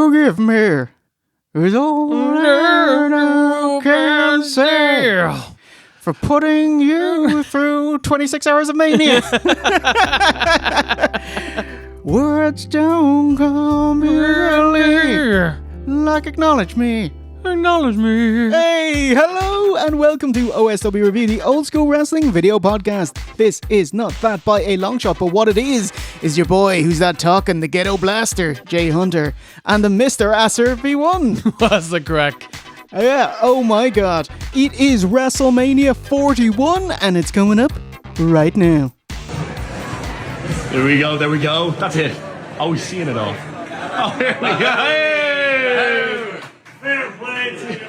Forgive me is all I can say for putting you through 26 hours of Mania. Words don't come easily, like acknowledge me. Acknowledge me. Hey, hello, and welcome to OSW Review, the old school wrestling video podcast. This is not that by a long shot, but what it is your boy who's that talking, the ghetto blaster, Jay Hunter, and the Mr. Asser V1. What's the crack? Yeah, oh my god. It is WrestleMania 41, and it's coming up right now. There we go. That's it. Oh, we're seeing it all. Oh, here we go. Hey! Fair play to you.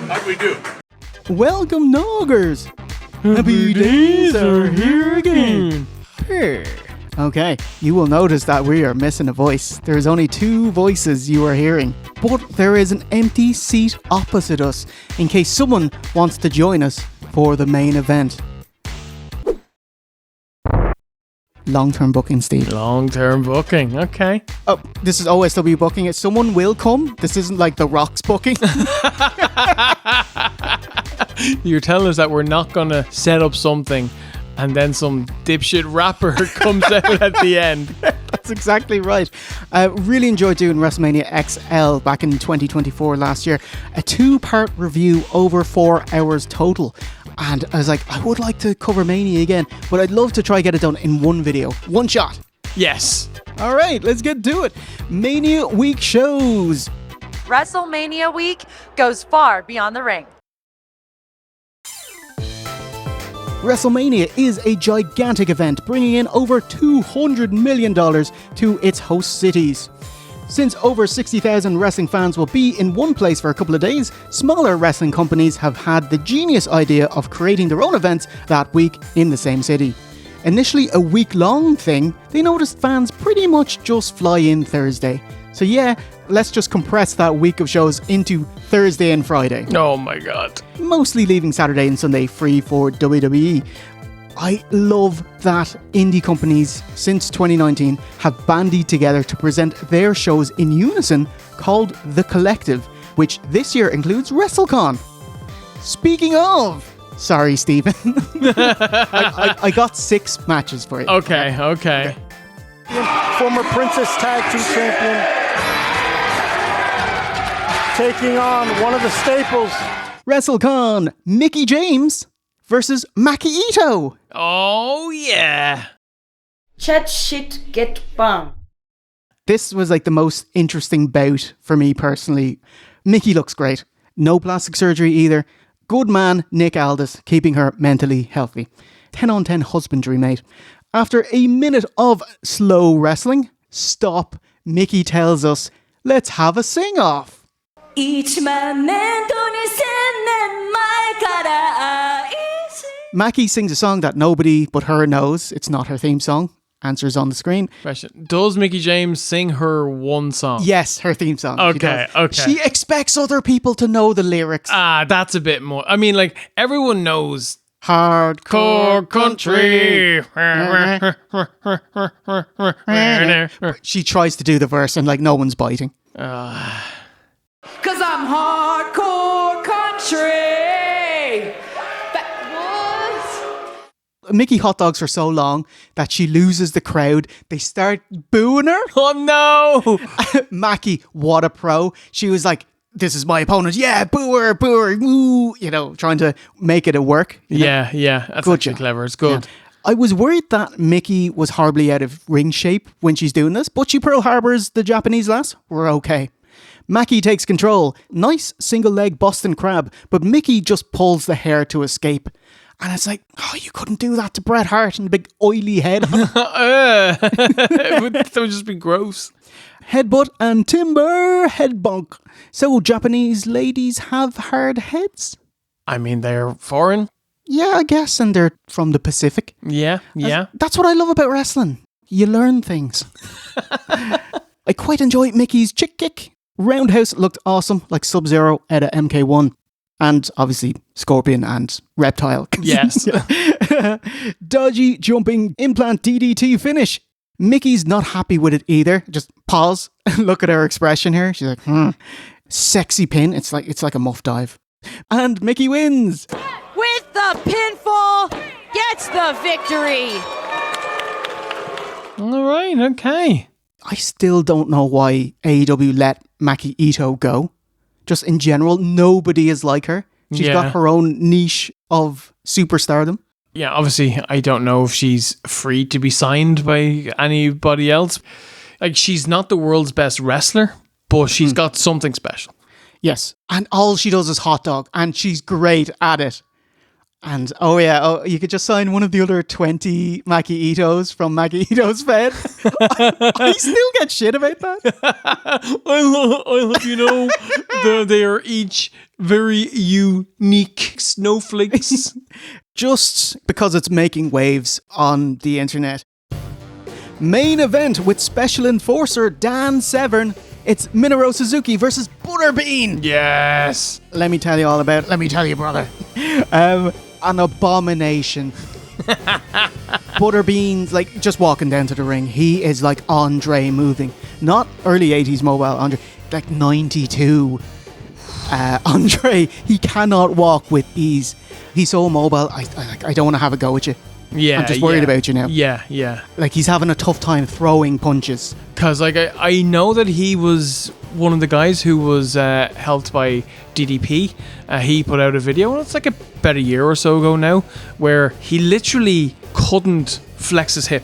How do we do? Welcome, Noggers. Happy days are here again. Okay, you will notice that we are missing a voice. There's only two voices you are hearing, but there is an empty seat opposite us in case someone wants to join us for the main event. Long-term booking, Steve. Long-term booking, okay. Oh, this is OSW booking. Someone will come. This isn't like The Rock's booking. You're telling us that we're not going to set up something and then some dipshit rapper comes out at the end. That's exactly right. I really enjoyed doing WrestleMania XL back in 2024 last year. A 2-part review over 4 hours total. And I was like, I would like to cover Mania again, but I'd love to try get it done in one video. One shot. Yes. All right, let's get to it. Mania week shows. WrestleMania week goes far beyond the ring. WrestleMania is a gigantic event, bringing in over $200 million to its host cities. Since over 60,000 wrestling fans will be in one place for a couple of days, smaller wrestling companies have had the genius idea of creating their own events that week in the same city. Initially a week-long thing, they noticed fans pretty much just fly in Thursday. So yeah, let's just compress that week of shows into Thursday and Friday. Oh my god. Mostly leaving Saturday and Sunday free for WWE. I love that indie companies since 2019 have bandied together to present their shows in unison called The Collective, which this year includes WrestleCon. Speaking of... Sorry, Stephen. I got 6 matches for you. Okay. Former Princess Tag Team Champion taking on one of the staples. WrestleCon, Mickie James versus Maki Ito. Oh yeah. Chat shit get bum. This was like the most interesting bout for me personally. Mickie looks great. No plastic surgery either. Good man, Nick Aldis, keeping her mentally healthy. 10-on-10 husbandry, mate. After a minute of slow wrestling, stop, Mickie tells us, let's have a sing-off. Maki sings a song that nobody but her knows. It's not her theme song. Answers on the screen. Question. Does Mickie James sing her one song? Yes, her theme song. Okay. She expects other people to know the lyrics. That's a bit more. I mean, like, everyone knows Hardcore country. She tries to do the verse and like no one's biting. Cause I'm hardcore country. Mickie hot dogs for so long that she loses the crowd. They start booing her. Oh no! Maki, what a pro. She was like, this is my opponent. Yeah, boo her, woo. You know, trying to make it a work. Yeah. That's good actually job. clever. It's good. Yeah. I was worried that Mickie was horribly out of ring shape when she's doing this, but she Pearl Harbors the Japanese lass. We're okay. Maki takes control. Nice single leg Boston Crab, but Mickie just pulls the hair to escape. And it's like, oh, you couldn't do that to Bret Hart and the big oily head. That would just be gross. Headbutt and timber head bonk. So Japanese ladies have hard heads? I mean, they're foreign. Yeah, I guess, and they're from the Pacific. Yeah. That's what I love about wrestling. You learn things. I quite enjoy Mickey's chick kick. Roundhouse looked awesome, like Sub-Zero out of MK1. And obviously Scorpion and Reptile. Yes. Dodgy jumping implant DDT finish. Mickie's not happy with it either. Just pause. Look at her expression here. She's like, Sexy pin. It's like a muff dive. And Mickie wins. With the pinfall, gets the victory. All right, okay. I still don't know why AEW let Maki Ito go. Just in general, nobody is like her. She's got her own niche of superstardom. Yeah, obviously, I don't know if she's free to be signed by anybody else. Like, she's not the world's best wrestler, but she's got something special. Yes, and all she does is hot dog, and she's great at it. And you could just sign one of the other 20 Maki Itos from Maki Ito's Fed. I still get shit about that. I love you know, they are each very unique snowflakes. Just because it's making waves on the internet. Main event with Special Enforcer Dan Severn. It's Minoru Suzuki versus Butterbean. Yes. Let me tell you all about it. Let me tell you, brother. An abomination. Butterbean's like just walking down to the ring. He is like Andre moving. Not early 80s mobile Andre. Like 92. Andre, he cannot walk with ease. He's so mobile. I don't want to have a go with you. Yeah, I'm just worried about you now. Yeah. Like he's having a tough time throwing punches. Because like I know that he was one of the guys who was helped by DDP. He put out a video, and it's like about a year or so ago now, where he literally couldn't flex his hip.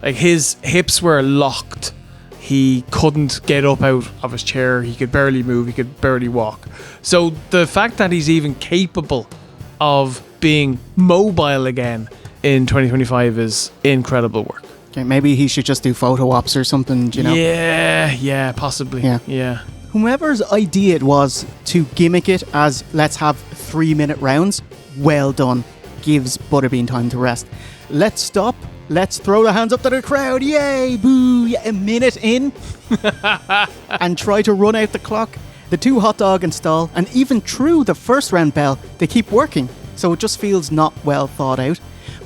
Like his hips were locked. He couldn't get up out of his chair. He could barely move. He could barely walk. So the fact that he's even capable of being mobile again in 2025 is incredible work. Okay, maybe he should just do photo ops or something, you know? Yeah, possibly. Yeah. Whomever's idea it was to gimmick it as let's have 3-minute rounds, well done. Gives Butterbean time to rest. Let's stop. Let's throw the hands up to the crowd. Yay, boo. Yeah, a minute in. And try to run out the clock. The two hot dog install, and even through the first round bell, they keep working. So it just feels not well thought out.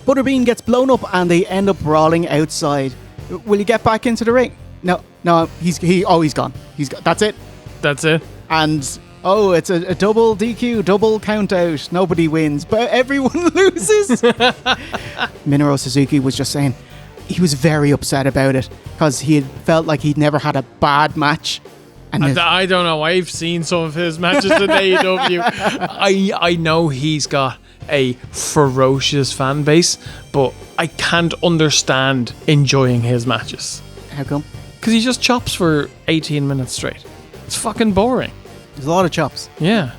Butterbean gets blown up and they end up brawling outside. Will he get back into the ring? No, he's gone. That's it. And it's a double DQ, double count out. Nobody wins, but everyone loses. Minoru Suzuki was just saying he was very upset about it because he had felt like he'd never had a bad match. And I don't know. I've seen some of his matches in AEW. I know he's got a ferocious fan base, but I can't understand enjoying his matches. How come? Because he just chops for 18 minutes straight. It's fucking boring. There's a lot of chops. Yeah.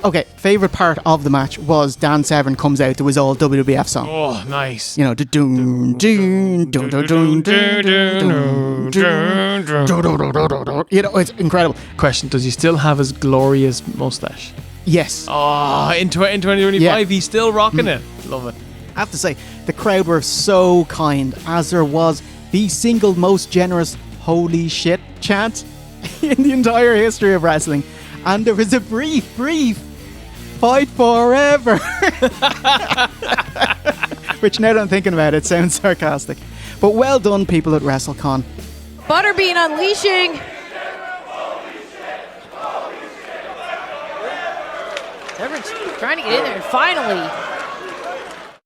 Okay, favourite part of the match was Dan Severn comes out to his old WWF song. Oh, nice. You know, the doon doon doon doon doon doon doon. You know, it's incredible. Question, does he still have his glorious mustache? Yes. Oh, in 2025, he's still rocking it. Love it. I have to say, the crowd were so kind, as there was the single most generous holy shit chant in the entire history of wrestling. And there was a brief fight forever. Which now that I'm thinking about it, sounds sarcastic. But well done, people at WrestleCon. Butterbean unleashing. Everyone's trying to get in there, and finally.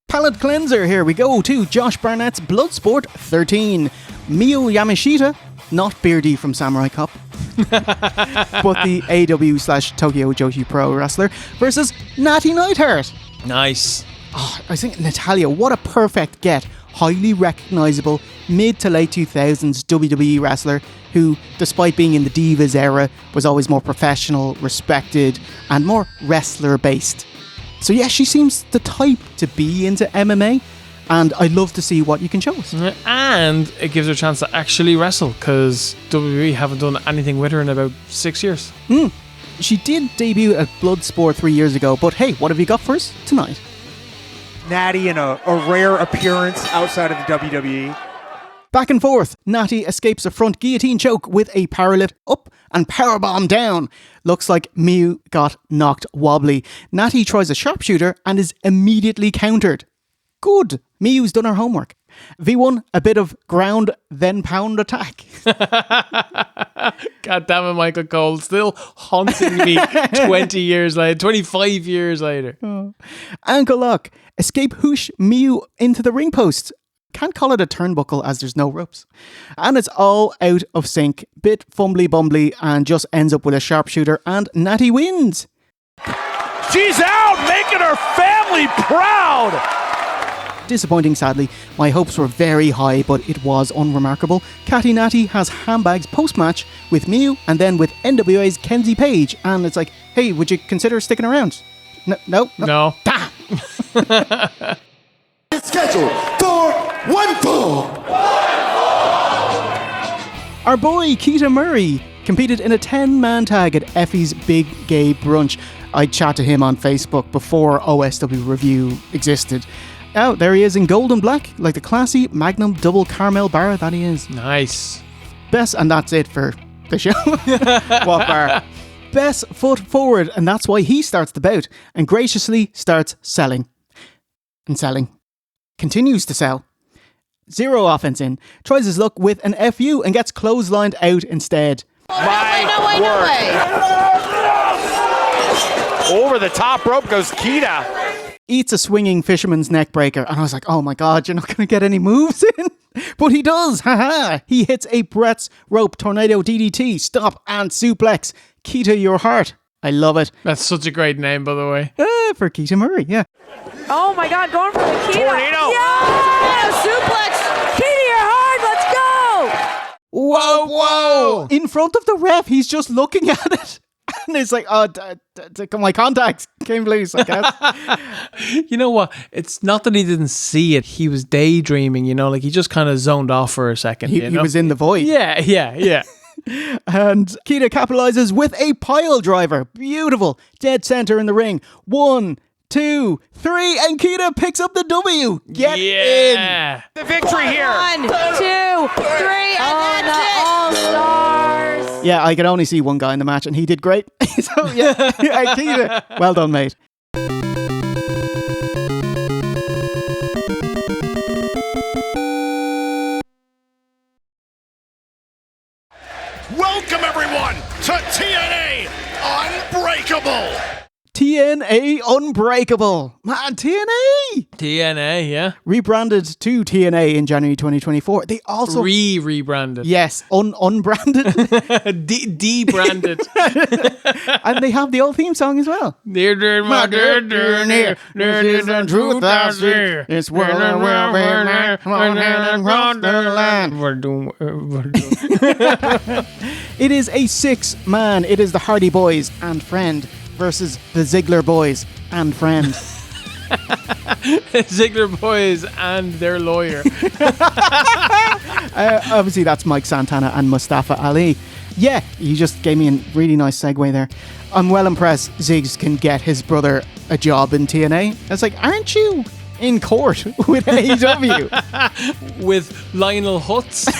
Palette cleanser, here we go to Josh Barnett's Bloodsport 13. Miyu Yamashita, not Beardy from Samurai Cop, but the AW/Tokyo Joshi Pro wrestler versus Natty Neidhart. Nice. Oh, I think Natalya, what a perfect get. Highly recognisable mid to late 2000s WWE wrestler who, despite being in the Divas era, was always more professional, respected, and more wrestler based. So yeah, she seems the type to be into MMA, and I'd love to see what you can show us. And it gives her a chance to actually wrestle, because WWE haven't done anything with her in about 6 years. She did debut at Bloodsport 3 years ago, but hey, what have you got for us tonight? Natty in a rare appearance outside of the WWE. Back and forth, Natty escapes a front guillotine choke with a powerlift up and powerbomb down. Looks like Miyu got knocked wobbly. Natty tries a sharpshooter and is immediately countered. Good. Miyu's done her homework. V1, a bit of ground, then pound attack. God damn it, Michael Cole. Still haunting me 25 years later. Ankle lock. Escape whoosh Mew into the ring post. Can't call it a turnbuckle as there's no ropes. And it's all out of sync. Bit fumbly bumbly and just ends up with a sharpshooter and Natty wins. She's out, making her family proud. Disappointing, sadly. My hopes were very high, but it was unremarkable. Catty Natty has handbags post-match with Mew and then with NWA's Kenzie Page. And it's like, hey, would you consider sticking around? No. Damn. It's scheduled for one fall. Our boy Keita Murray competed in a 10-man tag at Effie's Big Gay Brunch. I'd chat to him on Facebook before OSW Review existed. Oh, there he is in gold and black, like the classy Magnum double caramel bar that he is. Nice. Best, and that's it for the show. What bar? Best foot forward, and that's why he starts the bout and graciously starts selling. And selling. Continues to sell. Zero offense in. Tries his luck with an FU and gets clotheslined out instead. No way. Over the top rope goes Keita. Eats a swinging fisherman's neck breaker. And I was like, oh my God, you're not going to get any moves in. But he does. Haha. He hits a Brett's rope tornado DDT. Stop and suplex. Keita your heart. I love it. That's such a great name, by the way. For Keita Murray, yeah. Oh my God, going for the Keita. Tornado. Yeah! Suplex. Keita your heart. Let's go. Whoa. In front of the ref, he's just looking at it. And it's like, my contacts came loose, I guess. You know what? It's not that he didn't see it. He was daydreaming, like he just kind of zoned off for a second. He was in the void. Yeah. And Keita capitalizes with a pile driver. Beautiful. Dead center in the ring. 1, 2, 3, and Keita picks up the W. Get in. The victory here. 1, 2, 3, and then the All-Stars. Yeah, I could only see one guy in the match, and he did great. So, yeah, Keita, well done, mate. Welcome everyone to TNA Unbreakable. TNA Unbreakable. Man, TNA! TNA, yeah. Rebranded to TNA in January 2024. They also... Rebranded. Yes, unbranded. Debranded. And they have the old theme song as well. Near, my dear, near. This is the truth I see. It's world and world where come on and cross the land. We're doing. It is a 6-man. It is the Hardy Boys and Friend versus the Ziggler Boys and Friend. Ziggler Boys and their lawyer. Obviously, that's Mike Santana and Mustafa Ali. Yeah, you just gave me a really nice segue there. I'm well impressed Ziggs can get his brother a job in TNA. It's like, aren't you in court with AEW? With Lionel Hutz.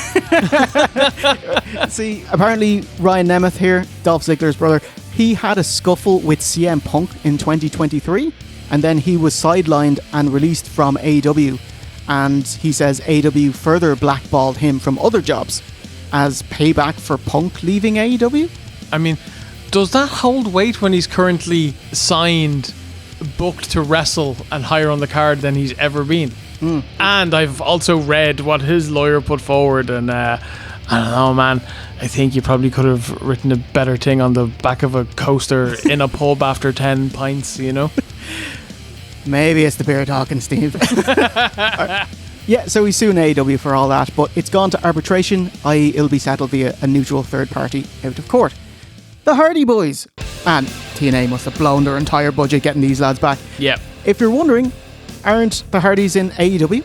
See, apparently Ryan Nemeth here, Dolph Ziggler's brother, he had a scuffle with CM Punk in 2023, and then he was sidelined and released from AEW. And he says AEW further blackballed him from other jobs as payback for Punk leaving AEW. I mean, does that hold weight when he's currently signed, booked to wrestle and higher on the card than he's ever been? And I've also read what his lawyer put forward, and I don't know, man. I think you probably could have written a better thing on the back of a coaster in a pub after 10 pints, Maybe it's the beer talking, Steve. Yeah, so he's suing AEW for all that, but it's gone to arbitration, i.e. it'll be settled via a neutral third party out of court. The Hardy Boys. And TNA must have blown their entire budget getting these lads back. Yep. If you're wondering, aren't the Hardys in AEW?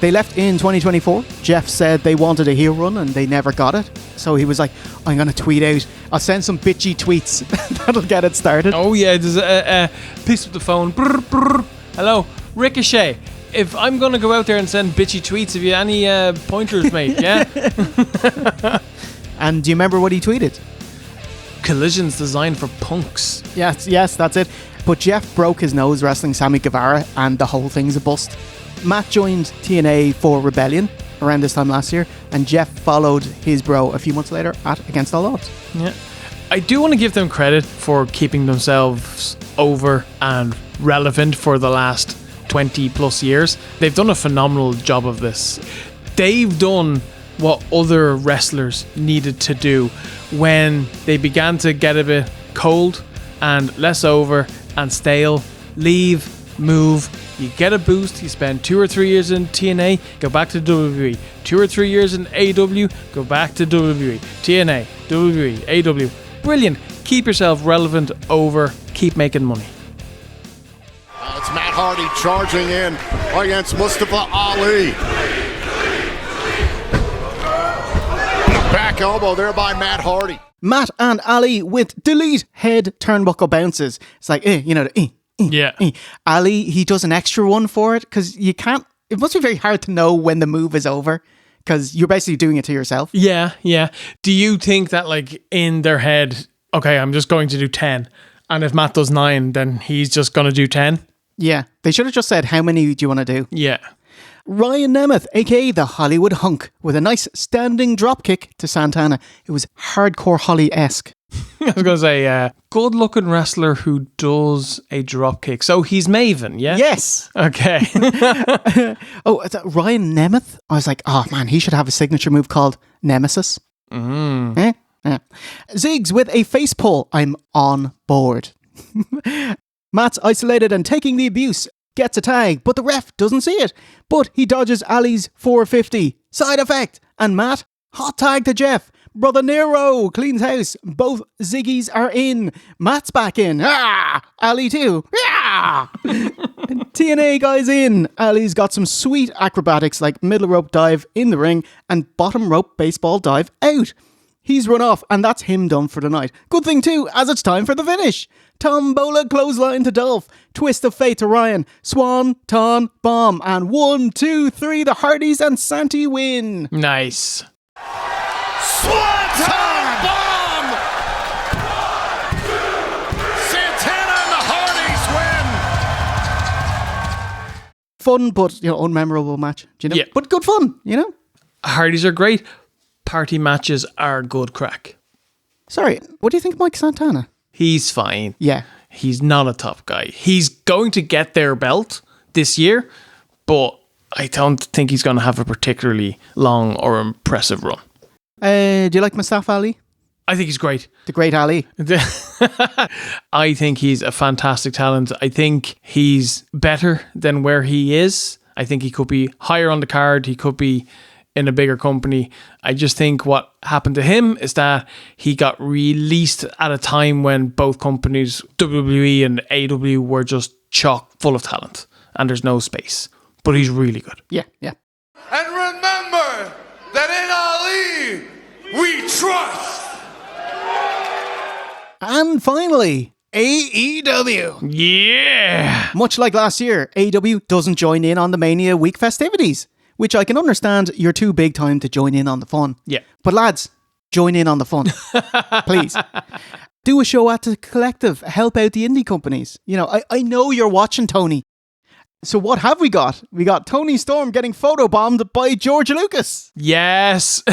They left in 2024. Jeff said they wanted a heel run and they never got it. So he was like, I'm going to tweet out. I'll send some bitchy tweets. That'll get it started. Oh yeah, there's a piece of the phone. Brr, brr. Hello, Ricochet. If I'm going to go out there and send bitchy tweets, have you any pointers, mate? Yeah? And do you remember what he tweeted? Collisions designed for punks. Yes, that's it. But Jeff broke his nose wrestling Sammy Guevara and the whole thing's a bust. Matt joined TNA for Rebellion around this time last year, and Jeff followed his bro a few months later at Against All Odds. Yeah. I do want to give them credit for keeping themselves over and relevant for the last 20 plus years. They've done a phenomenal job of this. They've done what other wrestlers needed to do when they began to get a bit cold and less over and stale. Leave, move, you get a boost, you spend 2 or 3 years in TNA, go back to WWE, 2 or 3 years in AW, go back to WWE, TNA, WWE, AW. Brilliant. Keep yourself relevant over, keep making money. It's Matt Hardy charging in against Mustafa Ali. Back elbow there by Matt Hardy. Matt and Ali with delete head turnbuckle bounces. It's like, Yeah. Ali, he does an extra one for it because you can't. It must be very hard to know when the move is over because you're basically doing it to yourself. Yeah. Do you think that, like, in their head, okay, I'm just going to do 10, and if Matt does 9, then he's just going to do 10? Yeah, they should have just said, how many do you want to do? Yeah. Ryan Nemeth, aka the Hollywood Hunk, with a nice standing dropkick to Santana. It was hardcore Holly-esque. I was going to say, good looking wrestler who does a dropkick. So he's Maven, yeah? Yes. Okay. Oh, is that Ryan Nemeth? I was like, oh man, he should have a signature move called Nemesis. Yeah. Ziggs with a face pull. I'm on board. Matt's isolated and taking the abuse. Gets a tag, but the ref doesn't see it. But he dodges Ali's 450. Side effect. And Matt, hot tag to Jeff. Brother Nero cleans house. Both Ziggies are in. Matt's back in. Ali too. TNA guys in. Ali's got some sweet acrobatics like middle rope dive in the ring and bottom rope baseball dive out. He's run off, and that's him done for the night. Good thing too, as it's time for the finish. Tombola clothesline to Dolph. Twist of fate to Ryan. Swan, Ton, Bomb. And 1, 2, 3, the Hardys and Santy win. Nice. Swanton bomb! Santana and the Hardys win! Fun, but, unmemorable match. Do you know? Yeah. But good fun, Hardys are great. Party matches are good crack. Sorry, what do you think of Mike Santana? He's fine. Yeah. He's not a top guy. He's going to get their belt this year, but I don't think he's going to have a particularly long or impressive run. Do you like Mustafa Ali? I think he's great. The great Ali. I think he's a fantastic talent. I think he's better than where he is. I think he could be higher on the card. He could be in a bigger company. I just think what happened to him is that he got released at a time when both companies, WWE and AW, were just chock full of talent and there's no space. But he's really good. Yeah. And remember that in Ali, we trust! And finally, AEW. Yeah! Much like last year, AEW doesn't join in on the Mania week festivities, which I can understand you're too big time to join in on the fun. Yeah. But lads, join in on the fun. Please. Do a show at the collective. Help out the indie companies. I know you're watching, Tony. So what have we got? We got Tony Storm getting photobombed by George Lucas. Yes.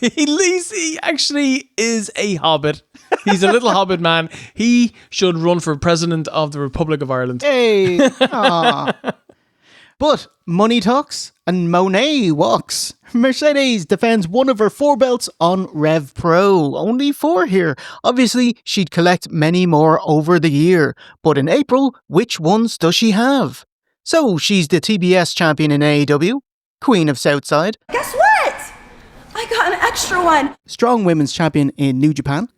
He actually is a hobbit. He's a little hobbit man. He should run for president of the Republic of Ireland. Hey. Aww. But money talks and Mone walks. Mercedes defends one of her 4 belts on Rev Pro. Only 4 here. Obviously, she'd collect many more over the year. But in April, which ones does she have? So, she's the TBS champion in AEW, Queen of Southside. Guess what? I got an extra one. Strong women's champion in New Japan.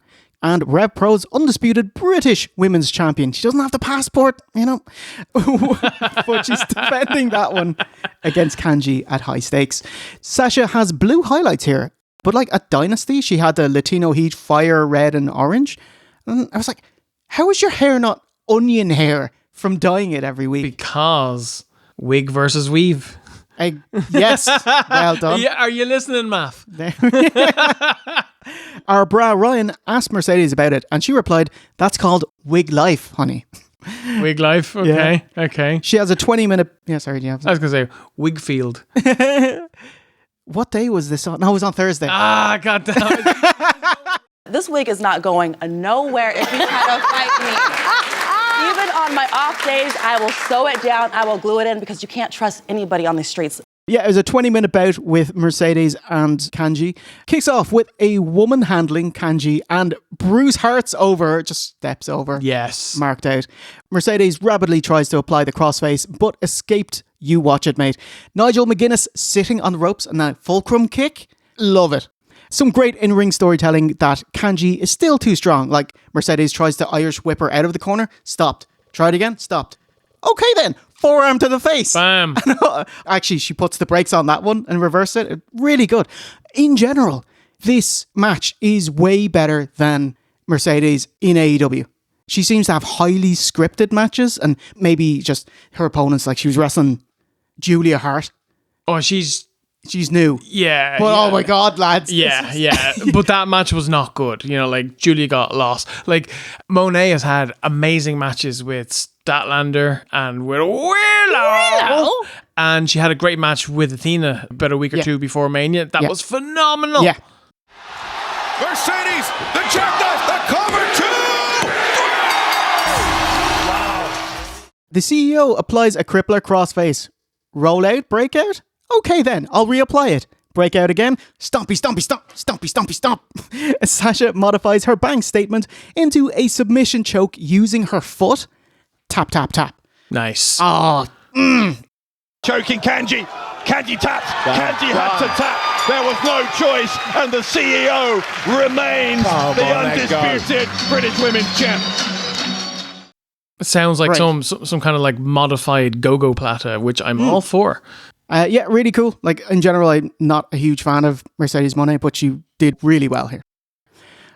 And Rev Pro's undisputed British women's champion. She doesn't have the passport, but she's defending that one against Kanji at high stakes. Sasha has blue highlights here, but like at Dynasty, she had the Latino heat fire, red and orange. And I was like, how is your hair not onion hair from dyeing it every week? Because wig versus weave. Yes, well done. Yeah, are you listening, Math? Our bra Ryan asked Mercedes about it, and she replied, "That's called wig life, honey." Wig life. Okay. Okay. She has a 20-minute... Yeah, sorry. Yeah. I was going to say Wigfield. What day was this on? No, it was on Thursday. Ah, God damn it. This wig is not going nowhere if you try to fight me. Even on my off days, I will sew it down, I will glue it in because you can't trust anybody on the streets. Yeah, it was a 20-minute bout with Mercedes and Kanji. Kicks off with a woman handling Kanji and Bruce Hart's over her, just steps over. Yes. Marked out. Mercedes rapidly tries to apply the crossface, but escaped. You watch it, mate. Nigel McGuinness sitting on the ropes and a fulcrum kick. Love it. Some great in-ring storytelling that Kanji is still too strong. Like Mercedes tries to Irish whip her out of the corner. Stopped. Tried again. Stopped. Okay then. Forearm to the face. Bam. Actually, she puts the brakes on that one and reverse it. Really good. In general, this match is way better than Mercedes in AEW. She seems to have highly scripted matches and maybe just her opponents, like she was wrestling Julia Hart. Oh, she's new. Yeah. But yeah. Oh my God, lads. Yeah. But that match was not good. You know, like Julia got lost. Like Mone has had amazing matches with Statlander and with Willow. And she had a great match with Athena about a week or two before Mania. That was phenomenal. Yeah. Mercedes, the jackknife, the cover two. The CEO applies a crippler crossface. Roll out, breakout? Okay then, I'll reapply it. Break out again. Stompy, stompy, stomp. Stompy, stompy, stomp. Sasha modifies her bank statement into a submission choke using her foot. Tap, tap, tap. Nice. Oh, Choking Kanji. Kanji tapped. Kanji had to tap. There was no choice. And the CEO remains the undisputed British Women's Champ. It sounds like Right. some kind of like modified go-go platter, which I'm all for. yeah, really cool. Like, in general, I'm not a huge fan of Mercedes Moné, but she did really well here.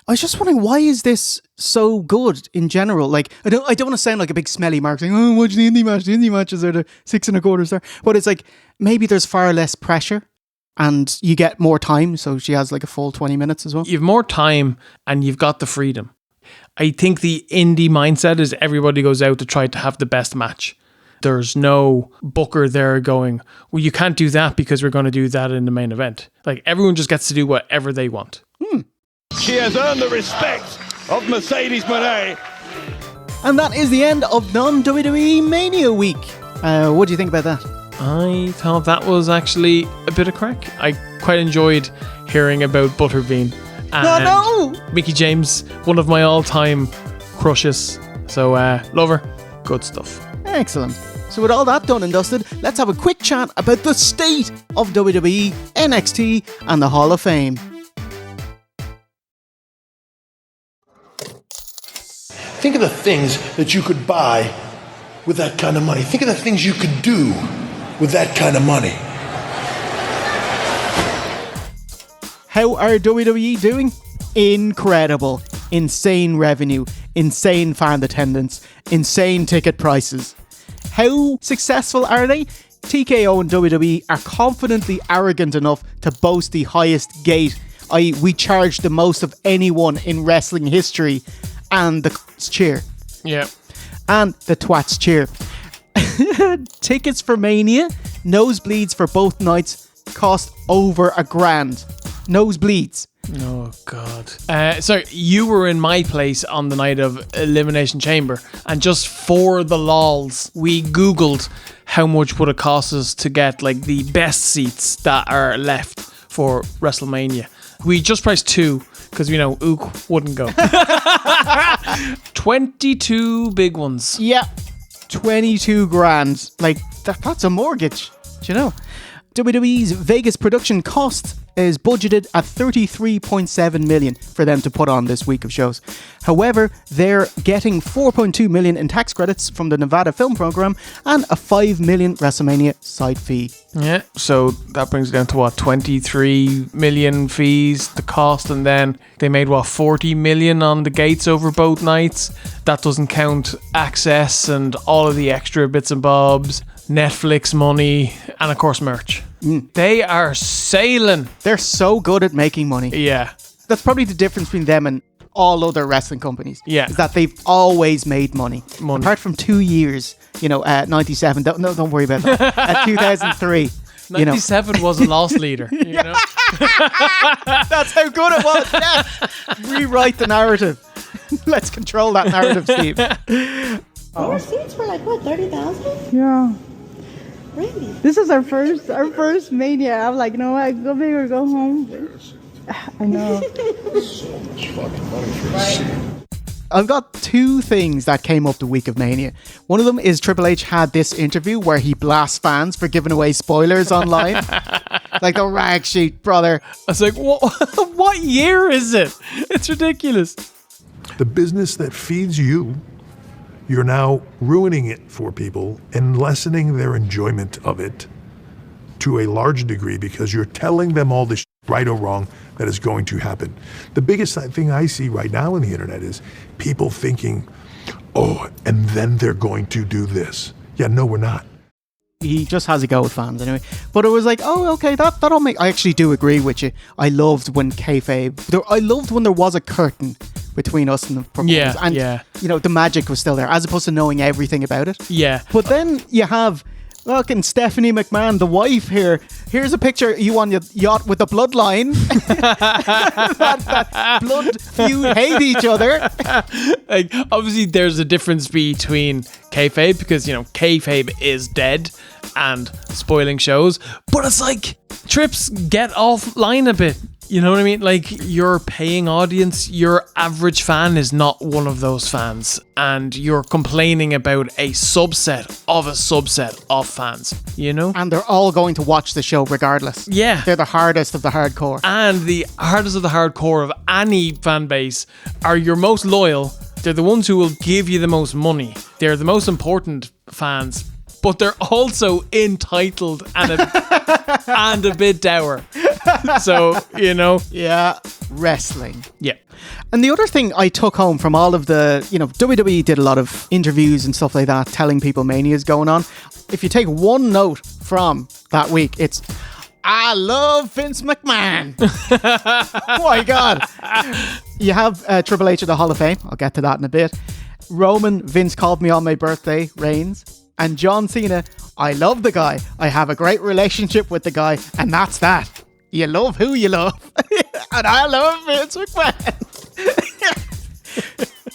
I was just wondering, why is this so good in general? Like, I don't want to sound like a big smelly mark saying, oh, watch the indie match. The indie matches are the 6.25 star. But it's like, maybe there's far less pressure and you get more time. So she has like a full 20 minutes as well. You've more time and you've got the freedom. I think the indie mindset is everybody goes out to try to have the best match. There's no booker there going, well, you can't do that because we're going to do that in the main event. Like, everyone just gets to do whatever they want. She has earned the respect of Mercedes Moné. And that is the end of non-WWE Mania week. What do you think about that? I thought that was actually a bit of crack. I quite enjoyed hearing about Butterbean and Mickie James, one of my all-time crushes. So, love her. Good stuff. Excellent. So with all that done and dusted, let's have a quick chat about the state of WWE, NXT, and the Hall of Fame. Think of the things that you could buy with that kind of money. Think of the things you could do with that kind of money. How are WWE doing? Incredible. Insane revenue, insane fan attendance, insane ticket prices. How successful are they? TKO and WWE are confidently arrogant enough to boast the highest gate, i.e. we charge the most of anyone in wrestling history, and the cheer. Yeah. And the twats cheer. Tickets for Mania, nosebleeds for both nights, cost over $1,000. Nosebleeds. Oh, God. So you were in my place on the night of Elimination Chamber, and just for the lols, we Googled how much would it cost us to get like the best seats that are left for WrestleMania. We just priced 2 because, you know, Ook wouldn't go. 22 big ones. Yeah, 22 grand. Like, that's a mortgage, do you know? WWE's Vegas production cost is budgeted at $33.7 million for them to put on this week of shows. However, they're getting $4.2 million in tax credits from the Nevada Film Program and a $5 million WrestleMania side fee. Yeah, so that brings it down to what, 23 million fees, the cost, and then they made what, 40 million on the gates over both nights. That doesn't count access and all of the extra bits and bobs, Netflix money, and of course merch. They are sailing. They're so good at making money. Yeah. That's probably the difference between them and all other wrestling companies. Yeah. Is that they've always made money. Apart from 2 years, 97. Don't worry about that. At 2003. 97 was a loss leader. You know? That's how good it was. Yes. Rewrite the narrative. Let's control that narrative, Steve. Our seats were like, what, 30,000? Yeah. Really? This is our first Mania. I'm like, you know what? Go big or go home. I know. So much fucking money for a seat. I've got 2 things that came up the week of Mania. One of them is Triple H had this interview where he blasts fans for giving away spoilers online. Like the rag sheet, brother. I was like, what year is it? It's ridiculous. The business that feeds you, you're now ruining it for people and lessening their enjoyment of it to a large degree because you're telling them all this right or wrong that is going to happen. The biggest thing I see right now on the internet is people thinking, oh, and then they're going to do this. Yeah, no, we're not. He just has a go with fans anyway. But it was like, oh, okay, that'll make... I actually do agree with you. I loved when kayfabe... I loved when there was a curtain between us and the performers. The magic was still there, as opposed to knowing everything about it. Yeah. But then you have... Fucking Stephanie McMahon, the wife here. Here's a picture of you on your yacht with the bloodline. that blood feud hate each other. Like, obviously, there's a difference between kayfabe because, kayfabe is dead and spoiling shows. But it's like, Trips, get offline a bit. You know what I mean? Like, your paying audience, your average fan is not one of those fans. And you're complaining about a subset of fans, And they're all going to watch the show regardless. Yeah. They're the hardest of the hardcore. And the hardest of the hardcore of any fan base are your most loyal. They're the ones who will give you the most money. They're the most important fans. But they're also entitled and a bit dour. So, Yeah, wrestling. Yeah. And the other thing I took home from all of the, WWE did a lot of interviews and stuff like that, telling people Mania is going on. If you take one note from that week, it's, I love Vince McMahon. Oh my God. You have Triple H at the Hall of Fame. I'll get to that in a bit. Roman, Vince called me on my birthday, Reigns. And John Cena, I love the guy. I have a great relationship with the guy. And that's that. You love who you love. And I love Vince McMahon.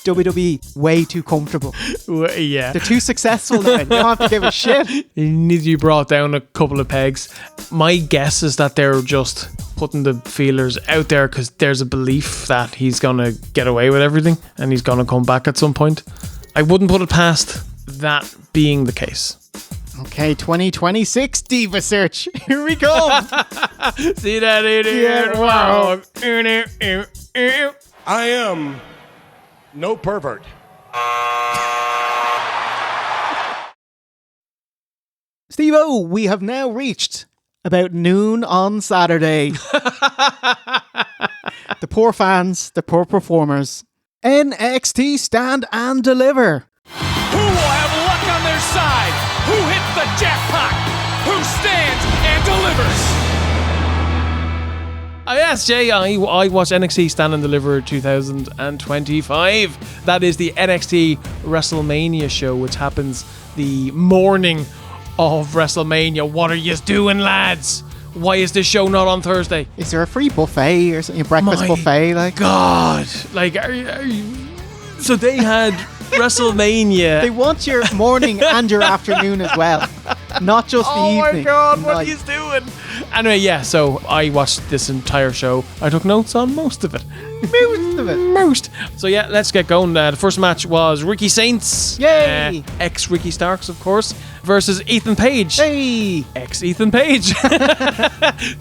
WWE, way too comfortable. Yeah. They're too successful now. You don't have to give a shit. You need to be brought down a couple of pegs. My guess is that they're just putting the feelers out there because there's a belief that he's going to get away with everything and he's going to come back at some point. I wouldn't put it past that being the case. Okay, 2026 Diva Search. Here we go. See that idiot? Wow. I am no pervert. Steve-O, we have now reached about noon on Saturday. The poor fans, the poor performers. NXT Stand And Deliver. Who will have luck on their side? Who hits the jackpot? Who stands and delivers? Yes, Jay, I watched NXT Stand And Deliver 2025. That is the NXT WrestleMania show, which happens the morning of WrestleMania. What are you doing, lads? Why is this show not on Thursday? Is there a free buffet or something? Breakfast buffet? Like, God. Like, are you... So they had WrestleMania. They want your morning and your afternoon as well. Not just the evening. Oh my God, what are you doing? Anyway, yeah, so I watched this entire show. I took notes on most of it. Most. So yeah, let's get going. The first match was Ricky Saints. Yay! Ex-Ricky Starks, of course, versus Ethan Page. Hey! Ex-Ethan Page.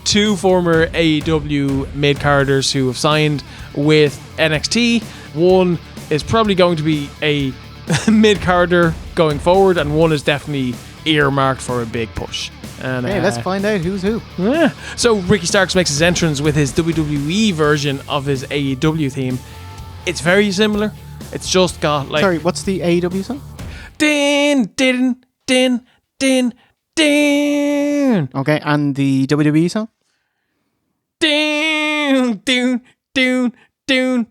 Two former AEW mid-carders who have signed with NXT. One is probably going to be a mid-carder going forward, and one is definitely earmarked for a big push. And, hey, let's find out who's who. Yeah. So Ricky Starks makes his entrance with his WWE version of his AEW theme. It's very similar. It's just got like... Sorry, what's the AEW song? Din, din, din, din, din. Okay, and the WWE song? Din, din, din, din,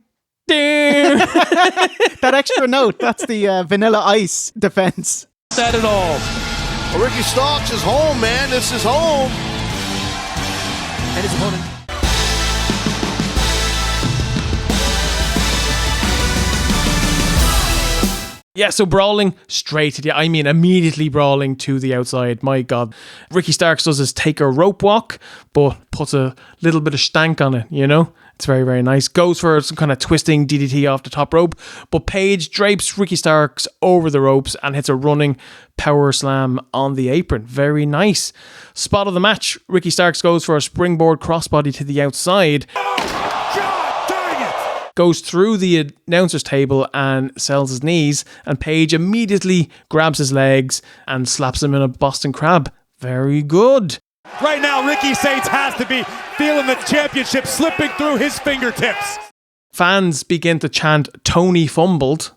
That extra note, that's the Vanilla Ice defense. Said it all. Well, Ricky Starks is home, man. This is home. And his opponent. Yeah, so brawling straight to immediately brawling to the outside. My God. Ricky Starks does his taker rope walk, but puts a little bit of stank on it, you know? It's very, very nice. Goes for some kind of twisting DDT off the top rope, but Paige drapes Ricky Starks over the ropes and hits a running power slam on the apron. Very nice. Spot of the match, Ricky Starks goes for a springboard crossbody to the outside. Goes through the announcer's table and sells his knees, and Paige immediately grabs his legs and slaps him in a Boston Crab. Very good. Right now, Ricky Saints has to be feeling the championship slipping through his fingertips. Fans begin to chant Tony fumbled.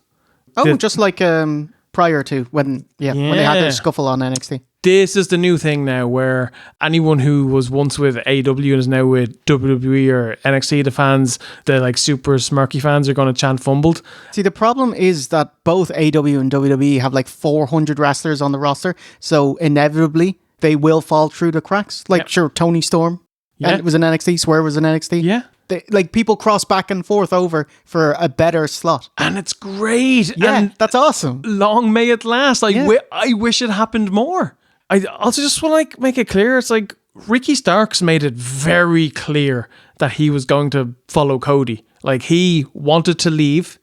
Oh, just like prior to when they had their scuffle on NXT. This is the new thing now, where anyone who was once with AEW and is now with WWE or NXT, the fans, the like super smirky fans, are going to chant fumbled. See, the problem is that both AEW and WWE have like 400 wrestlers on the roster, so inevitably they will fall through the cracks. Like, sure, Tony Storm, and it was an NXT, Swerve was an NXT. Yeah. Like, people cross back and forth over for a better slot. And it's great. Yeah, and that's awesome. Long may it last. Like, I wish it happened more. I also just want to make it clear, it's like Ricky Starks made it very clear that he was going to follow Cody. Like, he wanted to leave.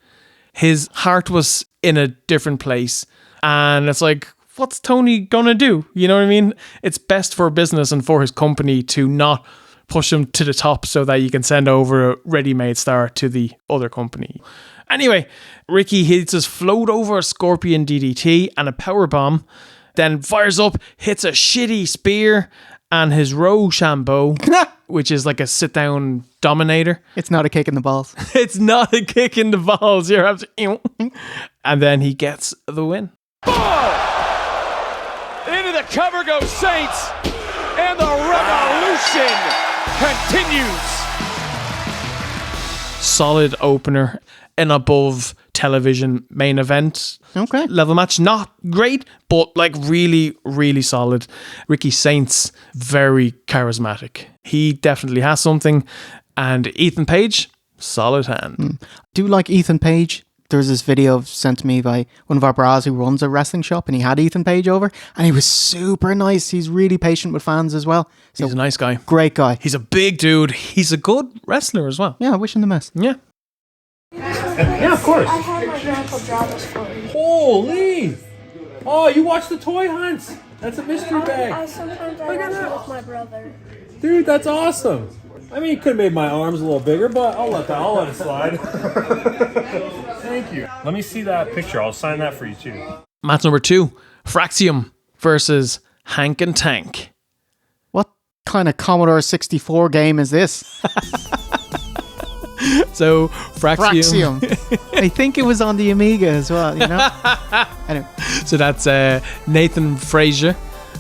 His heart was in a different place. And it's like, what's Tony going to do? You know what I mean? It's best for business and for his company to not push him to the top so that you can send over a ready-made star to the other company. Anyway, Ricky hits his float over a scorpion DDT and a powerbomb. Then fires up, hits a shitty spear and his Rochambeau, which is like a sit-down dominator. It's not a kick in the balls. It's not a kick in the balls. You're absolutely... And then he gets the win. Into the cover goes Saints, and the revolution continues. Solid opener, an above television main event level match. Not great, but like really, really solid. Ricky Saints, very charismatic. He definitely has something. And Ethan Page, solid hand. Do you like Ethan Page? There's this video sent to me by one of our bras who runs a wrestling shop, and he had Ethan Page over, and he was super nice. He's really patient with fans as well. So, he's a nice guy. Great guy. He's a big dude. He's a good wrestler as well. Yeah, I wish him the best. Yeah. Yeah, of course. I had my grandpa draw this for me. Holy! Oh, you watch the toy hunts? That's a mystery bag. Sometimes I watch it with my brother. Dude, that's awesome. I mean, you could have made my arms a little bigger, but I'll let it slide. Thank you. Let me see that picture. I'll sign that for you too. Match number 2, Fraxium versus Hank and Tank. What kind of Commodore 64 game is this? So, Fraxium. I think it was on the Amiga as well, you know? Anyway. So that's Nathan Frazier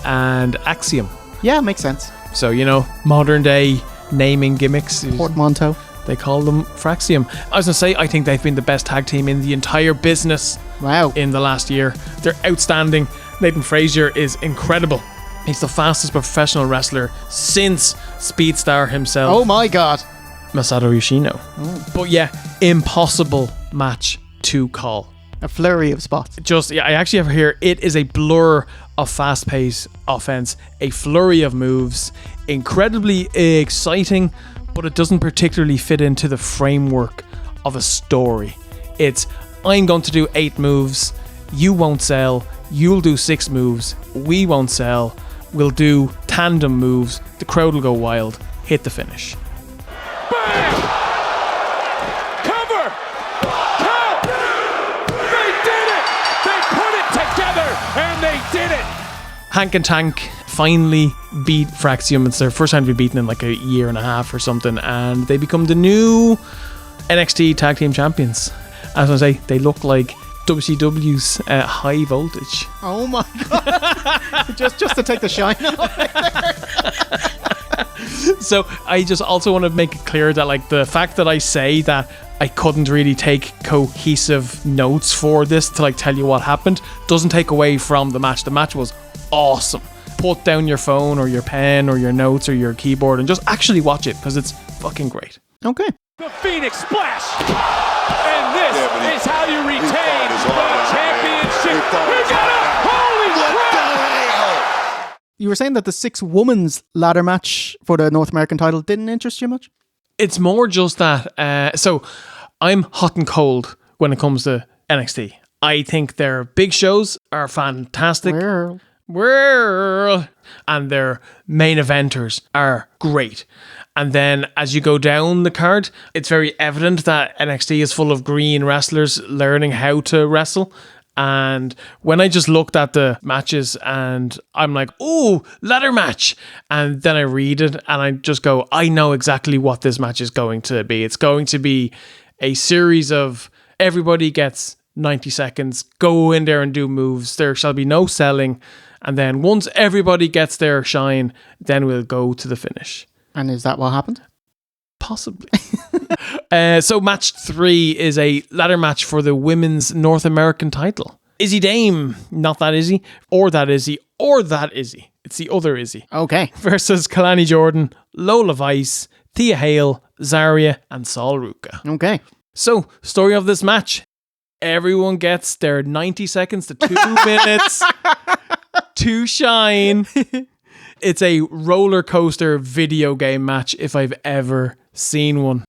and Axiom. Yeah, makes sense. So, you know, modern day naming gimmicks. Portmanteau. They call them Fraxium. I was going to say, I think they've been the best tag team in the entire business. Wow. In the last year. They're outstanding. Nathan Frazier is incredible. He's the fastest professional wrestler since Speedstar himself. Oh my God. Masato Yoshino. But yeah, impossible match to call. A flurry of spots. I actually have here, it is a blur of fast-paced offense, a flurry of moves, incredibly exciting, but it doesn't particularly fit into the framework of a story. It's, I'm going to do 8 moves, you won't sell, you'll do 6 moves, we won't sell, we'll do tandem moves, the crowd will go wild, hit the finish. Bang! Cover! Count! They did it! They put it together, and they did it! Hank and Tank finally beat Fraxium. It's their first time to be beaten in like a year and a half or something, and they become the new NXT Tag Team Champions. As I say, they look like WCW's High Voltage. Oh my God. just to take the shine off there. So I just also want to make it clear that like the fact that I say that I couldn't really take cohesive notes for this to like tell you what happened. Doesn't take away from the match. The match was awesome. Put down your phone or your pen or your notes or your keyboard and just actually watch it because it's fucking great. Okay. The Phoenix Splash. And this is how you retain the championship. We got it! Holy crap! You were saying that the 6-women's ladder match for the North American title didn't interest you much? It's more just that, so I'm hot and cold when it comes to NXT. I think their big shows are fantastic. And their main eventers are great. And then as you go down the card, it's very evident that NXT is full of green wrestlers learning how to wrestle. And when I just looked at the matches and I'm like, oh, ladder match. And then I read it and I just go, I know exactly what this match is going to be. It's going to be a series of everybody gets 90 seconds, go in there and do moves. There shall be no selling. And then once everybody gets their shine, then we'll go to the finish. And is that what happened? Possibly. So match 3 is a ladder match for the women's North American title. Izzy Dame, not that Izzy, or that Izzy, or that Izzy. It's the other Izzy. Okay. Versus Kalani Jordan, Lola Vice, Thea Hale, Zarya, and Sol Ruka. Okay. So, story of this match. Everyone gets their 90 seconds to 2 minutes to shine. It's a roller coaster video game match if I've ever seen one.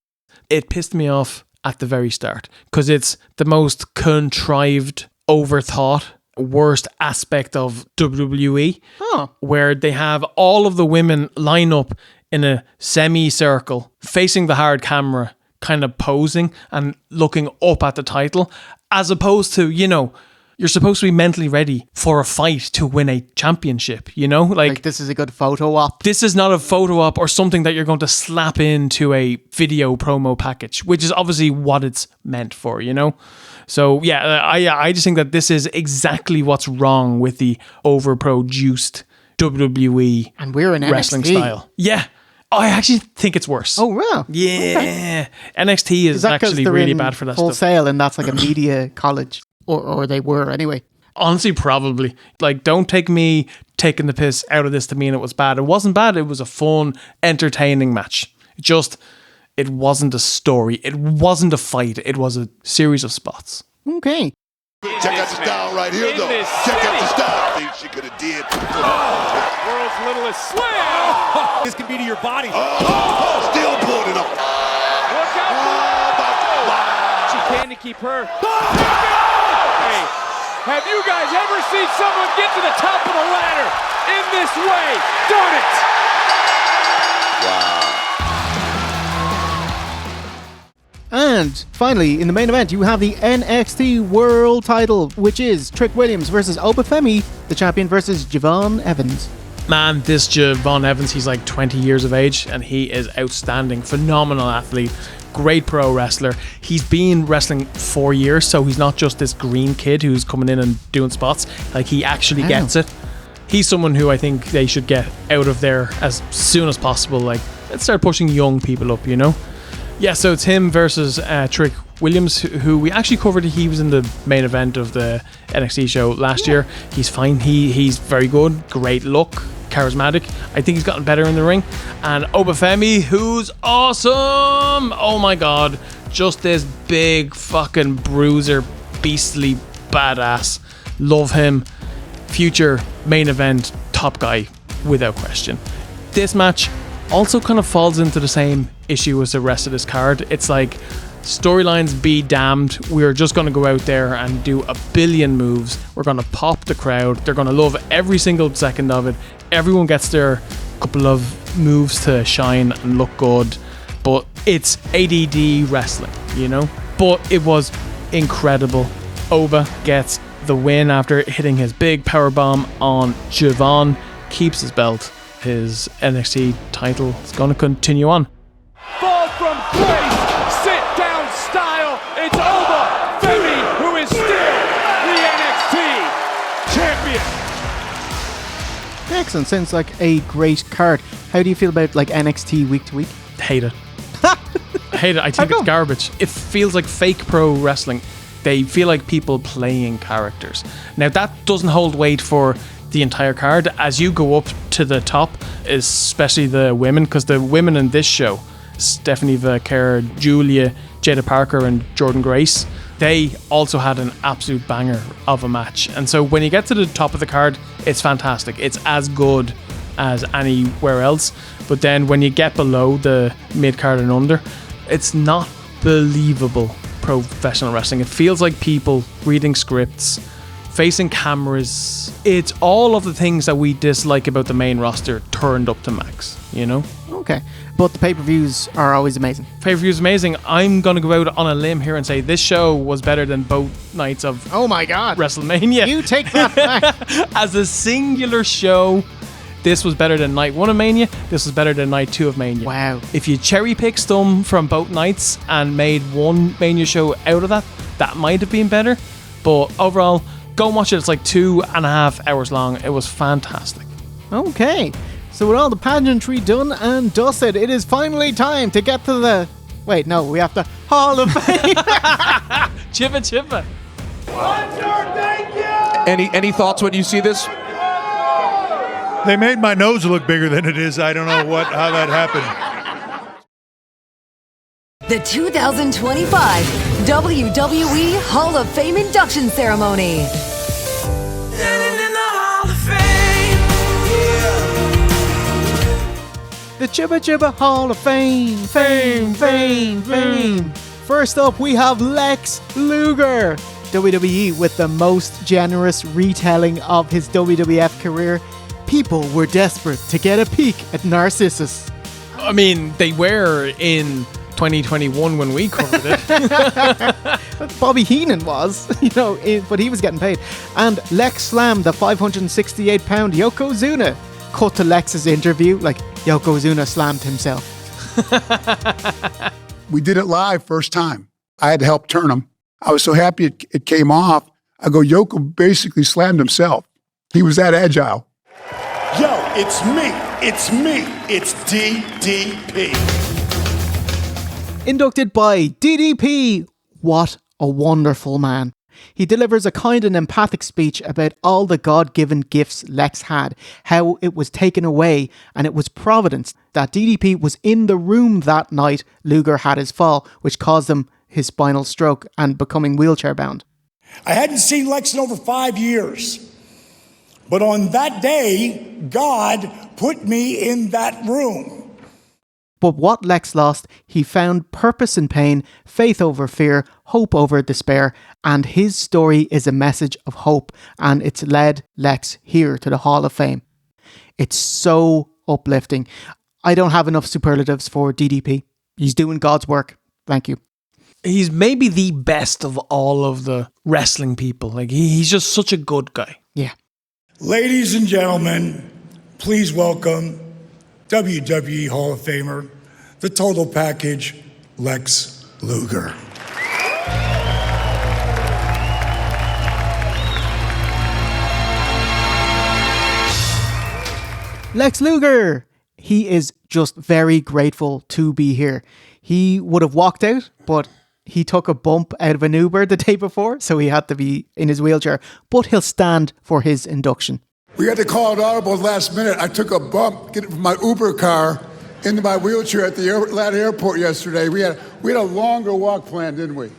It pissed me off at the very start because it's the most contrived, overthought, worst aspect of WWE, where they have all of the women line up in a semicircle facing the hard camera, kind of posing and looking up at the title, as opposed to, you know, you're supposed to be mentally ready for a fight to win a championship, you know? Like this is a good photo op. This is not a photo op or something that you're going to slap into a video promo package, which is obviously what it's meant for, you know? So, yeah, I just think that this is exactly what's wrong with the overproduced WWE and we're in wrestling NXT style. Yeah. Oh, I actually think it's worse. Oh, wow. Yeah. Okay. NXT is actually really bad for that Full stuff. Sail, and that's like a media college. Or they were anyway. Honestly, probably. Like, don't take me taking the piss out of this to mean it was bad. It wasn't bad. It was a fun, entertaining match. It wasn't a story. It wasn't a fight. It was a series of spots. Okay. Check out the style right here, though. Check out the style. Things she could have did. World's littlest slam. This can be to your body. Still pulling it off. Look out. She can to keep her. Hey, have you guys ever seen someone get to the top of the ladder in this way? Darn it! Wow. And finally, in the main event, you have the NXT World Title, which is Trick Williams versus Obafemi, the champion, versus Javon Evans. Man, this Javon Evans, he's like 20 years of age, and he is outstanding, phenomenal athlete, great pro wrestler. He's been wrestling 4 years, so he's not just this green kid who's coming in and doing spots. Like, he actually gets it. He's someone who I think they should get out of there as soon as possible. Like, let's start pushing young people up, you know? Yeah, so it's him versus Trick Williams, who we actually covered. He was in the main event of the NXT show last year. He's fine. He's very good. Great look. Charismatic. I think he's gotten better in the ring. And Obafemi, who's awesome. Oh my god. Just this big fucking bruiser, beastly badass. Love him. Future main event top guy, without question. This match also kind of falls into the same issue as the rest of this card. It's like, storylines be damned. We're just going to go out there and do a billion moves. We're going to pop the crowd. They're going to love every single second of it. Everyone gets their couple of moves to shine and look good. But it's ADD wrestling, you know? But it was incredible. Oba gets the win after hitting his big powerbomb on Javon. Keeps his belt. His NXT title is going to continue on. Fall from grace, sit down style. It's Obafemi, who is still the NXT champion. Excellent. Sounds like a great card. How do you feel about like NXT week to week? Hate it. hate it. I think it's garbage. It feels like fake pro wrestling. They feel like people playing characters. Now, that doesn't hold weight for the entire card. As you go up to the top, especially the women, because the women in this show, Stephanie Vaquer, Julia, Jada Parker, and Jordan Grace, they also had an absolute banger of a match. And so when you get to the top of the card, it's fantastic. It's as good as anywhere else. But then when you get below the mid card and under, it's not believable professional wrestling. It feels like people reading scripts, facing cameras. It's all of the things that we dislike about the main roster turned up to max, you know? Okay. But the pay-per-views are always amazing. Pay-per-views amazing. I'm going to go out on a limb here and say this show was better than both nights of Oh my God. WrestleMania. You take that back. As a singular show, this was better than night 1 of Mania. This was better than night 2 of Mania. Wow. If you cherry pick some from both nights and made one Mania show out of that, that might have been better. But overall, go and watch it. It's like 2.5 hours long. It was fantastic. Okay. So with all the pageantry done and dusted, it is finally time to get to the... Wait, no, we have to Hall of Fame. Chippa chippa. Any thoughts when you see this? They made my nose look bigger than it is. I don't know how that happened. The 2025 WWE Hall of Fame induction ceremony. The Chibba Chibba Hall of Fame. Fame. First up, we have Lex Luger. WWE with the most generous retelling of his WWF career. People were desperate to get a peek at Narcissus. I mean, they were in 2021 when we covered it. Bobby Heenan was, but he was getting paid. And Lex slammed the 568-pound Yokozuna. Cut to Lex's interview, like Yokozuna slammed himself. We did it live first time. I had to help turn him. I was so happy it came off. I go, Yoko basically slammed himself. He was that agile. Yo, it's me. It's DDP. Inducted by DDP. What a wonderful man. He delivers a kind and empathic speech about all the God-given gifts Lex had, how it was taken away, and it was providence that DDP was in the room that night Luger had his fall, which caused him his spinal stroke and becoming wheelchair-bound. I hadn't seen Lex in over 5 years. But on that day, God put me in that room. But what Lex lost, he found purpose in pain, faith over fear, hope over despair, and his story is a message of hope, and it's led Lex here to the Hall of Fame. It's so uplifting. I don't have enough superlatives for DDP. He's doing God's work. Thank you. He's maybe the best of all of the wrestling people. Like he's just such a good guy. Yeah. Ladies and gentlemen, please welcome WWE Hall of Famer, the total package, Lex Luger. Lex Luger! He is just very grateful to be here. He would have walked out, but he took a bump out of an Uber the day before, so he had to be in his wheelchair. But he'll stand for his induction. We had to call an audible last minute. I took a bump getting from my Uber car into my wheelchair at the Atlanta airport yesterday. We had a longer walk planned, didn't we?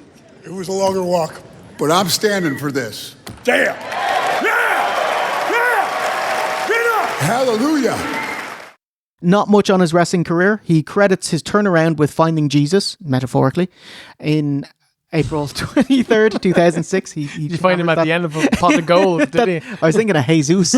It was a longer walk. But I'm standing for this. Damn! Yeah! Get up! Hallelujah! Not much on his wrestling career. He credits his turnaround with finding Jesus, metaphorically, in April 23rd, 2006. You find him at the end of a pot of gold, didn't he? I was thinking of Jesus.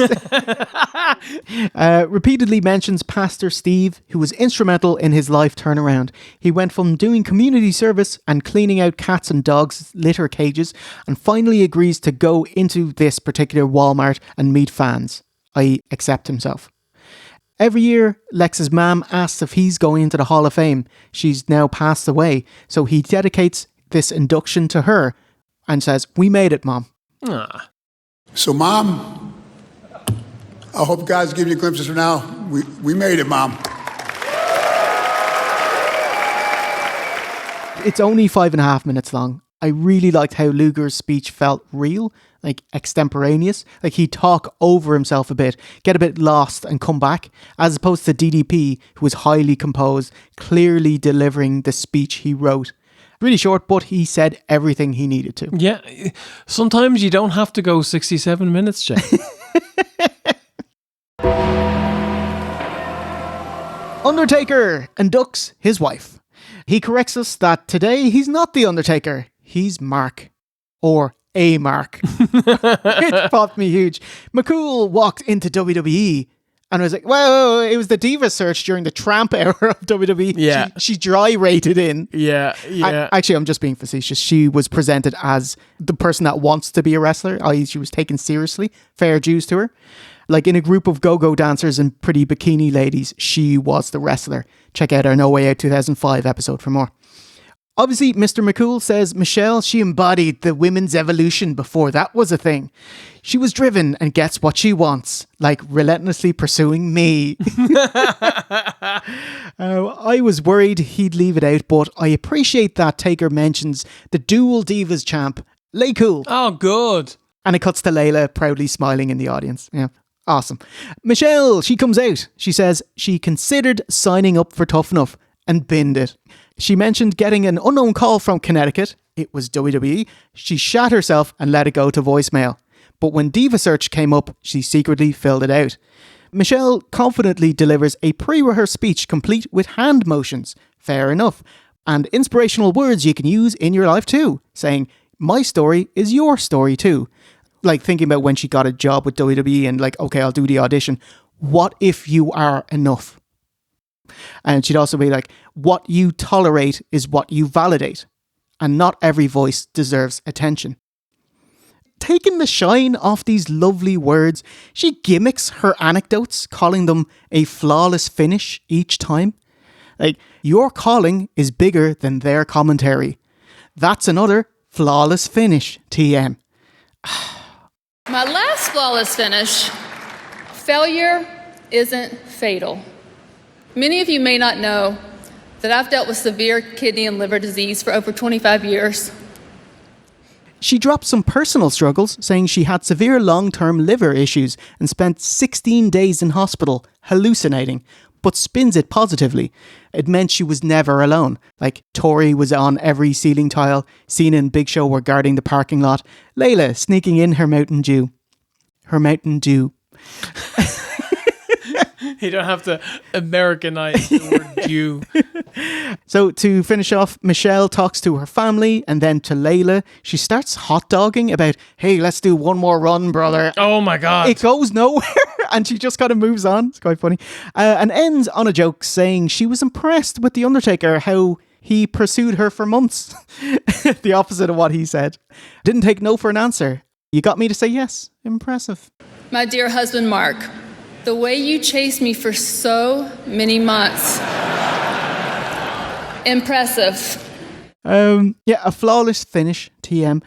Repeatedly mentions Pastor Steve, who was instrumental in his life turnaround. He went from doing community service and cleaning out cats and dogs' litter cages, and finally agrees to go into this particular Walmart and meet fans, i.e. accept himself. Every year, Lex's mum asks if he's going into the Hall of Fame. She's now passed away, so he dedicates this induction to her and says, "We made it, Mom." So, Mom, I hope God's giving you glimpses of now. We made it, Mom. It's only 5.5 minutes long. I really liked how Luger's speech felt real, like extemporaneous. Like he'd talk over himself a bit, get a bit lost and come back, as opposed to DDP, who was highly composed, clearly delivering the speech he wrote. Really short, but he said everything he needed to. Yeah, sometimes you don't have to go 67 minutes, Jay. Undertaker inducts his wife. He corrects us that today he's not the Undertaker. He's Mark. Or a Mark. It popped me huge. McCool walked into WWE and was like, well, it was the Diva search during the Tramp era of WWE. Yeah. She dry rated in. Yeah. Actually, I'm just being facetious. She was presented as the person that wants to be a wrestler, i.e. she was taken seriously. Fair dues to her. Like in a group of go-go dancers and pretty bikini ladies, she was the wrestler. Check out our No Way Out 2005 episode for more. Obviously, Mr. McCool says Michelle, she embodied the women's evolution before that was a thing. She was driven and gets what she wants, like relentlessly pursuing me. I was worried he'd leave it out, but I appreciate that Taker mentions the dual Divas champ, Lay Cool. Oh, good. And it cuts to Layla proudly smiling in the audience. Yeah. Awesome. Michelle, she comes out. She says she considered signing up for Tough Enough and binned it. She mentioned getting an unknown call from Connecticut. It was WWE. She shat herself and let it go to voicemail. But when Diva Search came up, she secretly filled it out. Michelle confidently delivers a pre-rehearsed speech complete with hand motions. Fair enough. And inspirational words you can use in your life too. Saying, my story is your story too. Like thinking about when she got a job with WWE and like, okay, I'll do the audition. What if you are enough? And she'd also be like, what you tolerate is what you validate. And not every voice deserves attention. Taking the shine off these lovely words, she gimmicks her anecdotes, calling them a flawless finish each time. Like, your calling is bigger than their commentary. That's another flawless finish, TM. My last flawless finish, failure isn't fatal. Many of you may not know that I've dealt with severe kidney and liver disease for over 25 years. She dropped some personal struggles, saying she had severe long-term liver issues and spent 16 days in hospital hallucinating, but spins it positively. It meant she was never alone. Like, Tori was on every ceiling tile, Cena and Big Show were guarding the parking lot, Layla sneaking in her Mountain Dew. Her Mountain Dew. You don't have to Americanize the word Jew. So to finish off, Michelle talks to her family and then to Layla. She starts hot dogging about, hey, let's do one more run, brother. Oh my God. It goes nowhere and she just kind of moves on. It's quite funny. And ends on a joke saying she was impressed with The Undertaker, how he pursued her for months. The opposite of what he said. Didn't take no for an answer. You got me to say yes. Impressive. My dear husband, Mark, the way you chased me for so many months. Impressive. Yeah, a flawless finish, TM.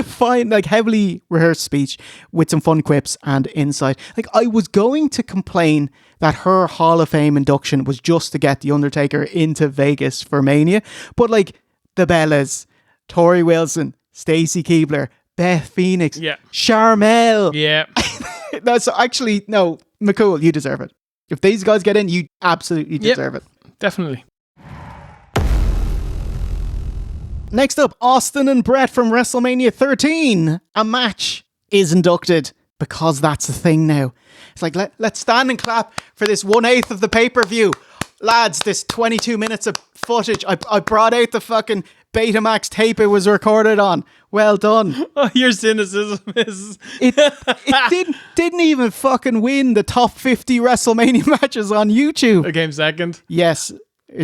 Fine, like heavily rehearsed speech with some fun quips and insight. Like, I was going to complain that her Hall of Fame induction was just to get The Undertaker into Vegas for Mania, but like the Bellas, Tori Wilson, Stacy Keibler, Beth Phoenix, Charmel. Yeah. That's actually, no, McCool, you deserve it. If these guys get in, you absolutely deserve it. Definitely. Next up, Austin and Brett from WrestleMania 13. A match is inducted because that's the thing now. It's like, let's stand and clap for this 1/8 of the pay-per-view. Lads, this 22 minutes of footage. I brought out the fucking Betamax tape it was recorded on. Well done. Oh, your cynicism is... It didn't even fucking win the top 50 WrestleMania matches on YouTube. It came second? Yes.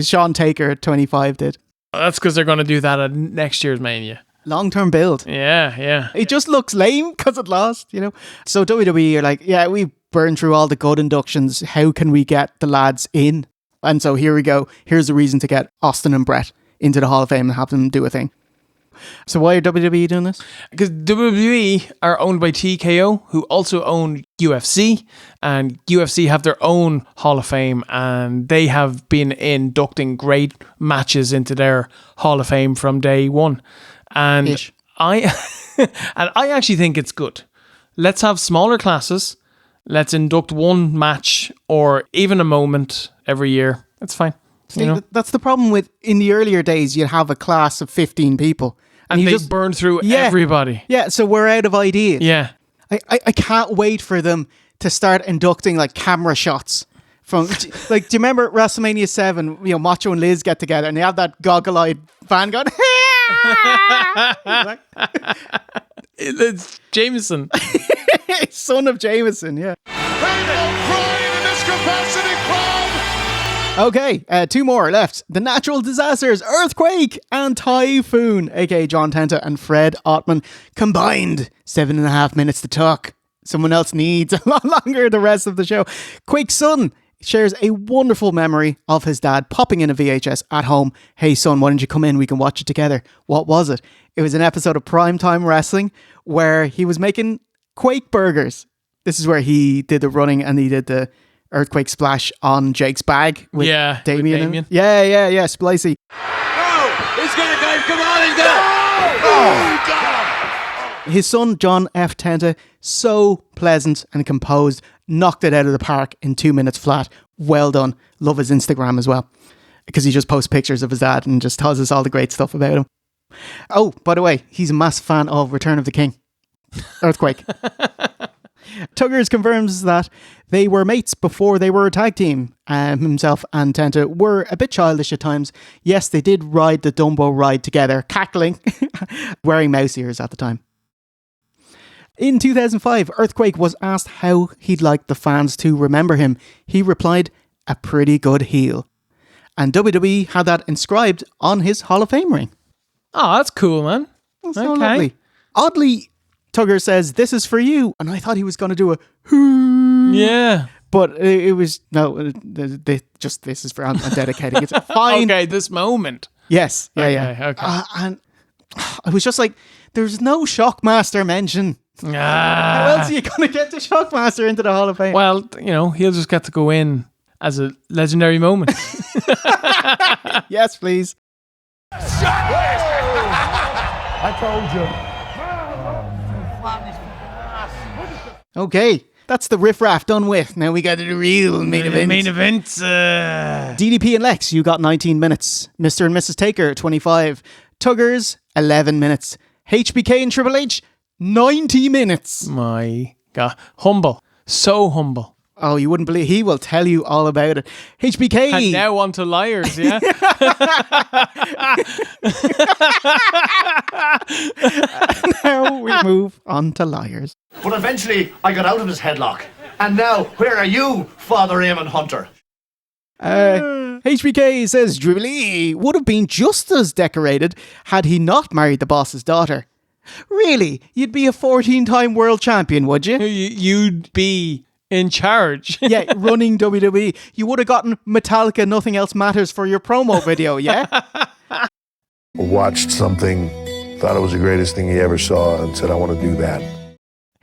Sean Taker at 25 did. That's because they're going to do that at next year's Mania. Long-term build. Yeah. It just looks lame because it lost, you know. So WWE are like, yeah, we burned through all the good inductions. How can we get the lads in? And so here we go. Here's the reason to get Austin and Brett into the Hall of Fame and have them do a thing. So why are WWE doing this? Because WWE are owned by TKO, who also own UFC, and UFC have their own Hall of Fame, and they have been inducting great matches into their Hall of Fame from day one. And I actually think it's good. Let's have smaller classes. Let's induct one match or even a moment every year. It's fine. See, that's the problem with, in the earlier days, you'd have a class of 15 people. And they just burn through everybody. Yeah, so we're out of ideas. Yeah. I can't wait for them to start inducting like camera shots. From like, do you remember WrestleMania 7, Macho and Liz get together and they have that goggle-eyed fan going, it's Jameson. Son of Jameson, yeah. Okay, 2 more left. The natural disasters, earthquake and typhoon, aka John Tenta and Fred Ottman, combined 7.5 minutes to talk. Someone else needs a lot longer the rest of the show. Quake's son shares a wonderful memory of his dad popping in a VHS at home. Hey son, why don't you come in? We can watch it together. What was it? It was an episode of Primetime Wrestling where he was making Quake burgers. This is where he did the running and he did the earthquake splash on Jake's bag with Damien. Yeah, splicey. No! He's gonna go! Come on, he's gonna... Oh, God! His son, John F. Tenta, so pleasant and composed, knocked it out of the park in 2 minutes flat. Well done. Love his Instagram as well, because he just posts pictures of his dad and just tells us all the great stuff about him. Oh, by the way, he's a massive fan of Return of the King. Earthquake. Tuggers confirms that they were mates before they were a tag team. Himself and Tenta were a bit childish at times. Yes, they did ride the Dumbo ride together, cackling, wearing mouse ears at the time. In 2005, Earthquake was asked how he'd like the fans to remember him. He replied, a pretty good heel. And WWE had that inscribed on his Hall of Fame ring. Oh, that's cool, man. That's so lovely. Oddly, Tugger says, this is for you. And I thought he was going to do a hoo. Yeah. But it was, no, this is for, I'm dedicating it. Fine. Okay, this moment. Yes. Okay. And I was just like, there's no Shockmaster mention. How else are you going to get the Shockmaster into the Hall of Fame? Well, he'll just get to go in as a legendary moment. Yes, please. I told you. Okay, that's the riffraff done with. Now we got to the real main event. DDP and Lex, you got 19 minutes. Mr. and Mrs. Taker, 25. Tuggers, 11 minutes. HBK and Triple H, 90 minutes. My God. Humble. So humble. Oh, you wouldn't believe. He will tell you all about it. HBK. And now on to liars, yeah? Now we move on to liars. But eventually, I got out of his headlock. And now, where are you, Father Eamon Hunter? HBK says Jubilee would have been just as decorated had he not married the boss's daughter. Really? You'd be a 14-time world champion, would you? You'd be in charge. Yeah, running WWE. You would have gotten Metallica Nothing Else Matters for your promo video, yeah? Watched something, thought it was the greatest thing he ever saw, and said, I want to do that.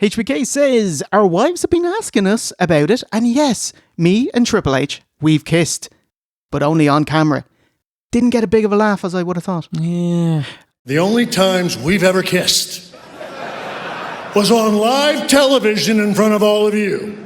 HBK says, our wives have been asking us about it, and yes, me and Triple H, we've kissed, but only on camera. Didn't get a big of a laugh as I would have thought. Yeah. The only times we've ever kissed was on live television in front of all of you.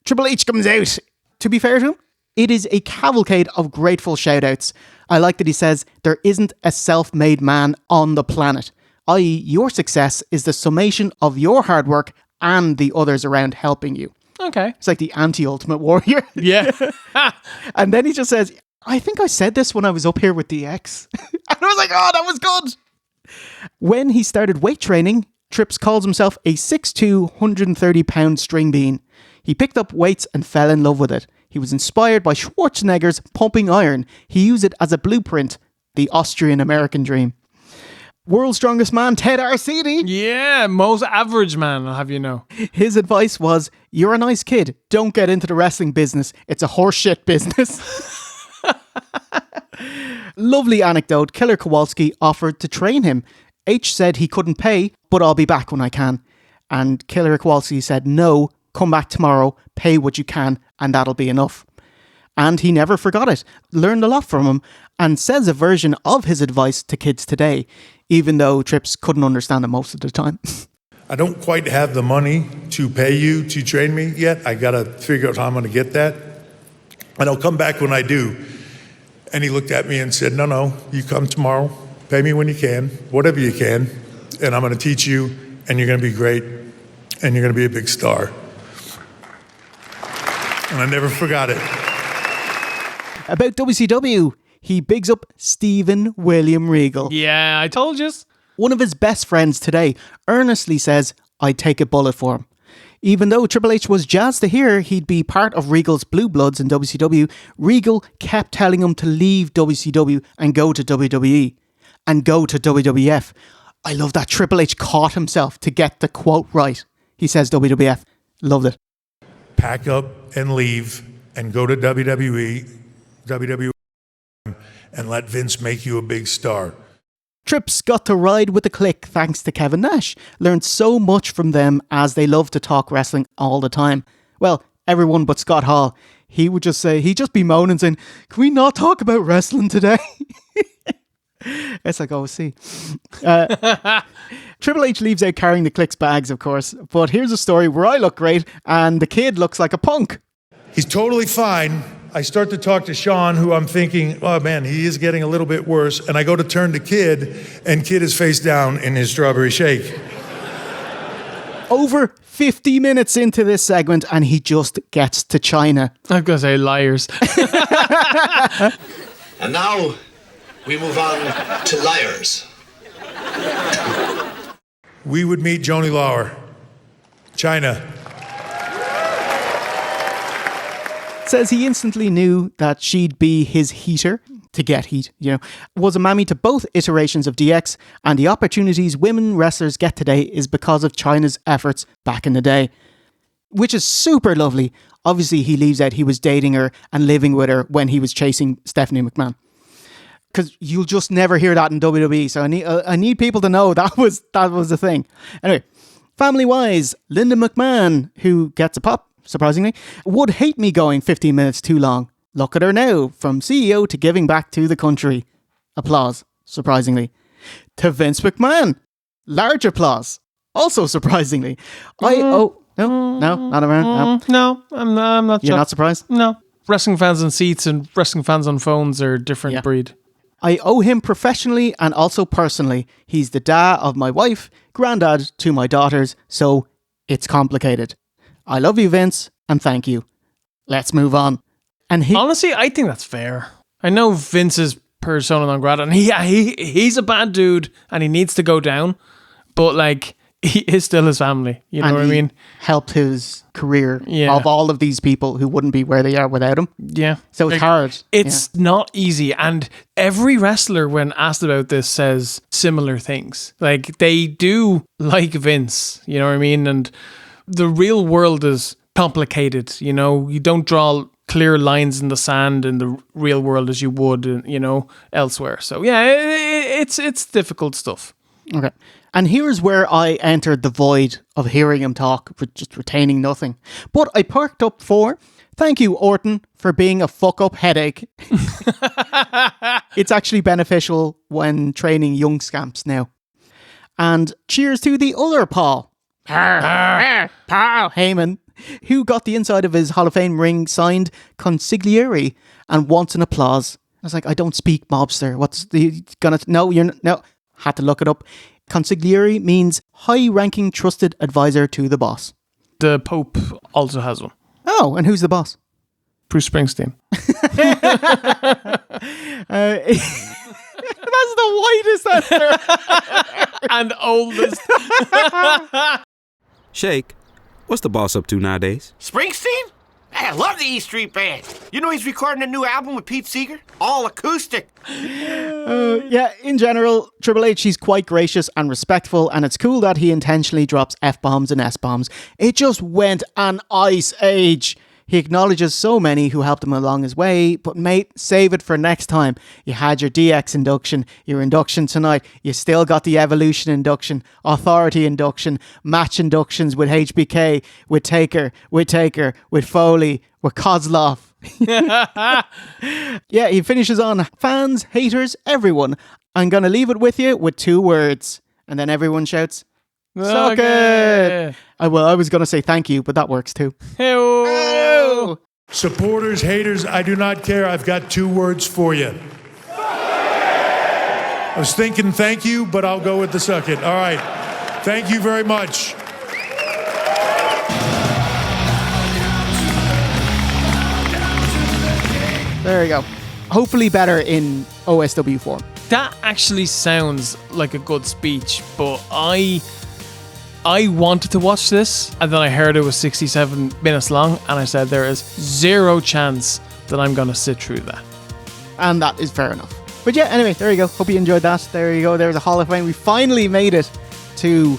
Triple H comes out. To be fair to him, it is a cavalcade of grateful shout-outs. I like that he says, there isn't a self-made man on the planet. I.e., your success is the summation of your hard work and the others around helping you. Okay. It's like the anti-Ultimate Warrior. Yeah. And then he just says, I think I said this when I was up here with DX. And I was like, oh, that was good. When he started weight training, Trips calls himself a 6'2", 130-pound string bean. He picked up weights and fell in love with it. He was inspired by Schwarzenegger's pumping iron. He used it as a blueprint, the Austrian-American dream. World's strongest man, Ted Arcidi. Yeah, most average man, I'll have you know. His advice was, you're a nice kid. Don't get into the wrestling business. It's a horseshit business. Lovely anecdote. Killer Kowalski offered to train him. H said he couldn't pay, but I'll be back when I can. And Killer Kowalski said, no, come back tomorrow, pay what you can, and that'll be enough. And he never forgot it, learned a lot from him, and says a version of his advice to kids today, even though Trips couldn't understand it most of the time. I don't quite have the money to pay you to train me yet. I got to figure out how I'm going to get that. And I'll come back when I do. And he looked at me and said, no, you come tomorrow, pay me when you can, whatever you can, and I'm going to teach you, and you're going to be great, and you're going to be a big star. And I never forgot it. About WCW, he bigs up Stephen William Regal. Yeah, I told you. One of his best friends today earnestly says, I'd take a bullet for him. Even though Triple H was jazzed to hear he'd be part of Regal's Blue Bloods in WCW, Regal kept telling him to leave WCW and go to WWE and go to WWF. I love that Triple H caught himself to get the quote right. He says WWF. Loved it. Pack up and leave and go to WWE, and let Vince make you a big star. Trips got to ride with the Clique thanks to Kevin Nash. Learned so much from them as they love to talk wrestling all the time. Well, everyone but Scott Hall. He would just say, he'd just be moaning saying, can we not talk about wrestling today? It's like OOC. Triple H leaves out carrying the Clique's bags, of course. But here's a story where I look great and the kid looks like a punk. He's totally fine. I start to talk to Sean, who I'm thinking, oh man, he is getting a little bit worse. And I go to turn to Kid, and Kid is face down in his strawberry shake. Over 50 minutes into this segment, and he just gets to China. I'm going to say liars. And now we move on to liars. We would meet Joni Lauer. China. Says he instantly knew that she'd be his heater to get heat, was a mammy to both iterations of DX, and the opportunities women wrestlers get today is because of China's efforts back in the day. Which is super lovely. Obviously, he leaves out he was dating her and living with her when he was chasing Stephanie McMahon. Because you'll just never hear that in WWE, so I need people to know that was the thing. Anyway, family-wise, Linda McMahon, who gets a pop, surprisingly, would hate me going 15 minutes too long. Look at her now, from CEO to giving back to the country. Applause, surprisingly. To Vince McMahon. Large applause, also surprisingly. No, not around. No, I'm not. You're not surprised? No. Wrestling fans on seats and wrestling fans on phones are a different breed. I owe him professionally and also personally. He's the dad of my wife, granddad to my daughters, so it's complicated. I love you, Vince, and thank you. Let's move on. And honestly, I think that's fair. I know Vince is persona non grata, and he's a bad dude, and he needs to go down. But he is still his family. You know what I mean? Helped his career of all of these people who wouldn't be where they are without him. Yeah. So it's hard. It's not easy. And every wrestler, when asked about this, says similar things. They do like Vince. You know what I mean? And the real world is complicated. You don't draw clear lines in the sand in the real world as you would, elsewhere. So yeah, it's difficult stuff. Okay. And here's where I entered the void of hearing him talk, just retaining nothing. But I perked up for, thank you, Orton, for being a fuck-up headache. It's actually beneficial when training young scamps now. And cheers to the other Paul. Paul Heyman, who got the inside of his Hall of Fame ring signed consigliere and wants an applause. I was like, I don't speak mobster. What's the gonna? No, you're no. Had to look it up. Consigliere means high-ranking trusted advisor to the boss. The Pope also has one. Oh, and who's the boss? Bruce Springsteen. That's the whitest answer. And oldest. Shake, what's the boss up to nowadays? Springsteen? I love the E Street Band. You know he's recording a new album with Pete Seeger? All acoustic. Yeah, in general, Triple H, he's quite gracious and respectful, and it's cool that he intentionally drops F-bombs and S-bombs. It just went an ice age. He acknowledges so many who helped him along his way, but mate, save it for next time. You had your DX induction, your induction tonight, you still got the Evolution induction, Authority induction, match inductions with HBK, with Taker, with Foley, with Kozlov. Yeah, he finishes on fans, haters, everyone. I'm going to leave it with you with 2 words. And then everyone shouts, suck it! I was going to say thank you, but that works too. Hey-oh. Supporters, haters, I do not care. I've got 2 words for you. I was thinking thank you, but I'll go with the suck it. All right. Thank you very much. There you go. Hopefully better in OSW form. That actually sounds like a good speech, but I wanted to watch this, and then I heard it was 67 minutes long, and I said there is 0 chance that I'm going to sit through that. And that is fair enough. But yeah, anyway, there you go. Hope you enjoyed that. There you go. There's a Hall of Fame. We finally made it to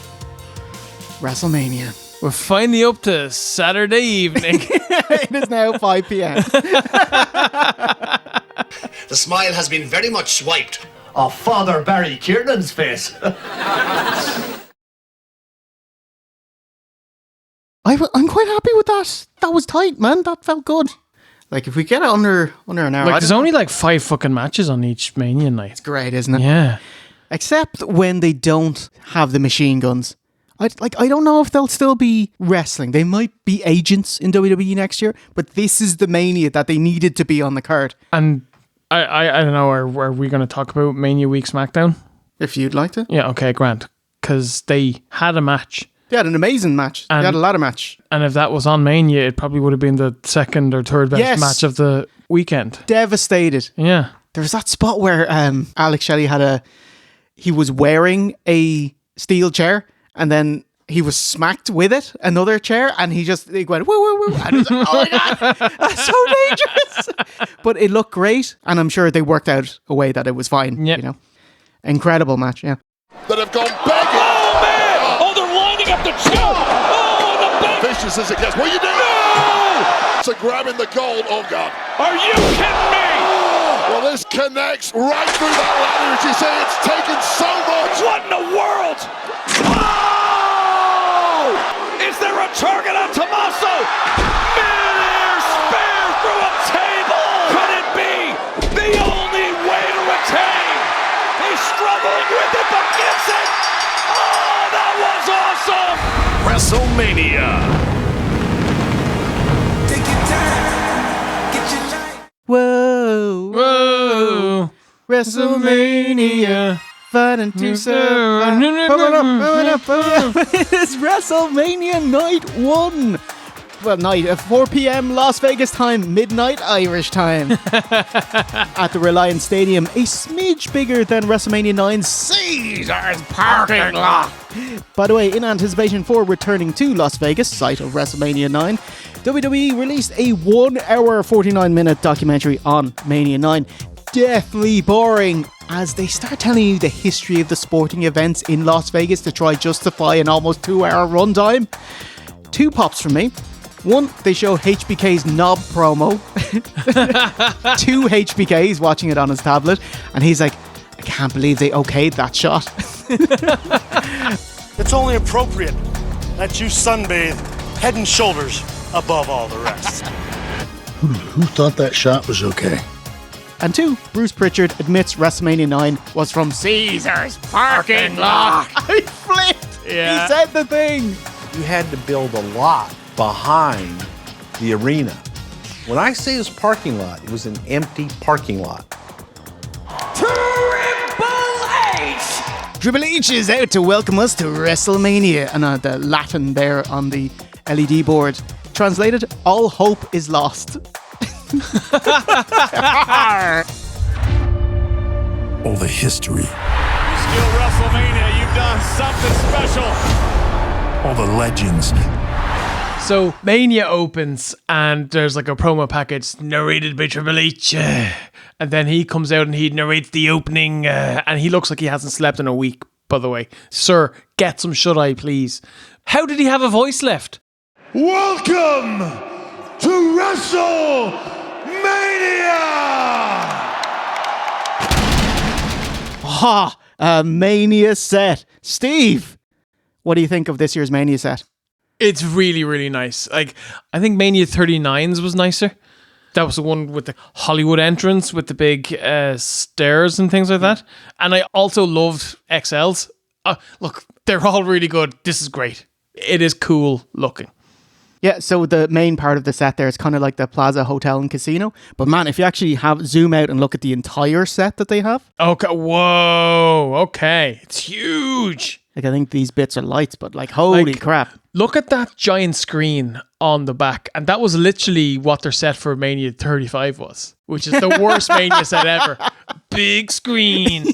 WrestleMania. We're finally up to Saturday evening. It is now 5 p.m. The smile has been very much swiped off Father Barry Kiernan's face. I'm quite happy with that. That was tight, man. That felt good. Like, if we get it under an hour... Like, there's only like 5 fucking matches on each Mania night. It's great, isn't it? Yeah. Except when they don't have the machine guns. I don't know if they'll still be wrestling. They might be agents in WWE next year, but this is the Mania that they needed to be on the card. And I don't know, are we going to talk about Mania Week SmackDown? If you'd like to. Yeah, okay, Grant. Because they had a match. They had an amazing match. They had a ladder match. And if that was on Mania, it probably would have been the 2nd or 3rd best match of the weekend. Devastated. Yeah. There was that spot where Alex Shelley he was wearing a steel chair, and then he was smacked with it, another chair, and he went, woo, woo, woo. And it was like, oh my God, that's so dangerous. But it looked great, and I'm sure they worked out a way that it was fine. Yep. You know, incredible match, yeah. That have gone begging. Oh, man! Oh, they're lining up the choke! Oh, the big... Vicious as it gets. What are you doing? No! So grabbing the gold. Oh, God. Are you kidding me? Well, this connects right through that ladder. As you say, it's taken so much. What in the world? Oh! Is there a target on Tommaso? Midair spear through a table! Could it be the only way to retain? He's struggling with it, but gets it! Oh, that was awesome! WrestleMania. Take your time. Get your time. Whoa. Whoa. WrestleMania. Fighting to survive. It's WrestleMania Night 1. Well, night at 4 p.m. Las Vegas time, midnight Irish time. At the Reliance Stadium, a smidge bigger than WrestleMania 9's Caesars parking lot. By the way, in anticipation for returning to Las Vegas, site of WrestleMania 9, WWE released a 1 hour 49-minute documentary on Mania 9. Deathly boring, as they start telling you the history of the sporting events in Las Vegas to try justify an almost 2 hour runtime. 2 pops from me. 1, they show HBK's knob promo. 2 HBKs watching it on his tablet, and he's like, I can't believe they okayed that shot. It's only appropriate that you sunbathe head and shoulders above all the rest. Who thought that shot was okay? And 2, Bruce Pritchard admits WrestleMania 9 was from Caesars parking lot. I flipped. Yeah. He said the thing. You had to build a lot behind the arena. When I say this parking lot, it was an empty parking lot. Triple H is out to welcome us to WrestleMania. And the Latin there on the LED board. Translated, all hope is lost. All the history. Still WrestleMania, you've done something special. All the legends. So Mania opens and there's like a promo package narrated by Triple H, and then he comes out and he narrates the opening, and he looks like he hasn't slept in a week, by the way. Sir, get some shut-eye, please. How did he have a voice left? Welcome to Ha! A Mania set. Steve, what do you think of this year's Mania set? It's really, really nice. Like, I think Mania 39's was nicer. That was the one with the Hollywood entrance with the big stairs and things like that. And I also loved XLs. Look, they're all really good. This is great. It is cool looking. Yeah, so the main part of the set there is kind of like the Plaza Hotel and Casino. But man, if you actually zoom out and look at the entire set that they have. Okay, whoa, okay. It's huge. Like, I think these bits are lights, but like, holy crap. Look at that giant screen on the back. And that was literally what their set for Mania 35 was, which is the worst Mania set ever. Big screen.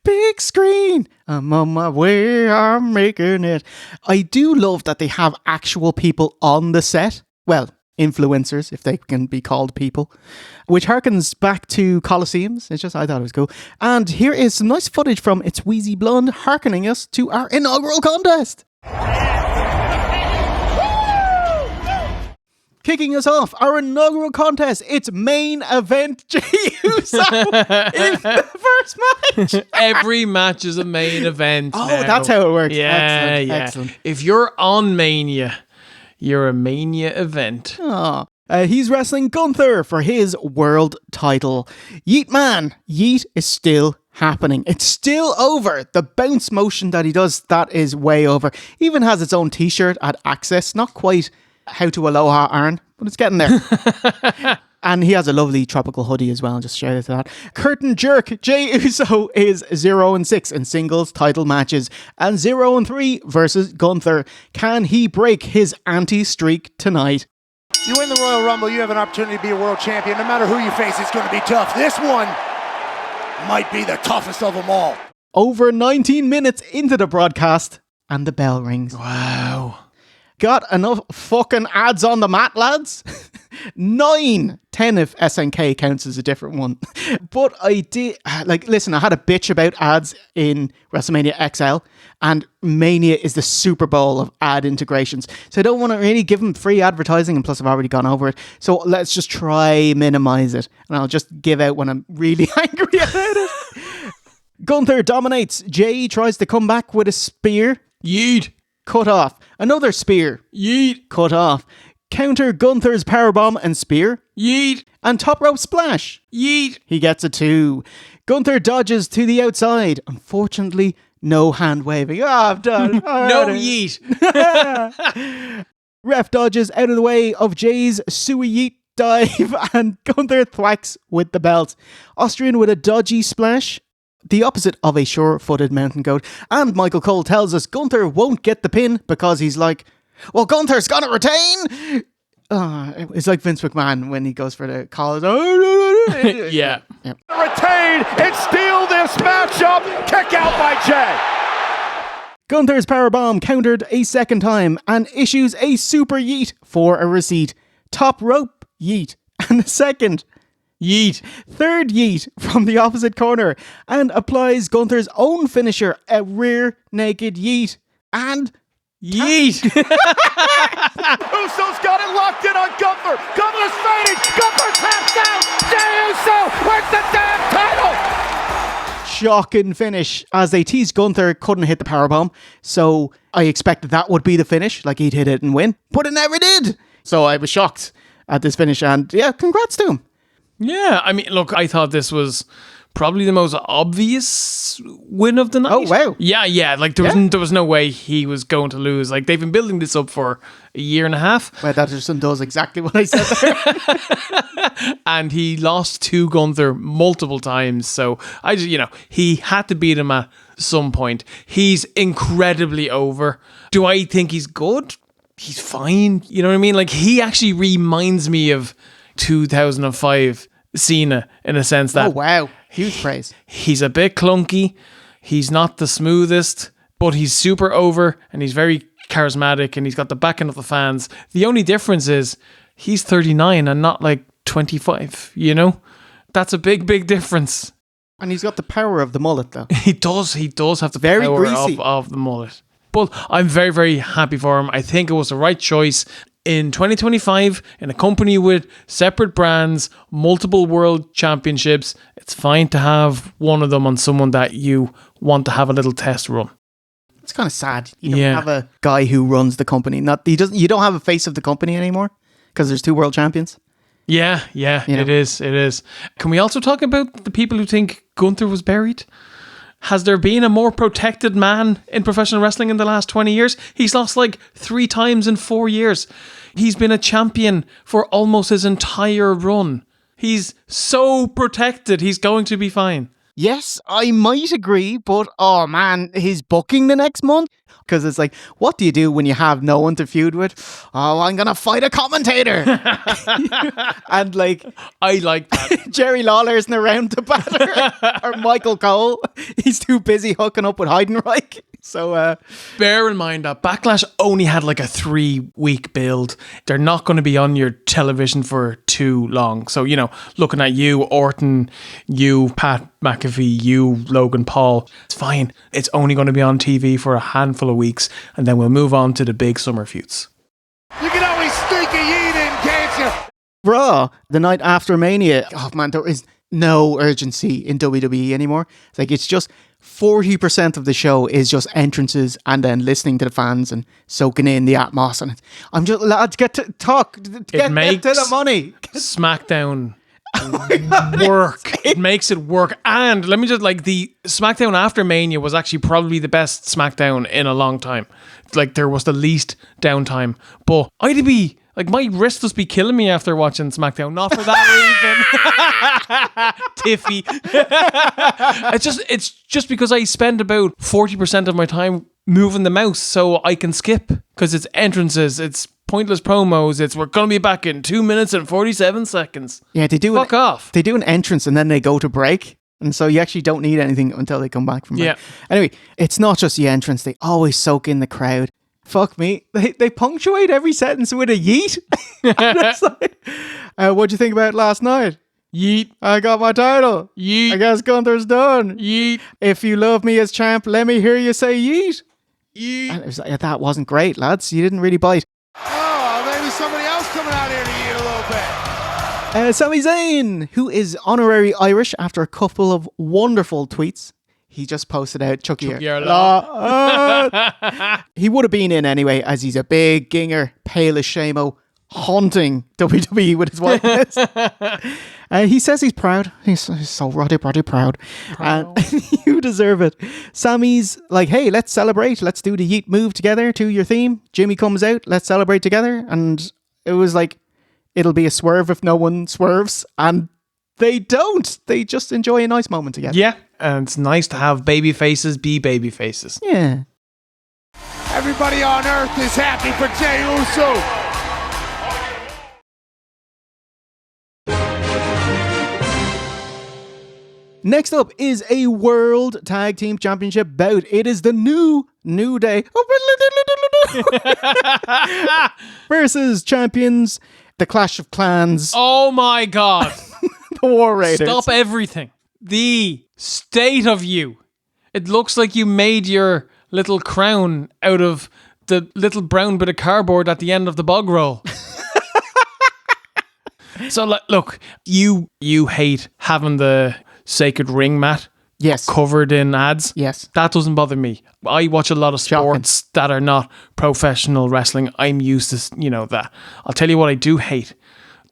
Big screen. I'm on my way. I'm making it. I do love that they have actual people on the set. Well, influencers, if they can be called people, which harkens back to Coliseums. It's just, I thought it was cool. And here is some nice footage from It's Wheezy Blonde harkening us to our inaugural contest. Kicking us off, our inaugural contest, it's main event Jey Uso in the first match. Every match is a main event. Oh, now. that's how it works. Yeah, Excellent. If you're on Mania, you're a Mania event. Oh. He's wrestling Gunther for his world title. Yeet man, Yeet is still happening. It's still over. The bounce motion that he does, that is way over. Even has its own t-shirt at Access. Not quite How to Aloha Arn, but it's getting there. And he has a lovely tropical hoodie as well, just shout out to that. Curtain jerk, Jey Uso is 0-6 in singles title matches and 0-3 versus Gunther. Can he break his anti-streak tonight? You win the Royal Rumble, you have an opportunity to be a world champion. No matter who you face, it's going to be tough. This one might be the toughest of them all. Over 19 minutes into the broadcast, and the bell rings. Wow. Got enough fucking ads on the mat, lads? 9. 10 if SNK counts as a different one. But I did, listen, I had a bitch about ads in WrestleMania XL, and Mania is the Super Bowl of ad integrations. So I don't want to really give them free advertising, and plus I've already gone over it. So let's just try minimize it, and I'll just give out when I'm really angry about it. Gunther dominates. Jey tries to come back with a spear. Yeet. Cut off. Another spear. Yeet. Cut off. Counter Gunther's powerbomb and spear. Yeet. And top rope splash. Yeet. He gets a 2. Gunther dodges to the outside. Unfortunately, no hand waving. Oh, I'm done. No yeet. Ref dodges out of the way of Jey's Suey Yeet dive, and Gunther thwacks with the belt. Austrian with a dodgy splash. The opposite of a sure-footed mountain goat. And Michael Cole tells us Gunther won't get the pin because he's like, well, Gunther's gonna retain. It's like Vince McMahon when he goes for the call. Yeah. Retain and steal this matchup. Kick out by Jey. Gunther's powerbomb countered a second time and issues a super yeet for a receipt. Top rope yeet. And a second yeet. Third yeet from the opposite corner and applies Gunther's own finisher, a rear naked yeet. And yeet. Uso's got it locked in on Gunther. Gunther's fading. Gunther taps out. Jey Uso wins the damn title. Shocking finish as they teased Gunther couldn't hit the powerbomb. So I expected that would be the finish, like he'd hit it and win. But it never did. So I was shocked at this finish, and yeah, congrats to him. Yeah, I mean, look, I thought this was probably the most obvious win of the night. Oh, wow. Yeah, like there was no way he was going to lose. Like they've been building this up for a year and a half. Well, that just does exactly what I said there. And he lost to Gunther multiple times. So I just, he had to beat him at some point. He's incredibly over. Do I think he's good? He's fine. You know what I mean? Like he actually reminds me of 2005 Cena in a sense that, oh wow, huge praise. He's a bit clunky, he's not the smoothest, but he's super over and he's very charismatic and he's got the backing of the fans. The only difference is he's 39 and not like 25, that's a big difference. And he's got the power of the mullet though. He does have the very power greasy of the mullet. But I'm very, very happy for him. I think it was the right choice. in 2025, in a company with separate brands, multiple world championships, it's fine to have one of them on someone that you want to have a little test run. It's kind of sad. You don't have a guy who runs the company. You don't have a face of the company anymore because there's 2 world champions. Yeah, it is. Can we also talk about the people who think Gunther was buried? Has there been a more protected man in professional wrestling in the last 20 years? He's lost like 3 times in 4 years. He's been a champion for almost his entire run. He's so protected. He's going to be fine. Yes, I might agree, but oh man, his booking the next month. Because it's like, what do you do when you have no one to feud with? Oh, I'm going to fight a commentator. And like... I like that. Jerry Lawler isn't around to batter. Or Michael Cole. He's too busy hooking up with Heidenreich. So... bear in mind that Backlash only had like a 3-week build. They're not going to be on your television for too long. So, you know, looking at you, Orton, you, Pat McAfee, you, Logan Paul, it's fine. It's only going to be on TV for a handful of weeks, and then we'll move on to the big summer feuds. You can always sneak a yeet in, can't you? Raw, the night after Mania. Oh man, there is no urgency in WWE anymore. It's like, it's just 40% of the show is just entrances and then listening to the fans and soaking in the atmos. And I'm just, lads, get to talk. Get to the money. SmackDown work. It makes it work. And let me just, like, the SmackDown after Mania was actually probably the best SmackDown in a long time. Like, there was the least downtime. But I'd be like, my wrist must be killing me after watching SmackDown. Not for that reason. Tiffy. It's just because I spend about 40% of my time moving the mouse so I can skip. Because it's entrances, it's pointless promos, it's we're going to be back in 2 minutes and 47 seconds. Yeah, they do. Fuck off. They do an entrance and then they go to break. And so you actually don't need anything until they come back from break. Yeah. Anyway, it's not just the entrance. They always soak in the crowd. Fuck me. They punctuate every sentence with a yeet. It's like, what'd you think about last night? Yeet. I got my title. Yeet. I guess Gunther's done. Yeet. If you love me as champ, let me hear you say yeet. Yeet. And it was like, that wasn't great, lads. You didn't really bite. Oh, maybe somebody else coming out here to eat a little bit. Sami Zayn, who is honorary Irish after a couple of wonderful tweets. He just posted out Chucky He would have been in anyway, as he's a big ginger, pale as Shamo, haunting WWE with his whiteness. He says he's proud. He's so ruddy proud. And you deserve it. Sammy's like, hey, let's celebrate. Let's do the yeet move together to your theme. Jimmy comes out. Let's celebrate together. And it was like, it'll be a swerve if no one swerves. And they don't. They just enjoy a nice moment together. Yeah. And it's nice to have baby faces be baby faces. Yeah. Everybody on earth is happy for Jey Uso. Next up is a World Tag Team Championship bout. It is the New Day versus champions, the Clash of Clans. Oh my God. The War Raiders. Stop everything. The state of you. It looks like you made your little crown out of the little brown bit of cardboard at the end of the bog roll. So look, you hate having the sacred ring mat covered in ads. Yes. That doesn't bother me. I watch a lot of sports that are not professional wrestling. I'm used to, that. I'll tell you what I do hate.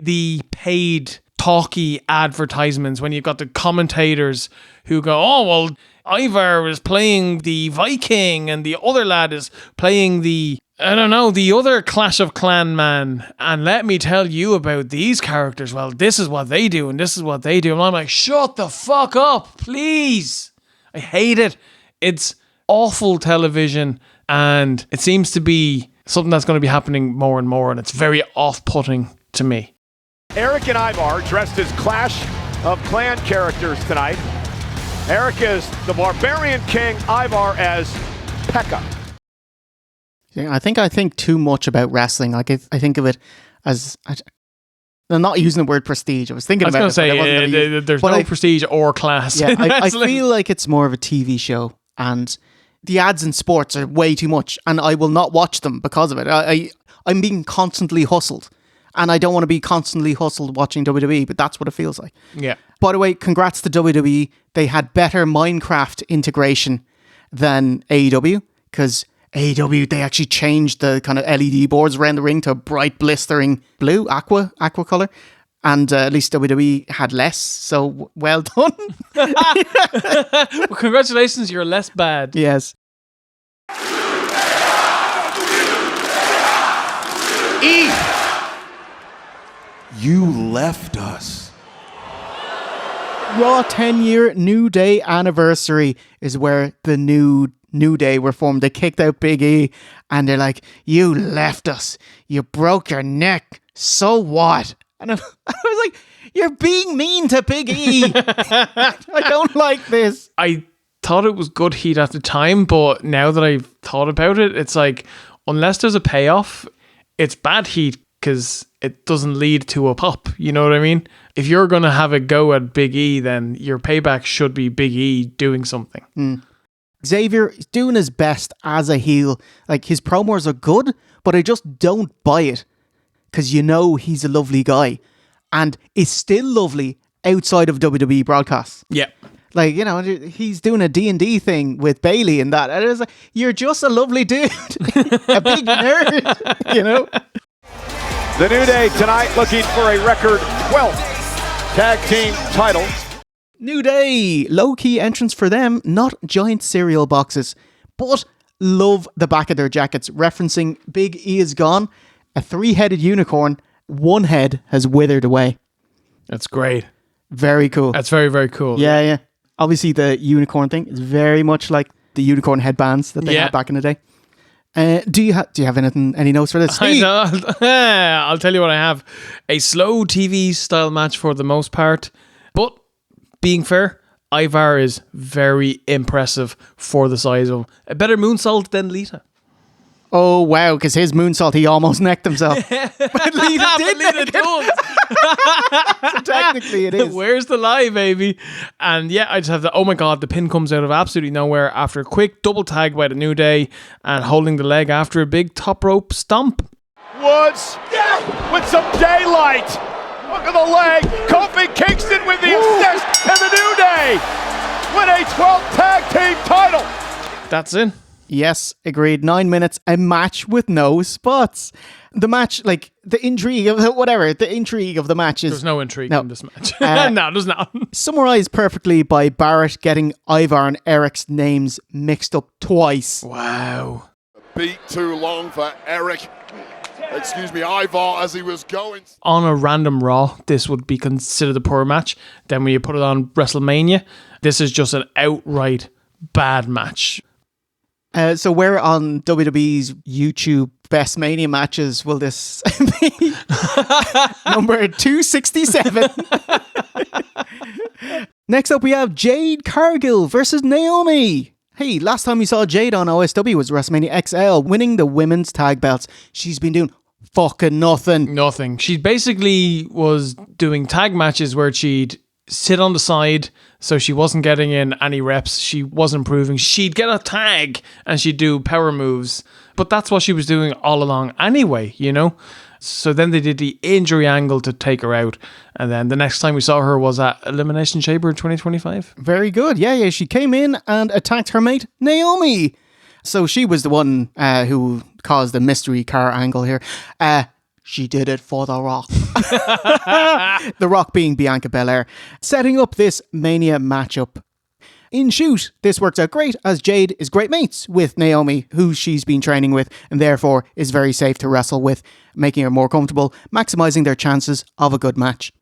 The paid talky advertisements when you've got the commentators who go, oh, well, Ivar is playing the Viking and the other lad is playing the other Clash of Clan man. And let me tell you about these characters. Well, this is what they do and this is what they do. And I'm like, shut the fuck up, please. I hate it. It's awful television and it seems to be something that's going to be happening more and more and it's very off-putting to me. Eric and Ivar dressed as Clash of Clan characters tonight. Eric is the Barbarian King, Ivar as Pekka. I think too much about wrestling. Like I think of it as... I'm not using the word prestige. I was thinking about it. I was going to say, there's no prestige or class. Yeah, I feel like it's more of a TV show and the ads in sports are way too much and I will not watch them because of it. I'm being constantly hustled. And I don't want to be constantly hustled watching WWE, but that's what it feels like. Yeah. By the way, congrats to WWE. They had better Minecraft integration than AEW, because AEW, they actually changed the kind of LED boards around the ring to a bright, blistering blue, aqua color. And at least WWE had less, so well done. Well, congratulations, you're less bad. Yes. You left us. Raw 10-year New Day anniversary is where the New Day were formed. They kicked out Big E, and they're like, you left us. You broke your neck. So what? And I was like, you're being mean to Big E. I don't like this. I thought it was good heat at the time, but now that I've thought about it, it's like, unless there's a payoff, it's bad heat because it doesn't lead to a pop. You know what I mean? If you're going to have a go at Big E, then your payback should be Big E doing something. Xavier is doing his best as a heel. Like, his promos are good, but I just don't buy it. Because you know he's a lovely guy. And is still lovely outside of WWE broadcasts. Yeah. Like, you know, he's doing a D&D thing with Bailey and that. And it was like, you're just a lovely dude. A big nerd, you know? The New Day tonight looking for a record 12th tag team title. New Day, low-key entrance for them, not giant cereal boxes, but love the back of their jackets, referencing Big E is gone, a 3-headed unicorn, one head has withered away. That's great. Very cool. That's very, very cool. Yeah. Obviously, the unicorn thing is very much like the unicorn headbands that they had back in the day. Do you have any notes for this? I know. I'll tell you what I have. A slow TV style match for the most part, but being fair, Ivar is very impressive for the size of him. A better moonsault than Lita. Oh, wow, because his moonsault, he almost necked himself. But Lita did. So technically it is. Where's the lie, baby? And yeah, I just have oh my god, the pin comes out of absolutely nowhere after a quick double tag by the New Day and holding the leg after a big top rope stomp. Woods with some daylight. Look at the leg. Kofi Kingston with the assist, and the New Day win a 12th tag team title. That's it. Yes, agreed. 9 minutes, a match with no spots. The match, like, the intrigue of the match is... There's no intrigue in this match. No, there's not. Summarized perfectly by Barrett getting Ivar and Eric's names mixed up twice. Wow. Beat too long for Eric. Ivar as he was going. On a random Raw, this would be considered a poor match. Then when you put it on WrestleMania, this is just an outright bad match. So where on WWE's YouTube Best Mania matches will this be? Number 267. Next up we have Jade Cargill versus Naomi. Hey, last time we saw Jade on OSW was WrestleMania XL, winning the women's tag belts. She's been doing fucking nothing. She basically was doing tag matches where she'd sit on the side, so she wasn't getting in any reps. She wasn't improving. She'd get a tag and she'd do power moves, but that's what she was doing all along anyway, you know? So then they did the injury angle to take her out, and then the next time we saw her was at Elimination Chamber 2025. Very good. Yeah. She came in and attacked her mate, Naomi. So she was the one who caused the mystery car angle here. She did it for The Rock. The Rock being Bianca Belair. Setting up this Mania matchup. In shoot, this works out great as Jade is great mates with Naomi, who she's been training with and therefore is very safe to wrestle with, making her more comfortable, maximising their chances of a good match.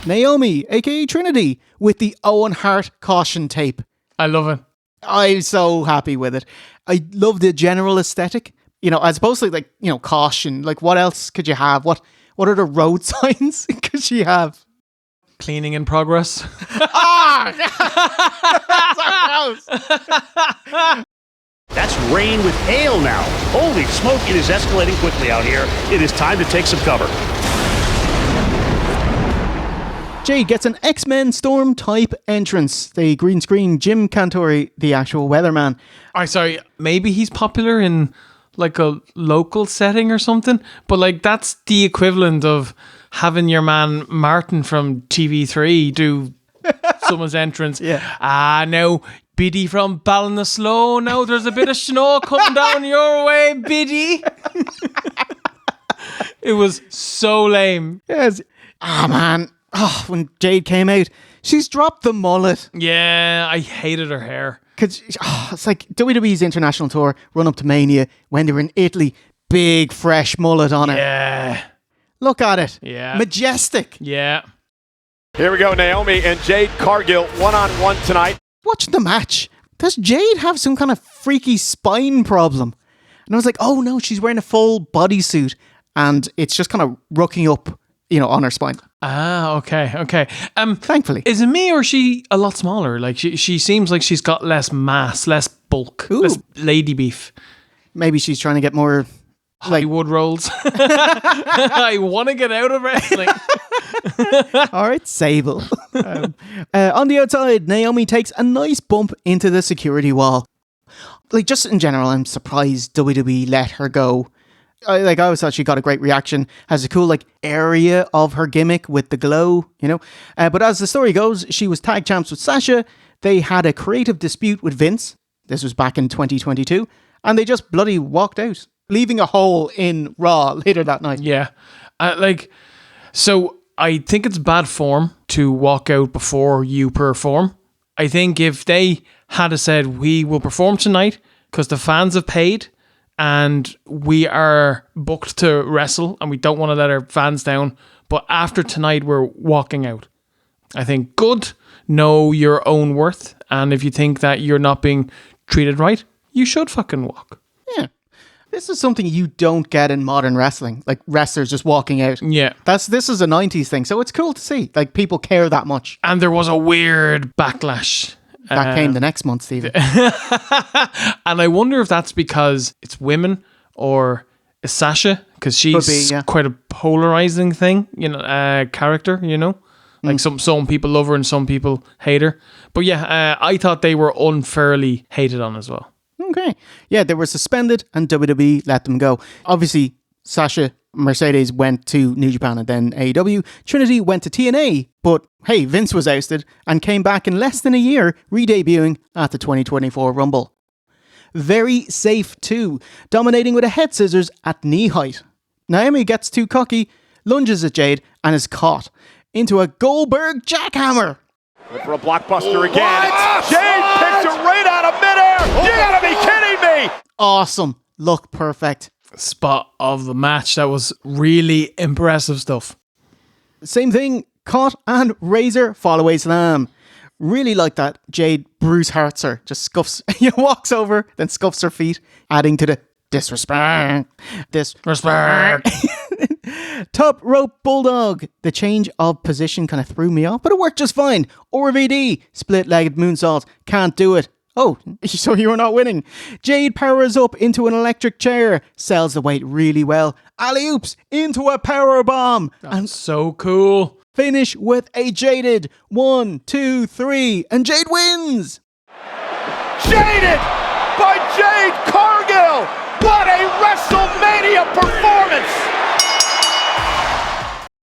Naomi, aka Trinity, with the Owen Hart caution tape. I love it. I'm so happy with it. I love the general aesthetic, you know, as opposed to like, you know, caution. Like, what else could you have? What are the road signs could she have? Cleaning in progress. That's rain with hail now. Holy smoke, it is escalating quickly out here. It is time to take some cover. Jade gets an X-Men Storm type entrance. They green screen Jim Cantori, the actual weatherman. Sorry, maybe he's popular in like a local setting or something, but like that's the equivalent of having your man Martin from TV3 do someone's entrance. Yeah. No, Biddy from Ballinasloe. Now there's a bit of snow coming down your way, Biddy. It was so lame. Yes. Man. When Jade came out, she's dropped the mullet. Yeah, I hated her hair. Cause it's like WWE's international tour run up to Mania when they were in Italy. Big fresh mullet on it. Yeah. Look at it. Yeah. Majestic. Yeah. Here we go, Naomi and Jade Cargill one-on-one tonight. Watching the match, does Jade have some kind of freaky spine problem? And I was like, oh no, she's wearing a full bodysuit and it's just kind of rocking up, on her spine. Okay. Thankfully. Is it me or is she a lot smaller? Like she seems like she's got less mass, less bulk, less lady beef. Maybe she's trying to get more Hollywood roles. I want to get out of wrestling. All right, Sable. On the outside, Naomi takes a nice bump into the security wall. Like, just in general, I'm surprised WWE let her go. I always thought she got a great reaction. Has a cool area of her gimmick with the glow, But as the story goes, she was tag champs with Sasha. They had a creative dispute with Vince. This was back in 2022. And they just bloody walked out, leaving a hole in Raw later that night. Yeah. So I think it's bad form to walk out before you perform. I think if they had said, we will perform tonight because the fans have paid and we are booked to wrestle and we don't want to let our fans down, but after tonight we're walking out. I think good, know your own worth, and if you think that you're not being treated right, you should fucking walk. Yeah. This is something you don't get in modern wrestling, like wrestlers just walking out. Yeah. This is a 90s thing, so it's cool to see. Like, people care that much. And there was a weird backlash. That came the next month, Stephen. And I wonder if that's because it's women or it's Sasha, because she's quite a polarizing thing, character, Like some people love her and some people hate her. But yeah, I thought they were unfairly hated on as well. Okay. Yeah, they were suspended and WWE let them go. Obviously, Sasha Mercedes went to New Japan and then AEW. Trinity went to TNA, but hey, Vince was ousted and came back in less than a year, re-debuting at the 2024 Rumble. Very safe too, dominating with a head scissors at knee height. Naomi gets too cocky, lunges at Jade, and is caught into a Goldberg jackhammer. For a blockbuster again. Jade picks her right out of midair. You gotta be kidding me. Awesome. Look perfect. Spot of the match. That was really impressive stuff. Same thing, caught and razor follow-away slam. Really like that Jade Bruce Hart's her. Just scuffs, walks over, then scuffs her feet, adding to the disrespect. Top rope bulldog. The change of position kind of threw me off, but it worked just fine. RVD, split-legged moonsault. Can't do it. Oh, so you're not winning. Jade powers up into an electric chair, sells the weight really well. Alley-oops into a power bomb. And so cool. Finish with a Jaded 1, 2, 3, and Jade wins. Jaded by Jade Cargill. What a WrestleMania performance.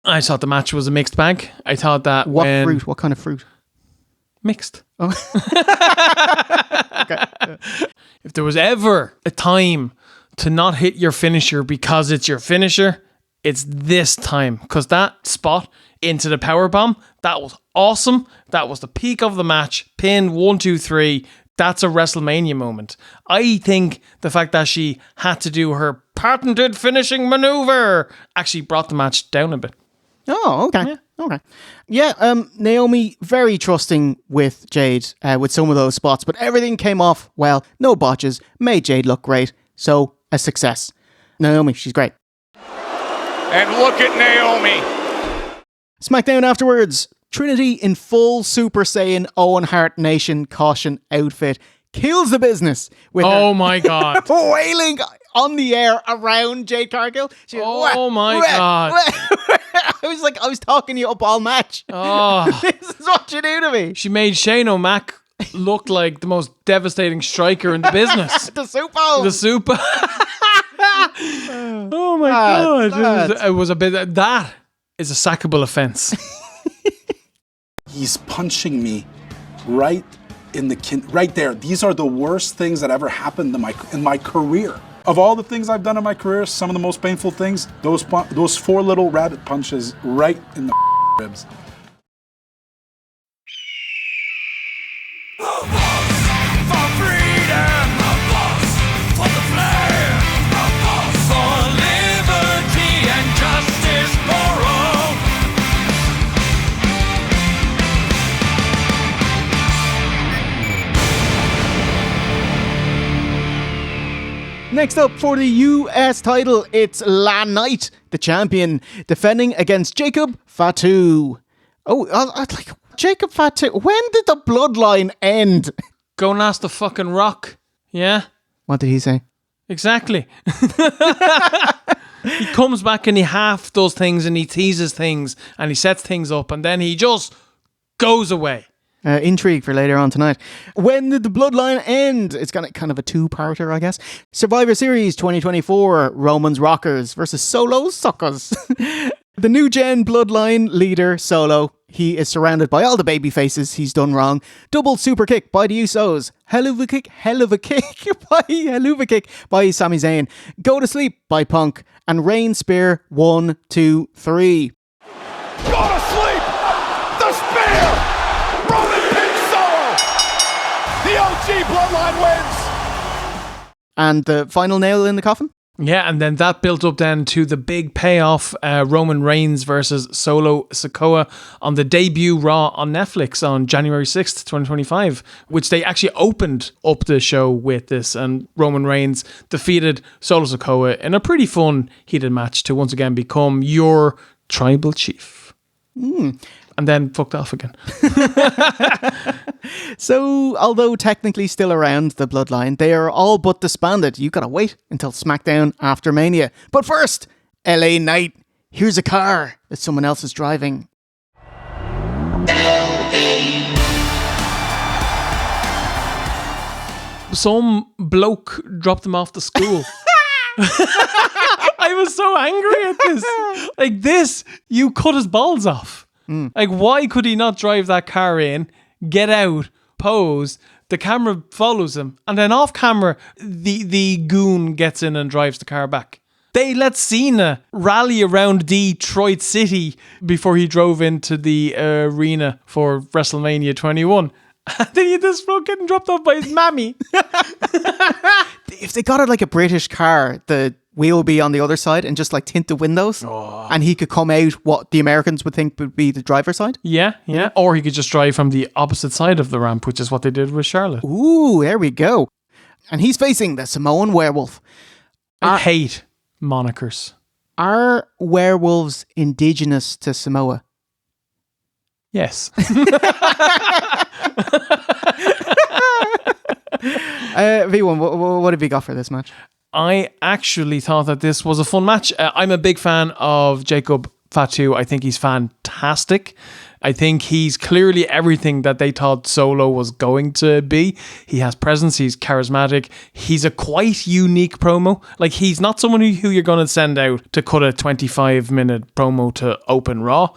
I thought the match was a mixed bag. I thought that fruit? What kind of fruit? Mixed. Oh. Okay. If there was ever a time to not hit your finisher because it's your finisher, it's this time. Because that spot into the powerbomb, that was awesome. That was the peak of the match. Pin 1, 2, 3. That's a WrestleMania moment. I think the fact that she had to do her patented finishing maneuver actually brought the match down a bit. Oh, okay. Yeah. Okay. Yeah, Naomi, very trusting with Jade with some of those spots, but everything came off well. No botches. Made Jade look great. So, a success. Naomi, she's great. And look at Naomi. SmackDown afterwards. Trinity in full Super Saiyan Owen Hart Nation caution outfit kills the business with my God. wailing on the air around Jade Cargill. My God. I was talking you up all match. Oh. This is what you do to me. She made Shane O'Mac look like the most devastating striker in the business. The Super. The Super. Oh my God. It was a bit. That is a sackable offense. He's punching me right in the right there. These are the worst things that ever happened in my career. Of all the things I've done in my career, some of the most painful things, those 4 little rabbit punches right in the ribs. Next up for the US title, it's La Knight, the champion, defending against Jacob Fatu. Oh, I like Jacob Fatu. When did the bloodline end? Go and ask the fucking Rock. Yeah? What did he say? Exactly. He comes back and he half does things and he teases things and he sets things up and then he just goes away. Intrigue for later on tonight. When did the bloodline end? It's kind of a two-parter, I guess. Survivor Series 2024, Roman's Rockers versus Solo's Suckers. The new gen bloodline leader, Solo, he is surrounded by all the baby faces he's done wrong. Double super kick by the Usos. Hell of a kick by Sami Zayn. Go to sleep by Punk. And Rain Spear 1, 2, 3. Go to sleep! The spear! Roman pins Solo! The OG bloodline wins! And the final nail in the coffin? Yeah, and then that built up then to the big payoff, Roman Reigns versus Solo Sikoa on the debut Raw on Netflix on January 6th, 2025, which they actually opened up the show with this, and Roman Reigns defeated Solo Sikoa in a pretty fun, heated match to once again become your tribal chief. And then fucked off again. So, although technically still around, the bloodline, they are all but disbanded. You gotta wait until SmackDown after Mania. But first, LA Knight. Here's a car that someone else is driving. Some bloke dropped them off to school. I was so angry at this. Like this, you cut his balls off. Like, why could he not drive that car in, get out, pose, the camera follows him, and then off camera, the goon gets in and drives the car back. They let Cena rally around Detroit City before he drove into the arena for WrestleMania 21. And then you just getting dropped off by his mammy. If they got it like a British car, the wheel would be on the other side and just like tint the windows, and he could come out what the Americans would think would be the driver's side. Yeah. Or he could just drive from the opposite side of the ramp, which is what they did with Charlotte. Ooh, there we go. And he's facing the Samoan werewolf. I hate monikers. Are werewolves indigenous to Samoa? Yes. V1, what have you got for this match? I actually thought that this was a fun match. I'm a big fan of Jacob Fatu. I think he's fantastic. I think he's clearly everything that they thought Solo was going to be. He has presence. He's charismatic. He's a quite unique promo. Like, he's not someone who you're going to send out to cut a 25-minute promo to open Raw.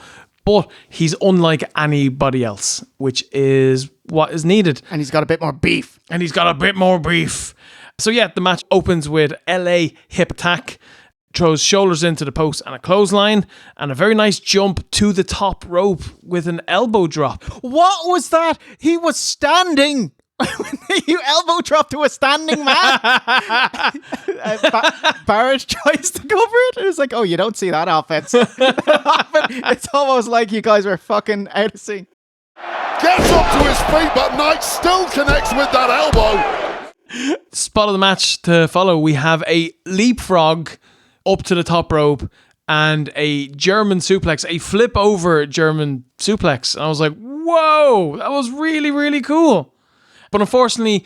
But he's unlike anybody else, which is what is needed. And he's got a bit more beef. So yeah, the match opens with LA hip attack, throws shoulders into the post and a clothesline, and a very nice jump to the top rope with an elbow drop. What was that? He was standing. You elbow drop to a standing man. Barrett tries to cover it. It was like, oh, you don't see that offense. It's almost like you guys were fucking out of sync. Gets up to his feet, but Knight still connects with that elbow. Spot of the match to follow. We have a leapfrog up to the top rope and a German suplex, a flip over German suplex. And I was like, whoa, that was really, really cool. But unfortunately,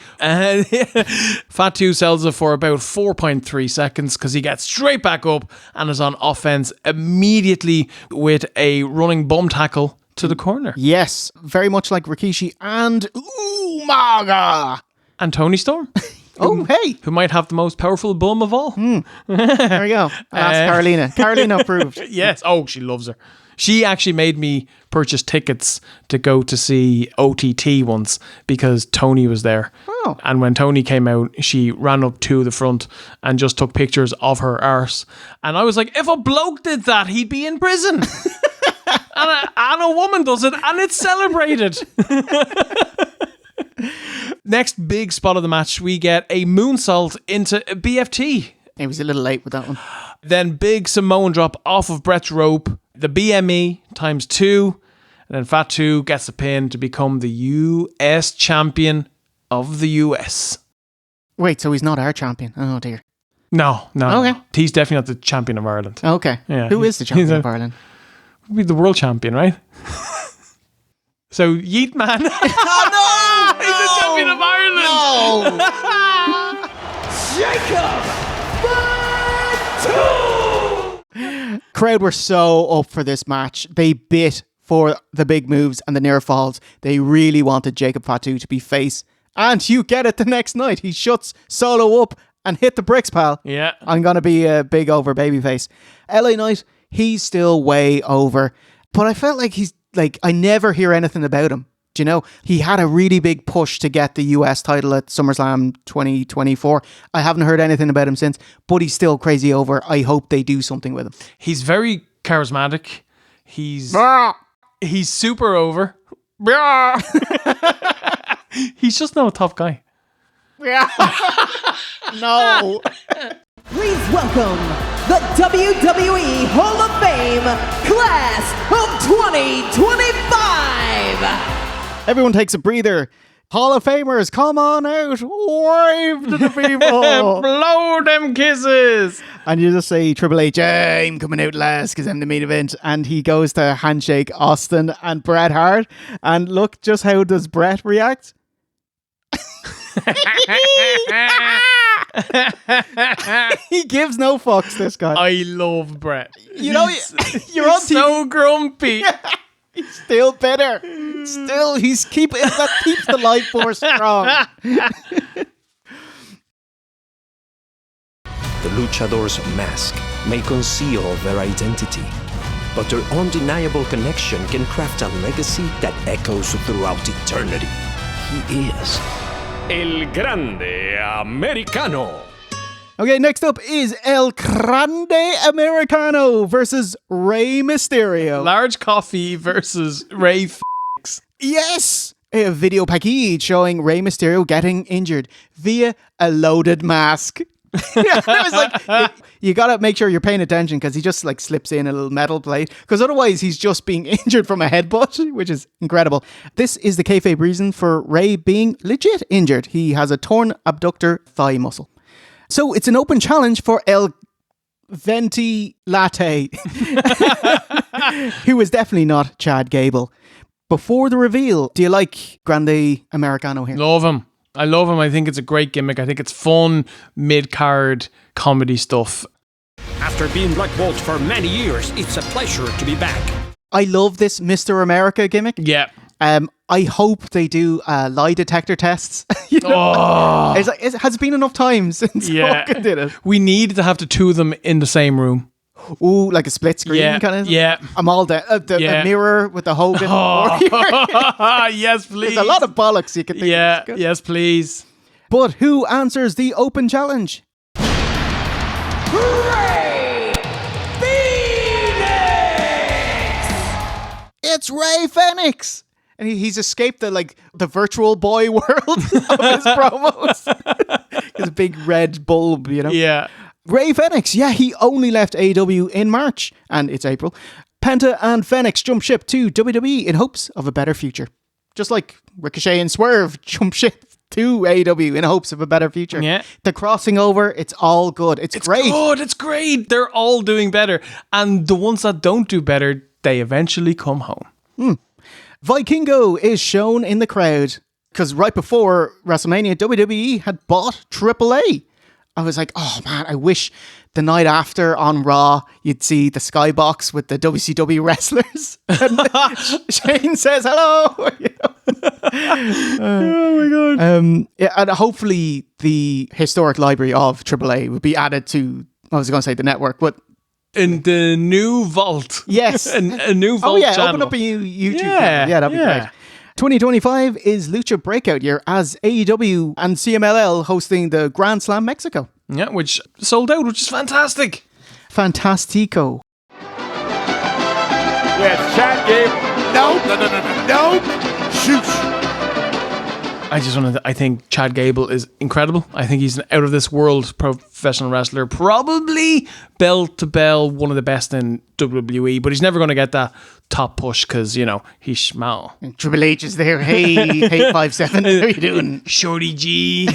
Fatu sells it for about 4.3 seconds because he gets straight back up and is on offense immediately with a running bum tackle to the corner. Yes, very much like Rikishi and Umaga. And Tony Storm. Hey. Who might have the most powerful bum of all. There we go. I'll ask Carolina. Carolina approved. Yes. Oh, she loves her. She actually made me purchase tickets to go to see OTT once because Tony was there. Oh. And when Tony came out, she ran up to the front and just took pictures of her arse. And I was like, if a bloke did that, he'd be in prison. and a woman does it, and it's celebrated. Next big spot of the match, we get a moonsault into a BFT. He was a little late with that one. Then big Samoan drop off of Brett's rope, the BME times 2, and then Fatu gets a pin to become the US champion of the US. Wait, so he's not our champion? Oh dear. No. Okay. He's definitely not the champion of Ireland. Okay. Yeah, Who is the champion of Ireland? Would be the world champion, right? So Yeet Man. Oh no! He's the champion of Ireland. No! Jacob! Crowd were so up for this match. They bit for the big moves and the near falls. They really wanted Jacob Fatu to be face. And you get it the next night. He shuts Solo up and hit the bricks, pal. Yeah. I'm going to be a big over babyface. LA Knight, he's still way over. But I felt like I never hear anything about him. Do you know? He had a really big push to get the US title at SummerSlam 2024. I haven't heard anything about him since, but he's still crazy over. I hope they do something with him. He's very charismatic. He's super over. He's just not a tough guy. No. Please welcome the WWE Hall of Fame Class of 2025. Everyone takes a breather. Hall of Famers, come on out. Wave to the people. Blow them kisses. And you just say, Triple H, I'm coming out last because I'm the main event. And he goes to handshake Austin and Bret Hart. And look just how does Bret react? He gives no fucks, this guy. I love Bret. You know, you're on TV. So grumpy. He's still bitter. Still, that keeps the life force strong. The luchador's mask may conceal their identity, but their undeniable connection can craft a legacy that echoes throughout eternity. He is El Grande Americano. Okay, next up is El Grande Americano versus Rey Mysterio. Large Coffee versus Rey Yes! A video package showing Rey Mysterio getting injured via a loaded mask. I was like, you gotta make sure you're paying attention because he just like slips in a little metal plate because otherwise he's just being injured from a headbutt, which is incredible. This is the kayfabe reason for Rey being legit injured. He has a torn abductor thigh muscle. So it's an open challenge for El Venti Latte, who is definitely not Chad Gable. Before the reveal, do you like Grande Americano here? Love him. I love him. I think it's a great gimmick. I think it's fun, mid-card comedy stuff. After being blackballed for many years, it's a pleasure to be back. I love this Mr. America gimmick. Yeah. I hope they do lie detector tests. You know? It's like, has it been enough time since Hogan did it? We need to have the two of them in the same room. Ooh, like a split screen kind of? Yeah. I'm all down. The mirror with the Hogan. Yes, please. There's a lot of bollocks you could think of. Yes, please. But who answers the open challenge? Rey Fenix! It's Rey Fenix! And he's escaped the virtual boy world of his promos. His big red bulb, you know? Yeah. Rey Fenix, he only left AEW in March, and it's April. Penta and Fenix jump ship to WWE in hopes of a better future. Just like Ricochet and Swerve jump ship to AEW in hopes of a better future. Yeah. The crossing over, it's all good. It's great. It's great. They're all doing better. And the ones that don't do better, they eventually come home. Vikingo is shown in the crowd. Because right before WrestleMania, WWE had bought AAA. I was like, oh man, I wish the night after on Raw, you'd see the skybox with the WCW wrestlers. And Shane says hello. Oh my God. Yeah, and hopefully the historic library of AAA would be added to, I was going to say the network, but in the new vault. Yes. a new vault channel. Open up a YouTube channel. Yeah, that'd be great. 2025 is Lucha Breakout year as AEW and CMLL hosting the Grand Slam Mexico. Yeah, which sold out, which is fantastic. Fantastico. Yeah, it's Chad Gable. Nope. Shoot. I think Chad Gable is incredible. I think he's an out of this world professional wrestler. Probably bell to bell, one of the best in WWE, but he's never going to get that top push because, you know, he's small. And Triple H is there. Hey, 857. How you doing? Shorty G.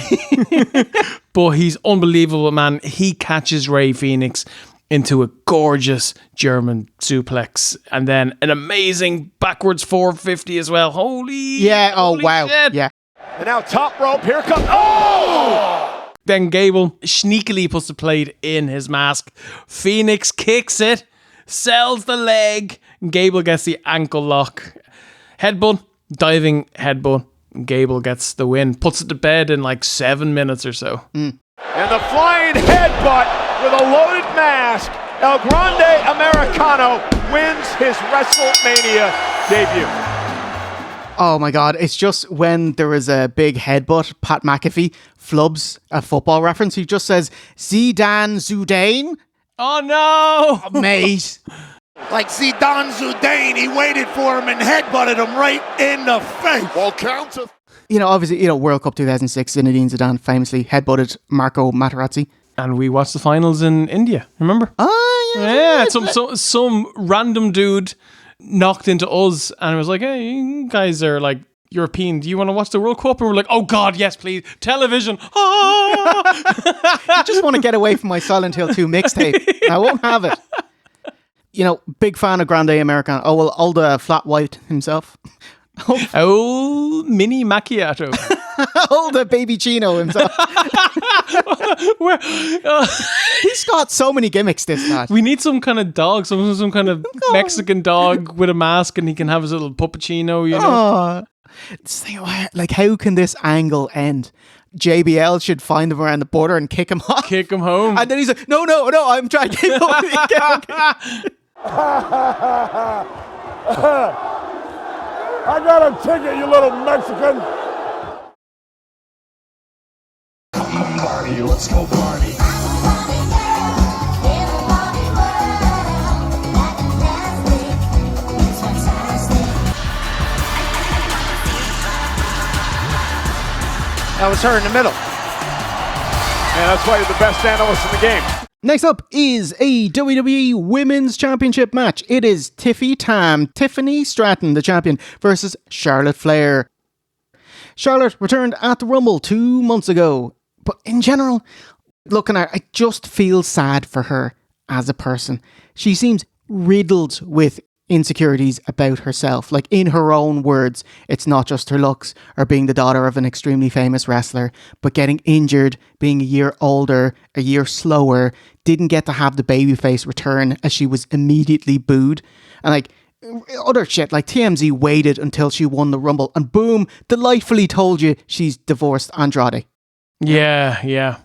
But he's unbelievable, man. He catches Rey Fenix into a gorgeous German suplex and then an amazing backwards 450 as well. Holy wow. Shit. Yeah. And now top rope, here comes, oh! Then Gable sneakily puts the plate in his mask. Phoenix kicks it, sells the leg. Gable gets the ankle lock. Headbutt, diving headbutt. Gable gets the win, puts it to bed in like 7 minutes or so. And the flying headbutt with a loaded mask. El Grande Americano wins his WrestleMania debut. Oh my God, it's just when there is a big headbutt, Pat McAfee flubs a football reference. He just says, Zidane Zidane. Oh no! Mate. Like Zidane Zidane, he waited for him and headbutted him right in the face. Well counted. You know, obviously, World Cup 2006, Zinedine Zidane famously headbutted Marco Materazzi. And we watched the finals in India, remember? Oh, yeah. Some random dude knocked into us and was like, hey, you guys are like European. Do you want to watch the World Cup? And we're like, oh God, yes, please. Television. I just want to get away from my Silent Hill 2 mixtape. I won't have it. You know, big fan of Grande Americano. Oh, well, all the flat white himself. Oh, mini macchiato. All the baby Chino himself. He's got so many gimmicks, this lad. We need some kind of dog, some kind of Mexican dog with a mask, and he can have his little puppuccino, you know? Like, how can this angle end? JBL should find him around the border and kick him off. Kick him home. And then he's like, no, I'm trying to keep him. I got a ticket, you little Mexican. Party, let's go party. That was her in the middle. And that's why you're the best analyst in the game. Next up is a WWE Women's Championship match. It is Tiffany Stratton, the champion, versus Charlotte Flair. Charlotte returned at the Rumble 2 months ago. But in general, looking at her, I just feel sad for her as a person. She seems riddled with insecurities about herself. Like, in her own words, it's not just her looks or being the daughter of an extremely famous wrestler, but getting injured, being a year older, a year slower, didn't get to have the babyface return as she was immediately booed. And like, other shit, like TMZ waited until she won the Rumble and boom, delightfully told you she's divorced Andrade. Yeah.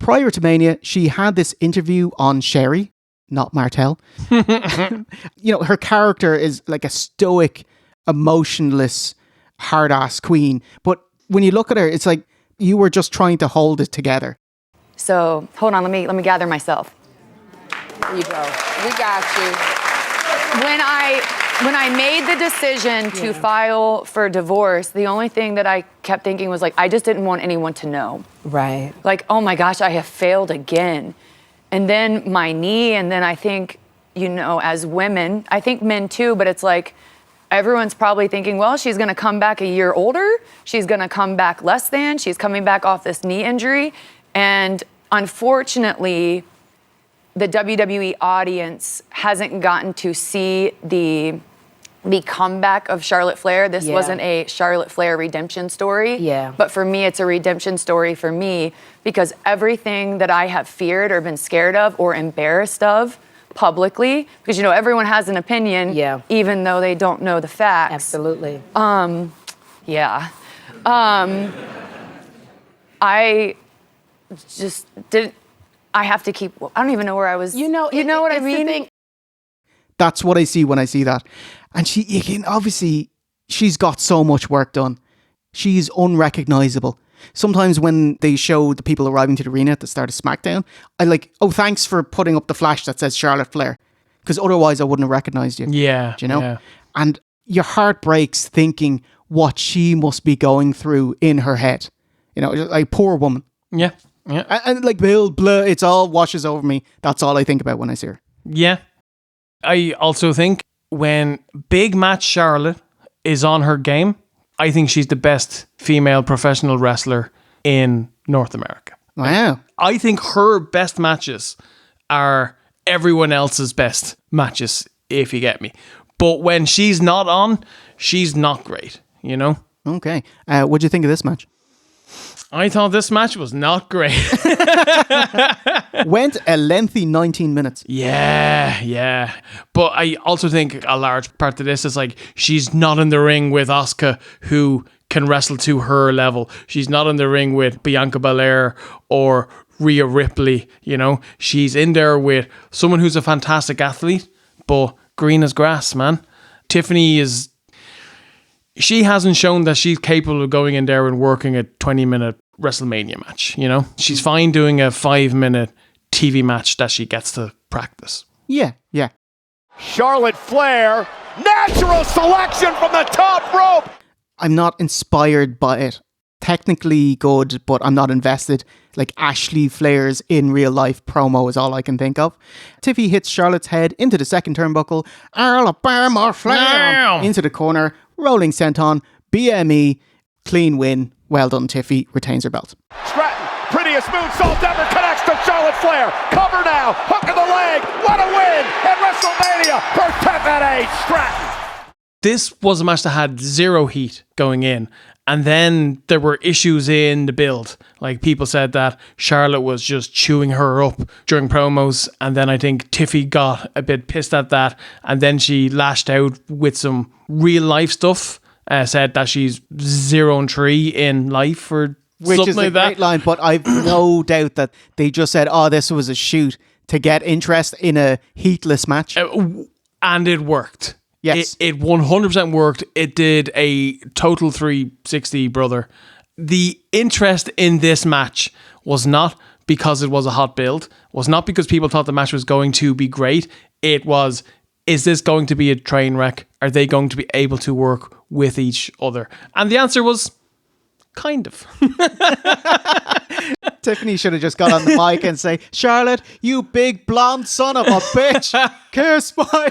Prior to Mania, she had this interview on Sherry, not Martel. You know, her character is like a stoic, emotionless, hard-ass queen. But when you look at her, it's like you were just trying to hold it together. So, hold on, let me gather myself. There you go. We got you. When I made the decision to file for divorce, the only thing that I kept thinking was like, I just didn't want anyone to know. Right. Like, oh my gosh, I have failed again. And then my knee, and then I think, you know, as women, I think men too, but it's like, everyone's probably thinking, well, she's gonna come back a year older, she's gonna come back less than, she's coming back off this knee injury. And unfortunately, the WWE audience hasn't gotten to see the the comeback of Charlotte Flair. This wasn't a Charlotte Flair redemption story. Yeah. But for me, it's a redemption story for me because everything that I have feared or been scared of or embarrassed of publicly, because, you know, everyone has an opinion, even though they don't know the facts. Absolutely. I just didn't, I have to keep, I don't even know where I was. You know what I mean? That's what I see when I see that. And obviously, she's got so much work done. She's unrecognizable. Sometimes when they show the people arriving to the arena at the start of SmackDown, I like, oh, thanks for putting up the flash that says Charlotte Flair. Because otherwise I wouldn't have recognized you. Yeah. Do you know? Yeah. And your heart breaks thinking what she must be going through in her head. You know, like, poor woman. Yeah. Yeah. And like, blah, it's all washes over me. That's all I think about when I see her. Yeah. I also think when Big Match Charlotte is on her game, I think she's the best female professional wrestler in North America. Wow. I think her best matches are everyone else's best matches, if you get me. But when she's not on, she's not great, you know? Okay. What'd you think of this match? I thought this match was not great. Went a lengthy 19 minutes. Yeah. But I also think a large part of this is like, she's not in the ring with Asuka, who can wrestle to her level. She's not in the ring with Bianca Belair or Rhea Ripley, you know? She's in there with someone who's a fantastic athlete, but green as grass, man. Tiffany she hasn't shown that she's capable of going in there and working a 20-minute WrestleMania match, you know? She's fine doing a 5-minute TV match that she gets to practice. Yeah. Charlotte Flair, natural selection from the top rope. I'm not inspired by it. Technically good, but I'm not invested. Like Ashley Flair's in real life promo is all I can think of. Tiffy hits Charlotte's head into the second turnbuckle. Alabama Flair into the corner. Rolling senton, BME, clean win. Well done, Tiffy. Retains her belt. Stratton, prettiest moonsault ever, connects to Charlotte Flair. Cover now, hook of the leg. What a win at WrestleMania for Tiffany Stratton. This was a match that had zero heat going in. And then there were issues in the build. Like, people said that Charlotte was just chewing her up during promos. And then I think Tiffy got a bit pissed at that. And then she lashed out with some real life stuff. Said that she's 0-3 in life or which something is like a that. great line, but I've no doubt that they just said, oh, this was a shoot to get interest in a heatless match. And it worked. Yes. It 100% worked. It did a total 360, brother. The interest in this match was not because it was a hot build, was not because people thought the match was going to be great. It was, is this going to be a train wreck? Are they going to be able to work with each other? And the answer was, kind of. Tiffany should have just got on the mic and say, Charlotte, you big blonde son of a bitch. Curse my...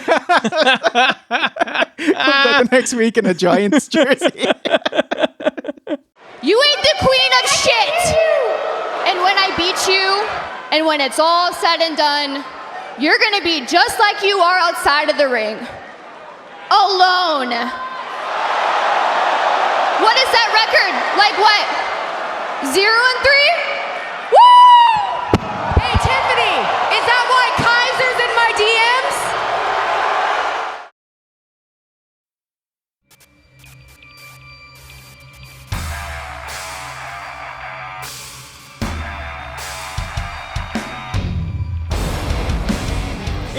Comes out the next week in a Giants jersey. You ain't the queen of shit. And when I beat you, and when it's all said and done, you're going to be just like you are outside of the ring. Alone. What is that record? Like what? 0-3? Woo! Hey, Tiffany, is that why Kaiser's in my DMs?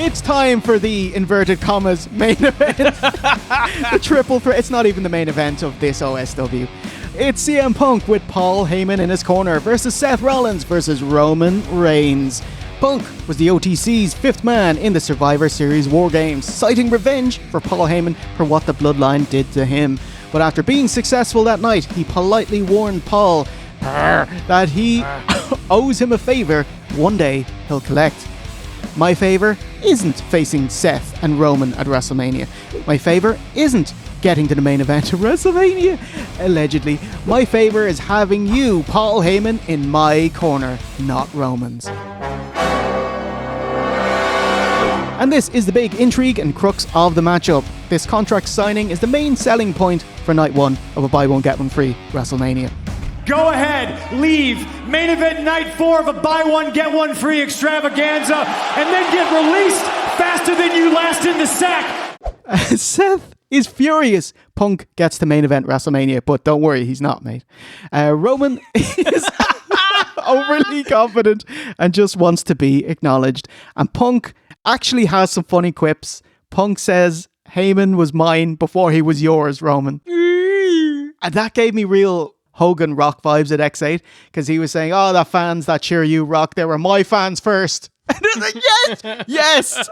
It's time for the inverted commas main event. The triple threat. It's not even the main event of this OSW. It's CM Punk with Paul Heyman in his corner versus Seth Rollins versus Roman Reigns. Punk was the OTC's fifth man in the Survivor Series War Games, citing revenge for Paul Heyman for what the Bloodline did to him. But after being successful that night, he politely warned Paul that he owes him a favor one day he'll collect. My favor isn't facing Seth and Roman at WrestleMania. My favor isn't getting to the main event of WrestleMania, allegedly. My favor is having you, Paul Heyman, in my corner, not Roman's. And this is the big intrigue and crux of the matchup. This contract signing is the main selling point for night one of a buy one get one free WrestleMania. Go ahead, leave main event night 4 of a buy one get one free extravaganza, and then get released faster than you last in the sack. Seth is furious Punk gets to main event WrestleMania, but don't worry, he's not, mate. Roman is overly confident and just wants to be acknowledged. And Punk actually has some funny quips. Punk says, Heyman was mine before he was yours, Roman. And that gave me real Hogan Rock vibes at X8, because he was saying, oh, the fans that cheer you, Rock, they were my fans first. And I was like, yes!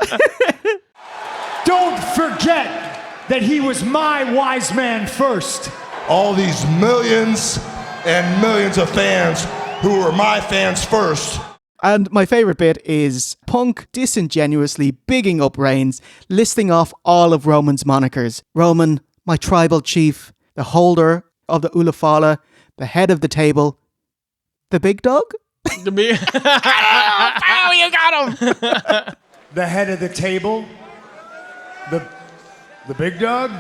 Don't forget that he was my wise man first. All these millions and millions of fans who were my fans first. And my favourite bit is Punk disingenuously bigging up Reigns, listing off all of Roman's monikers. Roman, my tribal chief, the holder of the Ulafala, the head of the table, the big dog? Oh, you got him! The head of the table, the big dog.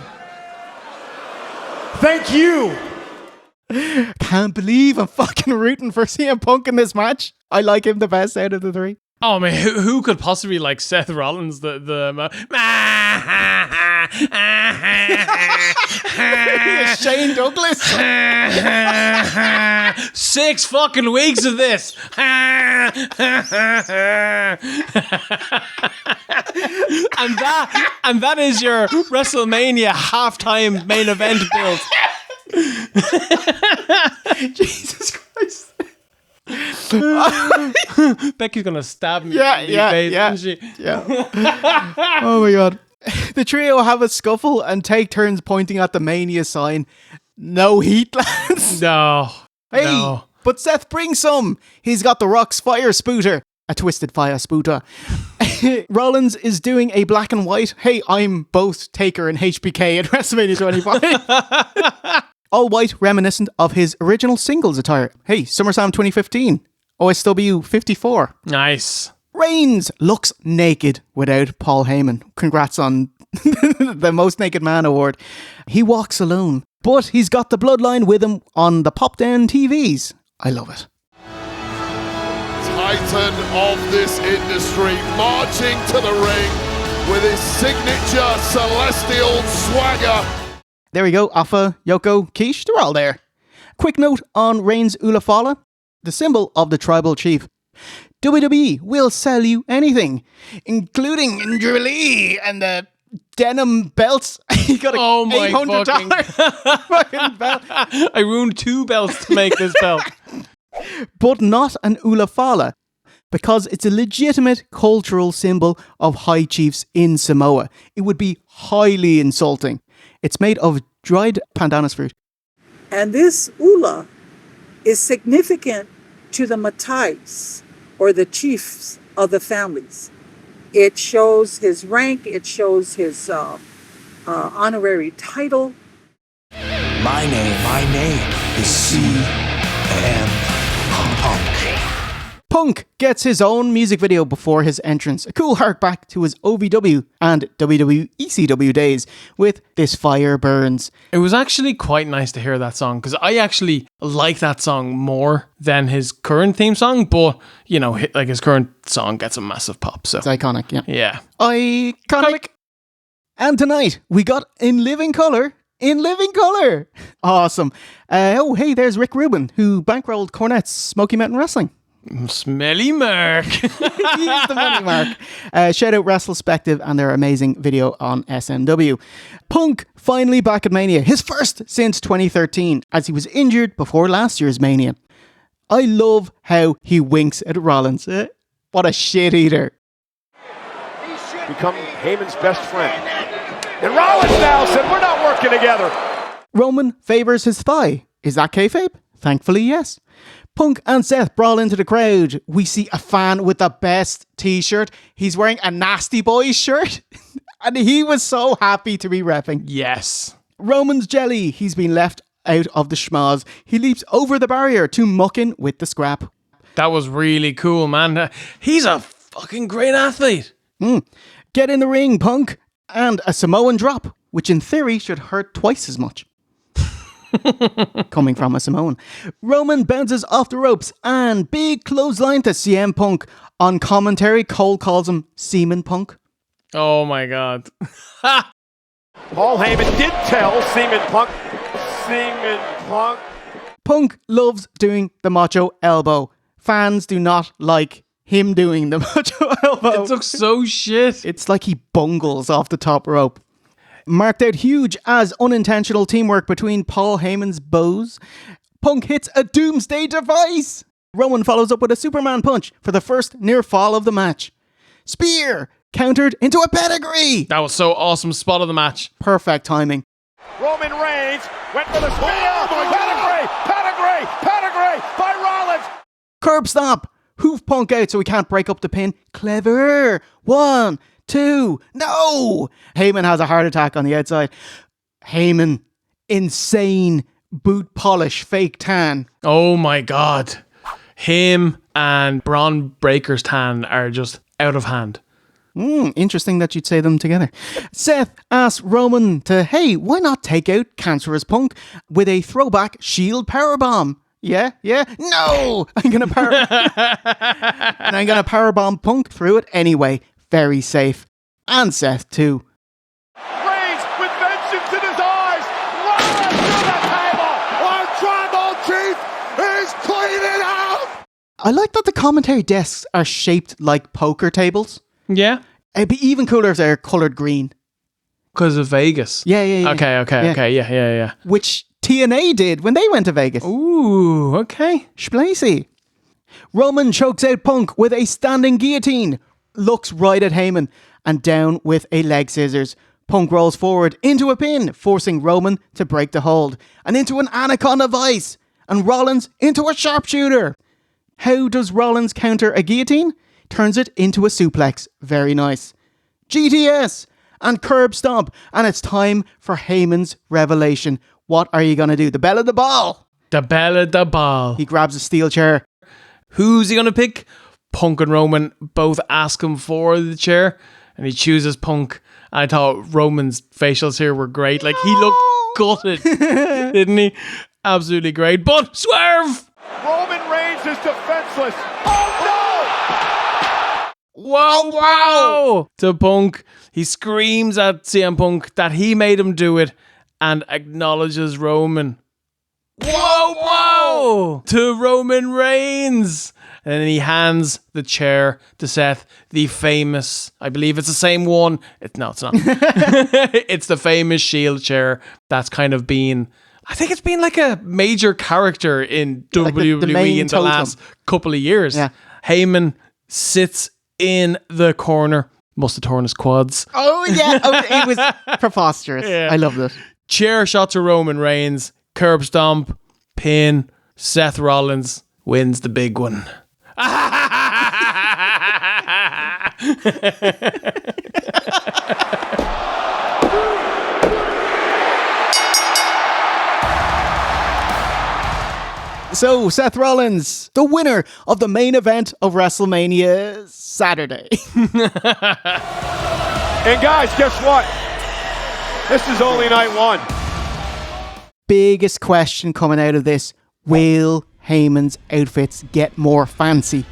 Thank you. Can't believe I'm fucking rooting for CM Punk in this match. I like him the best out of the three. Oh man, who could possibly like Seth Rollins? Shane Douglas. 6 fucking weeks of this. and that is your WrestleMania halftime main event build. Jesus Christ. Becky's gonna stab me. Yeah. Oh my god. The trio have a scuffle and take turns pointing at the Mania sign. No heat, lads. No. Hey, no. But Seth brings some. He's got the Rock's fire spooter. A twisted fire spooter. Rollins is doing a black and white. Hey, I'm both Taker and HBK at WrestleMania 25. All white, reminiscent of his original singles attire. Hey, SummerSlam 2015. OSW 54. Nice. Reigns looks naked without Paul Heyman. Congrats on the Most Naked Man award. He walks alone, but he's got the bloodline with him on the pop-down TVs. I love it. Titan of this industry marching to the ring with his signature celestial swagger. There we go. Alpha, Yoko, Keish, they're all there. Quick note on Reigns' Ulafala, the symbol of the tribal chief. WWE will sell you anything, including jewelry and the denim belts. You got a $800 fucking belt. I ruined 2 belts to make this belt. But not an Ulafala, because it's a legitimate cultural symbol of high chiefs in Samoa. It would be highly insulting. It's made of dried pandanus fruit. And this ula is significant to the Matais, or the chiefs of the families. It shows his rank, it shows his honorary title. My name is CM Punk. Punk gets his own music video before his entrance. A cool hark back to his OVW and WWE ECW days with This Fire Burns. It was actually quite nice to hear that song, because I actually like that song more than his current theme song, but, you know, like his current song gets a massive pop. So it's iconic, yeah. Yeah. Iconic. And tonight, we got In Living Colour. Awesome. Oh, hey, there's Rick Rubin, who bankrolled Cornette's Smoky Mountain Wrestling. Smelly Mark. He's the money mark. Shout out WrestleSpective and their amazing video on SMW. Punk finally back at Mania, his first since 2013, as he was injured before last year's Mania. I love how he winks at Rollins. What a shit eater. Become Heyman's best friend. And Rollins now said, we're not working together. Roman favours his thigh. Is that kayfabe? Thankfully, yes. Punk and Seth brawl into the crowd. We see a fan with the best t-shirt. He's wearing a Nasty Boys shirt. And he was so happy to be repping. Yes. Roman's jelly. He's been left out of the schmaz. He leaps over the barrier to muck in with the scrap. That was really cool, man. He's a fucking great athlete. Get in the ring, Punk. And a Samoan drop. which in theory should hurt twice as much. Coming from a Samoan. Roman bounces off the ropes and big clothesline to CM Punk. On commentary, Cole calls him Seaman Punk. Oh my God. Paul Heyman did tell Seaman Punk. Punk loves doing the macho elbow. Fans do not like him doing the macho elbow. It looks so shit. It's like he bungles off the top rope. Marked out huge as unintentional teamwork between Paul Heyman's bows. Punk hits a doomsday device. Roman follows up with a Superman punch for the first near fall of the match. Spear countered into a pedigree. That was so awesome. Spot of the match. Perfect timing. Roman Reigns went for the spear. Pedigree by Rollins. Curb stomp. Hoof Punk out so he can't break up the pin. Clever. 1, 2, no! Heyman has a heart attack on the outside. Heyman, insane boot polish, fake tan. Oh my God. Him and Braun Breaker's tan are just out of hand. Interesting that you'd say them together. Seth asks Roman to, hey, why not take out Cancerous Punk with a throwback Shield powerbomb? Yeah? No! I'm gonna powerbomb Punk through it anyway. Very safe. And Seth too. Reigns with vengeance in his eyes. Rollins to the table. Our tribal chief is cleaning out. I like that the commentary desks are shaped like poker tables. Yeah. It'd be even cooler if they're coloured green. Because of Vegas. Yeah. Okay. Yeah. Which TNA did when they went to Vegas. Ooh, okay. Splicey. Roman chokes out Punk with a standing guillotine. Looks right at Heyman and down with a leg scissors. Punk rolls forward into a pin, forcing Roman to break the hold, and into an Anaconda Vice, and Rollins into a sharpshooter. How does Rollins counter a guillotine? Turns it into a suplex. Very nice. GTS and curb stomp, and it's time for Heyman's revelation. What are you going to do? The bell of the ball. The bell of the ball. He grabs a steel chair. Who's he going to pick? Punk and Roman both ask him for the chair, and he chooses Punk. I thought Roman's facials here were great. Like, he looked gutted, didn't he? Absolutely great. But swerve! Roman Reigns is defenseless. Oh no! Wow! To Punk. He screams at CM Punk that he made him do it and acknowledges Roman. Whoa! To Roman Reigns. And then he hands the chair to Seth, the famous, I believe it's the same one. No, it's not. It's the famous Shield chair that's kind of been, I think it's been like a major character in WWE in the last couple of years. Yeah. Heyman sits in the corner. Must have torn his quads. Oh, yeah. It was preposterous. Yeah. I loved it. Chair shot to Roman Reigns. Curb stomp. Pin. Seth Rollins wins the big one. So, Seth Rollins, the winner of the main event of WrestleMania Saturday. And guys, guess what? This is only night one. Biggest question coming out of this, will Heyman's outfits get more fancy?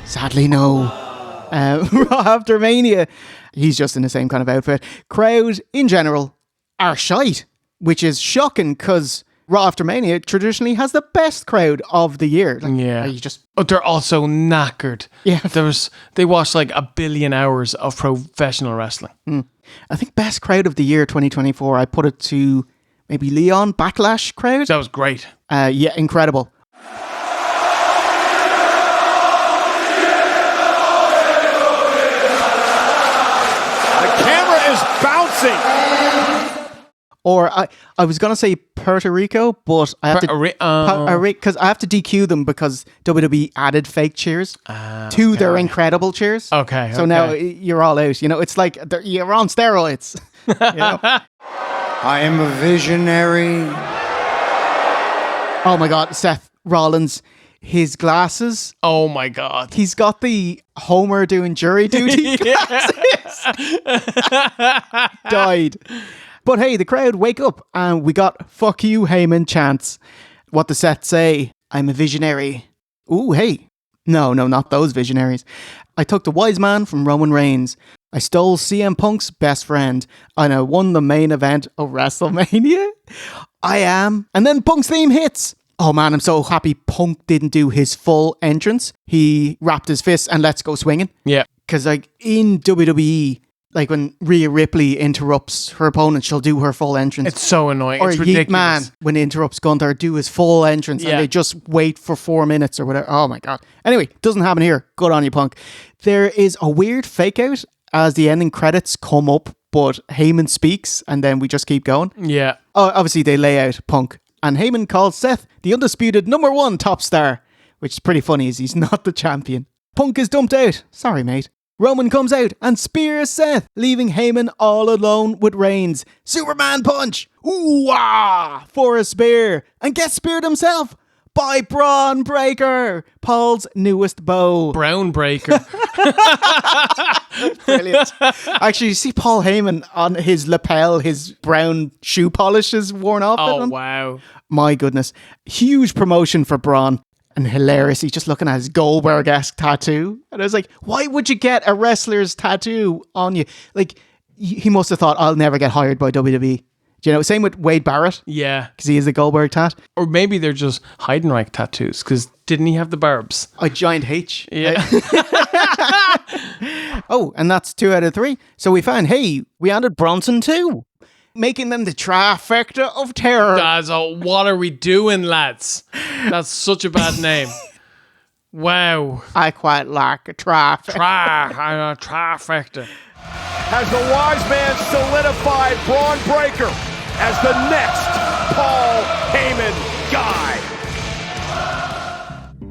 Sadly, no. Raw after Mania, he's just in the same kind of outfit. Crowd, in general, are shite, which is shocking because Raw after Mania traditionally has the best crowd of the year. But they're also knackered. Yeah. They watched like 1 billion hours of professional wrestling. I think best crowd of the year 2024, I put it to maybe Leon Backlash crowd. That was great. Yeah, incredible. Bouncing. Or I was gonna say Puerto Rico, but I have because I have to DQ them because WWE added fake cheers to their incredible cheers. Okay. So now you're all out. You know, it's like you're on steroids. You know? I am a visionary. Oh my God, Seth Rollins. his glasses. Oh my God. He's got the Homer doing jury duty glasses. Died. But hey, the crowd wake up and we got fuck you Heyman chants. What does Seth say? I'm a visionary. Ooh, hey. No, not those visionaries. I took the wise man from Roman Reigns. I stole CM Punk's best friend and I won the main event of WrestleMania. I am. And then Punk's theme hits. Oh man, I'm so happy Punk didn't do his full entrance. He wrapped his fists and let's go swinging. Yeah. Because like in WWE, like when Rhea Ripley interrupts her opponent, she'll do her full entrance. It's so annoying. Or it's Yeet ridiculous. Man, when he interrupts Gunther, do his full entrance and they just wait for 4 minutes or whatever. Oh my God. Anyway, doesn't happen here. Good on you, Punk. There is a weird fake out as the ending credits come up, but Heyman speaks and then we just keep going. Yeah. Oh, obviously they lay out Punk. And Heyman calls Seth the undisputed #1 top star, which is pretty funny as he's not the champion. Punk is dumped out. Sorry, mate. Roman comes out and spears Seth, leaving Heyman all alone with Reigns. Superman punch! Ooh-ah! For a spear. And gets speared himself by Braun Breaker, Paul's newest beau. Brown Breaker. Brilliant. Actually, you see Paul Heyman on his lapel, his brown shoe polish is worn off. Oh, wow. My goodness. Huge promotion for Braun. And hilarious. He's just looking at his Goldberg-esque tattoo. And I was like, why would you get a wrestler's tattoo on you? Like, he must have thought, I'll never get hired by WWE. Do you know, same with Wade Barrett. Yeah. Because he is a Goldberg tat. Or maybe they're just Heidenreich tattoos, because didn't he have the barbs? A giant H. Yeah. Oh, and that's 2 out of 3. So we found, hey, we added Bronson too. Making them the trifecta of terror. What are we doing, lads? That's such a bad name. Wow. I quite like a trifecta. Trifecta. Has the wise man solidified Braun Breaker as the next Paul Heyman guy?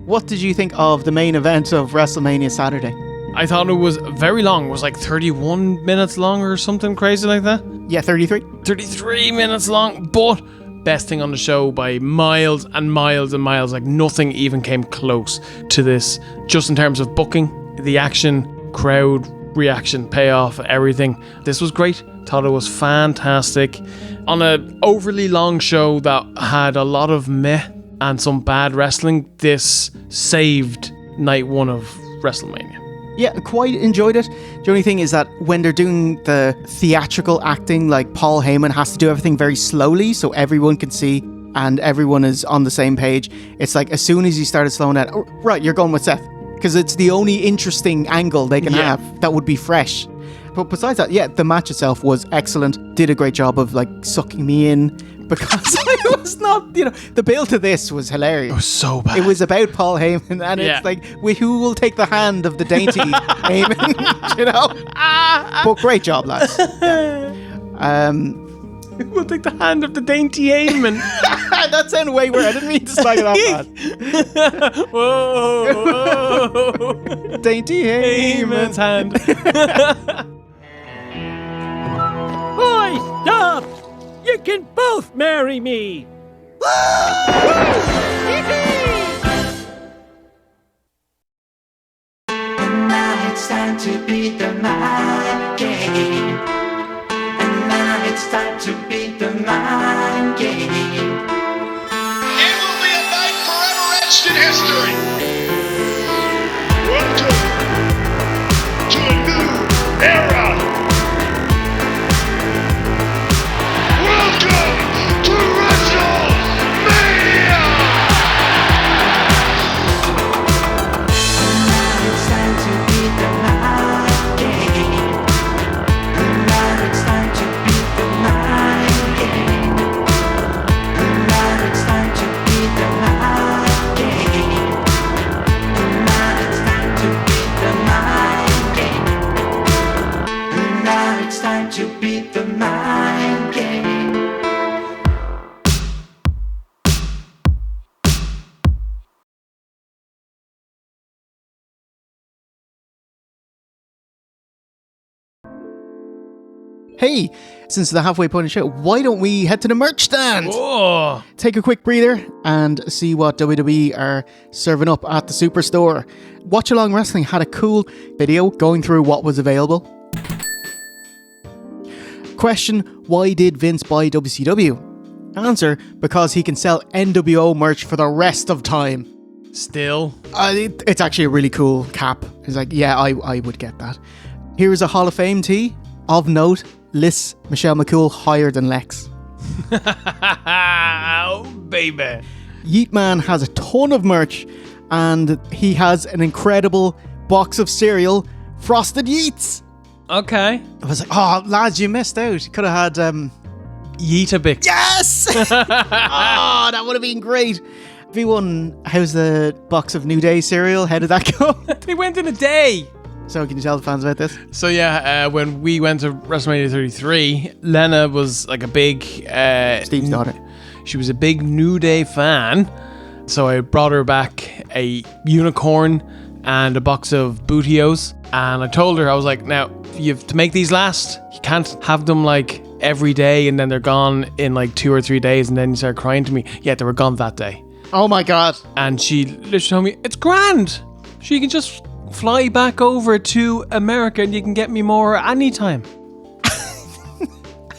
What did you think of the main event of WrestleMania Saturday? I thought it was very long. It was like 31 minutes long or something crazy like that. Yeah, 33. 33 minutes long, but best thing on the show by miles and miles and miles. Like nothing even came close to this, just in terms of booking, the action, crowd, reaction, payoff, everything. This was great. Thought it was fantastic. On an overly long show that had a lot of meh and some bad wrestling, this saved night 1 of WrestleMania. Yeah, quite enjoyed it. The only thing is that when they're doing the theatrical acting, like Paul Heyman has to do everything very slowly so everyone can see and everyone is on the same page. It's like as soon as he started slowing down, oh, right, you're going with Seth. Because it's the only interesting angle they can have that would be fresh. But besides that, yeah, the match itself was excellent. Did a great job of like sucking me in because it was not, you know, the build to this was hilarious. It was so bad. It was about Paul Heyman and it's like, who will take the hand of the dainty Heyman, you know? But great job, lads. We'll take the hand of the dainty Heyman. That sounded way weird. I didn't mean to slag it off that. Whoa. Dainty Heyman's hand. Boy, stop! You can both marry me! Now it's time to beat the mind game. And now it's time to beat the mind game. It will be a night forever etched in history. Welcome to a new era. Welcome to WrestleMania. Now it's time to beat the mind game. Now it's time to beat the mind game. Now it's time to beat the mind game. Now it's time to beat the mind game. Now it's time to beat the mind game. Hey, since the halfway point of the show, why don't we head to the merch stand? Whoa. Take a quick breather and see what WWE are serving up at the Superstore. Watch Along Wrestling had a cool video going through what was available. Question, why did Vince buy WCW? Answer, because he can sell NWO merch for the rest of time. Still. It's actually a really cool cap. It's like, yeah, I would get that. Here is a Hall of Fame tee. Of note, lists Michelle McCool higher than Lex. Oh, baby. Yeet Man has a ton of merch, and he has an incredible box of cereal, Frosted Yeets. Okay. I was like, oh, lads, you missed out. You could have had Yeetabix. Yes! Oh, that would have been great. V1, how's the box of New Day cereal? How did that go? They went in a day. So can you tell the fans about this? So yeah, when we went to WrestleMania 33, Lena was like a big... Steve's daughter. She was a big New Day fan. So I brought her back a unicorn and a box of Bootios. And I told her, I was like, now, you have to make these last. You can't have them like every day and then they're gone in like 2 or 3 days and then you start crying to me. Yeah, they were gone that day. Oh my God. And she literally told me, it's grand. She can just fly back over to America and you can get me more anytime.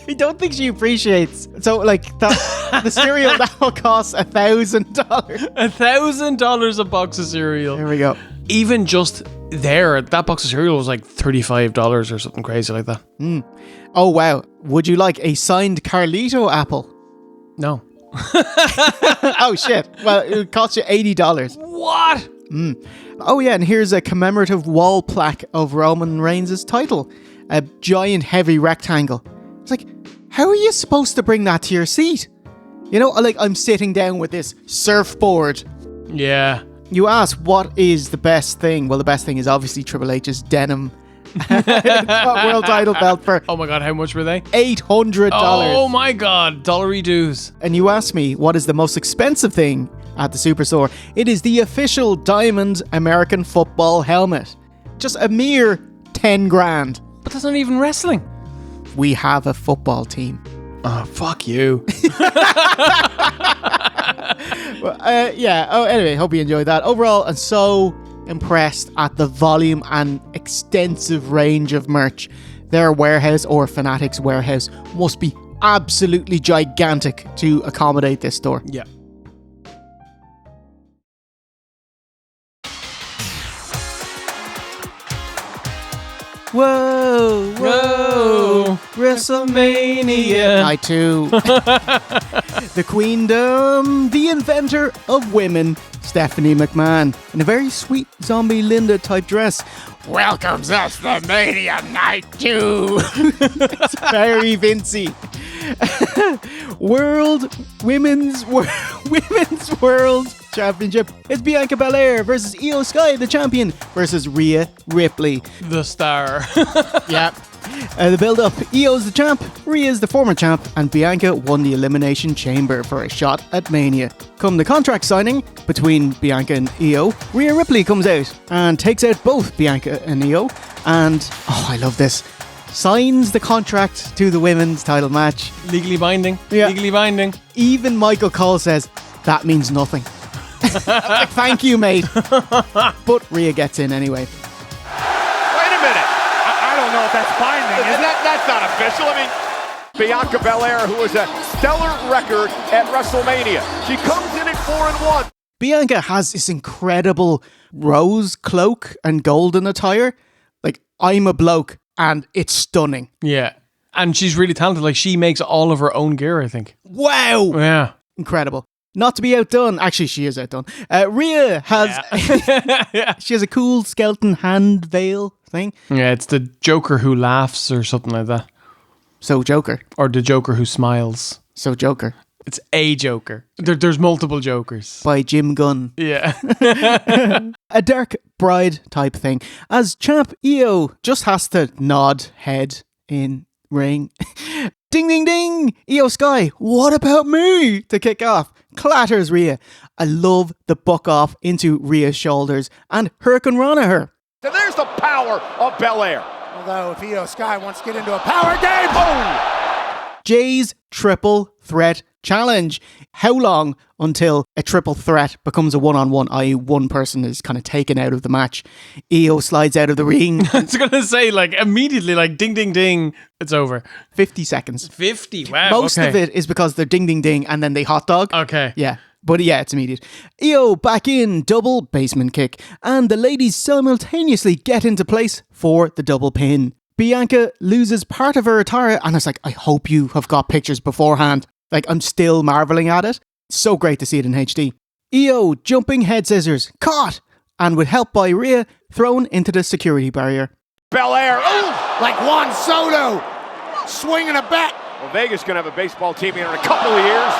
I don't think she appreciates. So, like, the cereal that will cost $1,000. $1,000 a box of cereal. There we go. Even just there, that box of cereal was like $35 or something crazy like that. Mm. Oh, wow. Would you like a signed Carlito apple? No. Oh, shit. Well, it would cost you $80. What? Mm. Oh, yeah, and here's a commemorative wall plaque of Roman Reigns' title. A giant heavy rectangle. It's like, how are you supposed to bring that to your seat? You know, like, I'm sitting down with this surfboard. Yeah. You ask, what is the best thing? Well, the best thing is obviously Triple H's denim world title belt for... Oh my God, how much were they? $800. Oh my God, dollary dues. And you ask me, what is the most expensive thing at the Superstore? It is the official Diamond American Football helmet. Just a mere 10 grand. But that's not even wrestling. We have a football team. Oh, fuck you. Well, yeah. Oh, anyway, hope you enjoyed that. Overall, I'm so impressed at the volume and extensive range of merch. Their warehouse, or Fanatics warehouse, must be absolutely gigantic to accommodate this store. Yeah. Whoa, whoa, WrestleMania. I too. The Queendom, the inventor of women, Stephanie McMahon, in a very sweet zombie Linda type dress, welcomes us to Mania Night 2. It's very Vincey. Women's World Championship. It's Bianca Belair versus Io Sky, the champion, versus Rhea Ripley, the star. Yeah. The build-up: Io's the champ, Rhea's the former champ, and Bianca won the Elimination Chamber for a shot at Mania. Come the contract signing between Bianca and Io, Rhea Ripley comes out and takes out both Bianca and Io, and, oh, I love this, signs the contract to the women's title match. Legally binding. Yeah. Legally binding. Even Michael Cole says, that means nothing. Like, thank you, mate. But Rhea gets in anyway. Wait a minute. I don't know if that's binding. That's not official. I mean, Bianca Belair, who has a stellar record at WrestleMania. She comes in at 4-1. Bianca has this incredible rose cloak and golden attire. Like, I'm a bloke, and it's stunning. Yeah. And she's really talented. Like, she makes all of her own gear, I think. Wow. Yeah. Incredible. Not to be outdone. Actually, she is outdone. Rhea has... Yeah. She has a cool skeleton hand veil thing. Yeah, it's the Joker who laughs or something like that. So Joker. Or the Joker who smiles. So Joker. It's a Joker. There's multiple Jokers. By Jim Gunn. Yeah. A dark bride type thing. As champ, Io just has to nod head in ring. Ding, ding, ding! Io Sky, what about me? To kick off. Clatters Rhea. I love the buck off into Rhea's shoulders and Hurricane Rana her. So there's the power of Belair. Although if Io Sky wants to get into a power game, boom! Jey's triple threat challenge. How long until a triple threat becomes a one-on-one, i.e. one person is kind of taken out of the match? Io slides out of the ring. I was going to say, like, immediately, like, ding, ding, ding, it's over. 50 seconds. 50, wow. Most of it is because they're ding, ding, ding, and then they hot dog. Okay. Yeah. But yeah, it's immediate. Io back in, double basement kick, and the ladies simultaneously get into place for the double pin. Bianca loses part of her attire, and I was like, I hope you have got pictures beforehand. Like, I'm still marveling at it. So great to see it in HD. Io jumping head scissors, caught, and with help by Rhea, thrown into the security barrier. Belair, ooh, like Juan Soto, swinging a bat. Well, Vegas going to have a baseball team here in a couple of years.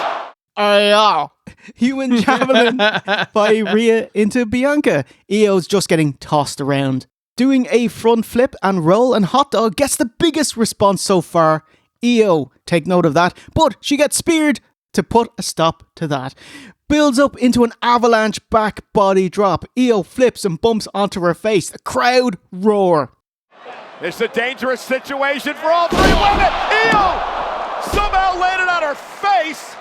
Yeah. Human javelin by Rhea into Bianca. Io's just getting tossed around. Doing a front flip and roll, and hot dog gets the biggest response so far. Io, take note of that, but she gets speared to put a stop to that. Builds up into an avalanche back body drop. Io flips and bumps onto her face. The crowd roar. It's a dangerous situation for all three women. Io somehow landed on her face.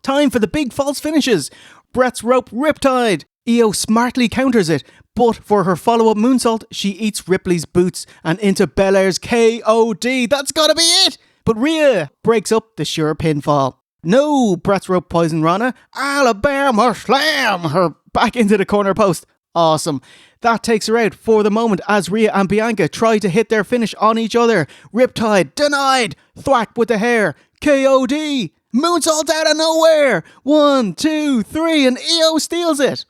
Time for the big false finishes. Brett's rope riptide. Io smartly counters it, but for her follow-up moonsault, she eats Ripley's boots and into Belair's KOD. That's gotta be it! But Rhea breaks up the sure pinfall. No, Brett's rope poison Rana. Alabama slam her back into the corner post. Awesome. That takes her out for the moment as Rhea and Bianca try to hit their finish on each other. Riptide denied. Thwack with the hair. KOD. Moonsault out of nowhere. 1, 2, 3, and Io steals it.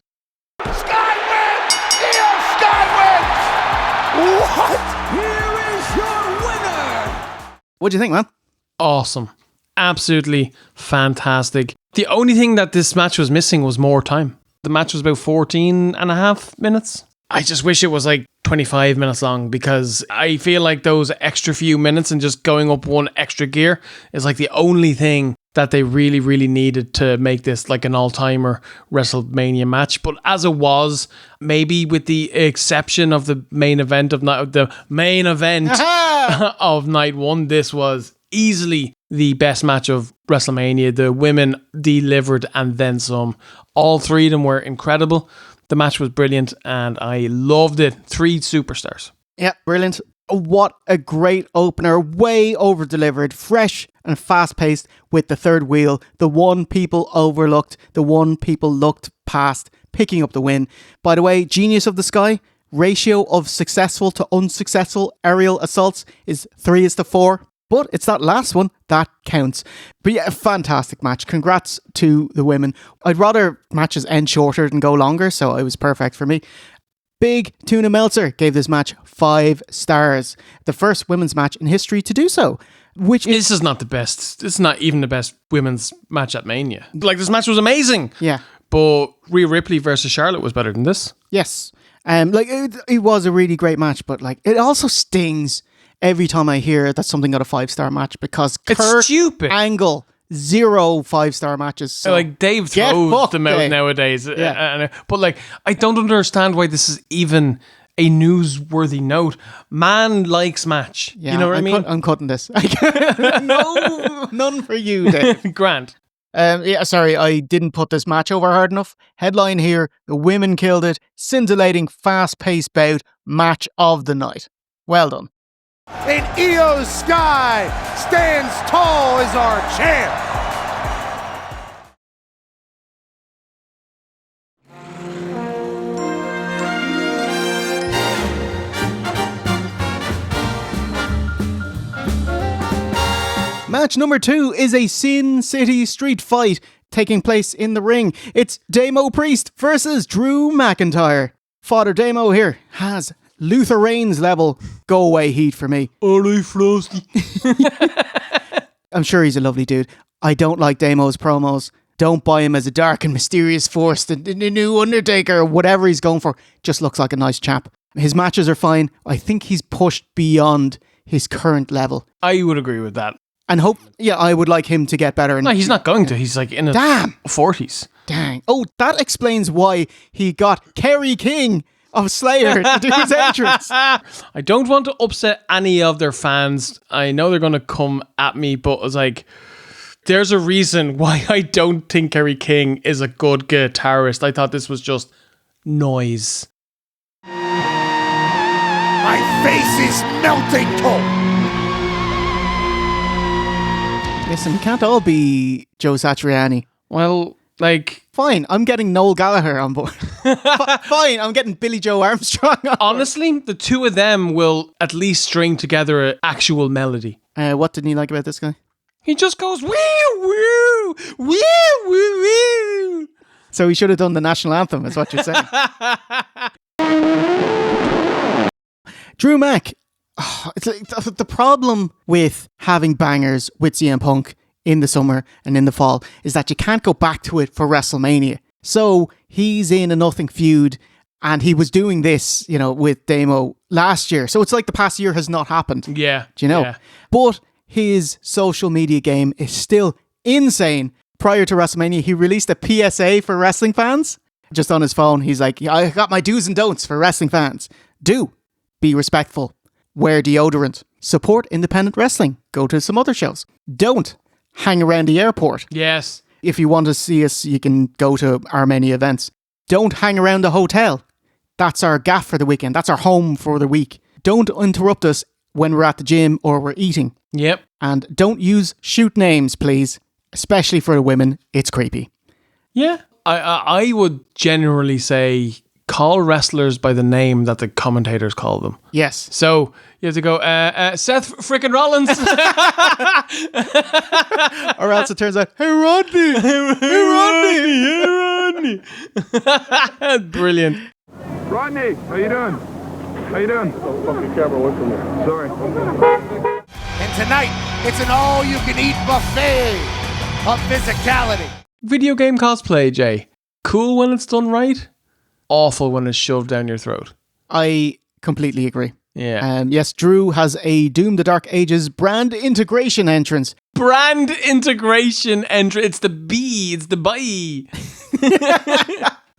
Sky wins! Io Sky wins! What? Here is your winner! What do you think, man? Awesome. Absolutely fantastic. The only thing that this match was missing was more time. The match was about 14 and a half minutes. I just wish it was like 25 minutes long, because I feel like those extra few minutes and just going up one extra gear is like the only thing that they really, really needed to make this like an all-timer WrestleMania match. But as it was, maybe with the exception of the main event of night of night one, this was easily the best match of WrestleMania. The women delivered and then some. All three of them were incredible. The match was brilliant and I loved it. 3 superstars. Yeah, brilliant. What a great opener. Way over-delivered, fresh and fast-paced with the third wheel. The one people overlooked, the one people looked past, picking up the win. By the way, Genius of the Sky, ratio of successful to unsuccessful aerial assaults is 3:4. But it's that last one that counts. But yeah, a fantastic match. Congrats to the women. I'd rather matches end shorter than go longer, so it was perfect for me. Big Tuna Meltzer gave this match 5 stars. The first women's match in history to do so. This is not the best. It's not even the best women's match at Mania. Like, this match was amazing. Yeah. But Rhea Ripley versus Charlotte was better than this. Yes. It was a really great match, but like it also stings every time I hear that something got a 5-star match, because it's stupid. Angle, 0 5-star matches. So like Dave throws them out nowadays. Yeah. But like, I don't understand why this is even a newsworthy note. Man likes match. Yeah, you know what I mean? I'm cutting this. No, none for you, Dave. Grant. Sorry, I didn't put this match over hard enough. Headline here, the women killed it. Scintillating, fast-paced bout, match of the night. Well done. And Io Sky stands tall as our champ. Match number 2 is a Sin City street fight taking place in the ring. It's Damo Priest versus Drew McIntyre. Father Damo here has Luther Reigns level go away heat for me. Ollie Frosty. I'm sure he's a lovely dude. I don't like Damo's promos. Don't buy him as a dark and mysterious force. The new Undertaker or whatever he's going for. Just looks like a nice chap. His matches are fine. I think he's pushed beyond his current level. I would agree with that. And I would like him to get better. No, he's not going to. He's like in his 40s. Dang. Oh, that explains why he got Kerry King of Slayer to do his entrance. I don't want to upset any of their fans. I know they're going to come at me, but it's like, there's a reason why I don't think Kerry King is a good guitarist. I thought this was just noise. My face is melting cold. Listen, we can't all be Joe Satriani. Well, like... Fine, I'm getting Noel Gallagher on board. Fine, I'm getting Billy Joe Armstrong on board. Honestly, the two of them will at least string together an actual melody. What didn't you like about this guy? He just goes, woo, woo, woo, woo, woo. So he should have done the national anthem, is what you're saying. Drew Mac. It's like the problem with having bangers with CM Punk in the summer and in the fall is that you can't go back to it for WrestleMania. So he's in a nothing feud, and he was doing this, with Damo last year. So it's like the past year has not happened. Yeah. Do you know? Yeah. But his social media game is still insane. Prior to WrestleMania, he released a PSA for wrestling fans. Just on his phone, he's like, I got my do's and don'ts for wrestling fans. Do. Be respectful. Wear deodorant. Support independent wrestling. Go to some other shows. Don't hang around the airport. Yes. If you want to see us, you can go to our many events. Don't hang around the hotel. That's our gaff for the weekend. That's our home for the week. Don't interrupt us when we're at the gym or we're eating. Yep. And don't use shoot names, please. Especially for the women. It's creepy. Yeah. I would generally say call wrestlers by the name that the commentators call them. Yes. So you have to go, Seth frickin' Rollins. Or else it turns out, hey Rodney. Hey Rodney. Brilliant. Rodney, how you doing? How you doing? Oh, fucking camera away from me. Sorry. And tonight, it's an all-you-can-eat buffet of physicality. Video game cosplay, Jay. Cool when it's done right. Awful when it's shoved down your throat. I completely agree. Yeah. Yes, Drew has a Doom the Dark Ages brand integration entrance. Brand integration entrance. It's the B. It's the bye.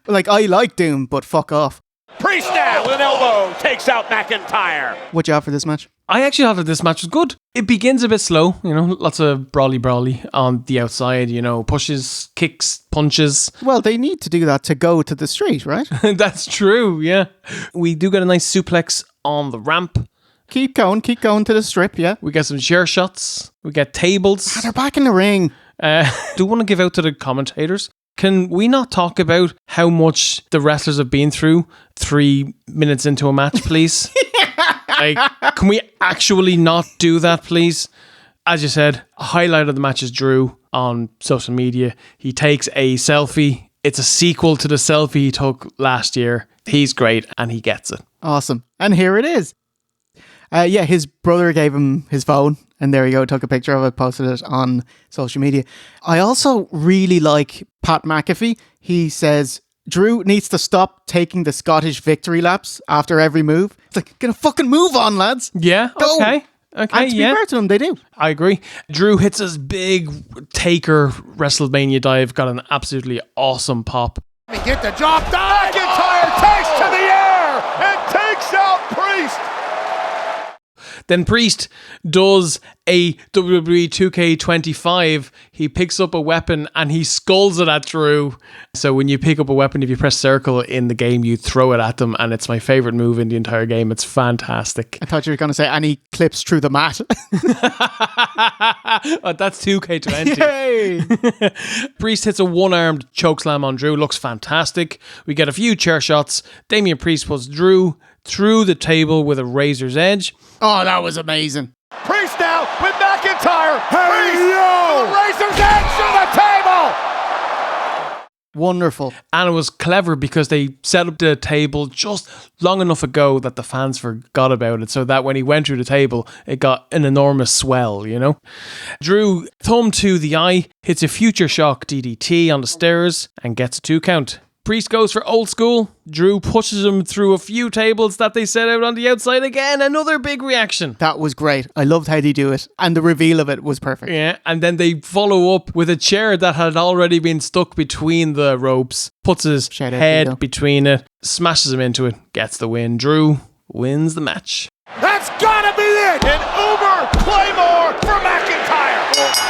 Like, I like Doom, but fuck off. Priest now with an elbow takes out McIntyre. What'd you have for this match? I actually thought that this match was good. It begins a bit slow, lots of brawly on the outside, pushes, kicks, punches. Well, they need to do that to go to the street, right? That's true, yeah. We do get a nice suplex on the ramp. Keep going to the strip, yeah. We get some chair shots. We get tables. They're back in the ring. Do want to give out to the commentators. Can we not talk about how much the wrestlers have been through 3 minutes into a match, please? Can we actually not do that, please? As you said, a highlight of the match is Drew on social media. He takes a selfie. It's a sequel to the selfie he took last year. He's great, and he gets it. Awesome. And here it is. His brother gave him his phone, and there you go, took a picture of it, posted it on social media. I also really like Pat McAfee. He says, Drew needs to stop taking the Scottish victory laps after every move. It's like, get a fucking move on, lads. Yeah, go. Okay, and to be fair to them, they do. I agree. Drew hits his big Taker WrestleMania dive, got an absolutely awesome pop. Get the job done. McIntyre takes to the air and takes out Priest. Then Priest does a WWE 2K25. He picks up a weapon and he skulls it at Drew. So when you pick up a weapon, if you press circle in the game, you throw it at them. And it's my favorite move in the entire game. It's fantastic. I thought you were going to say, and he clips through the mat. Oh, that's 2K20. Yay! Priest hits a one-armed chokeslam on Drew. Looks fantastic. We get a few chair shots. Damian Priest puts Drew through the table with a razor's edge. Oh, that was amazing. Priest now with McIntyre. Priest with a razor's edge to the table. Wonderful. And it was clever because they set up the table just long enough ago that the fans forgot about it, so that when he went through the table, it got an enormous swell, Drew, thumb to the eye, hits a future shock DDT on the stairs and gets a 2 count. Priest goes for old school. Drew pushes him through a few tables that they set out on the outside again. Another big reaction. That was great. I loved how they do it. And the reveal of it was perfect. Yeah, and then they follow up with a chair that had already been stuck between the ropes. Puts his head between it, smashes him into it, gets the win. Drew wins the match. That's gotta be it! An Uber Claymore for McIntyre!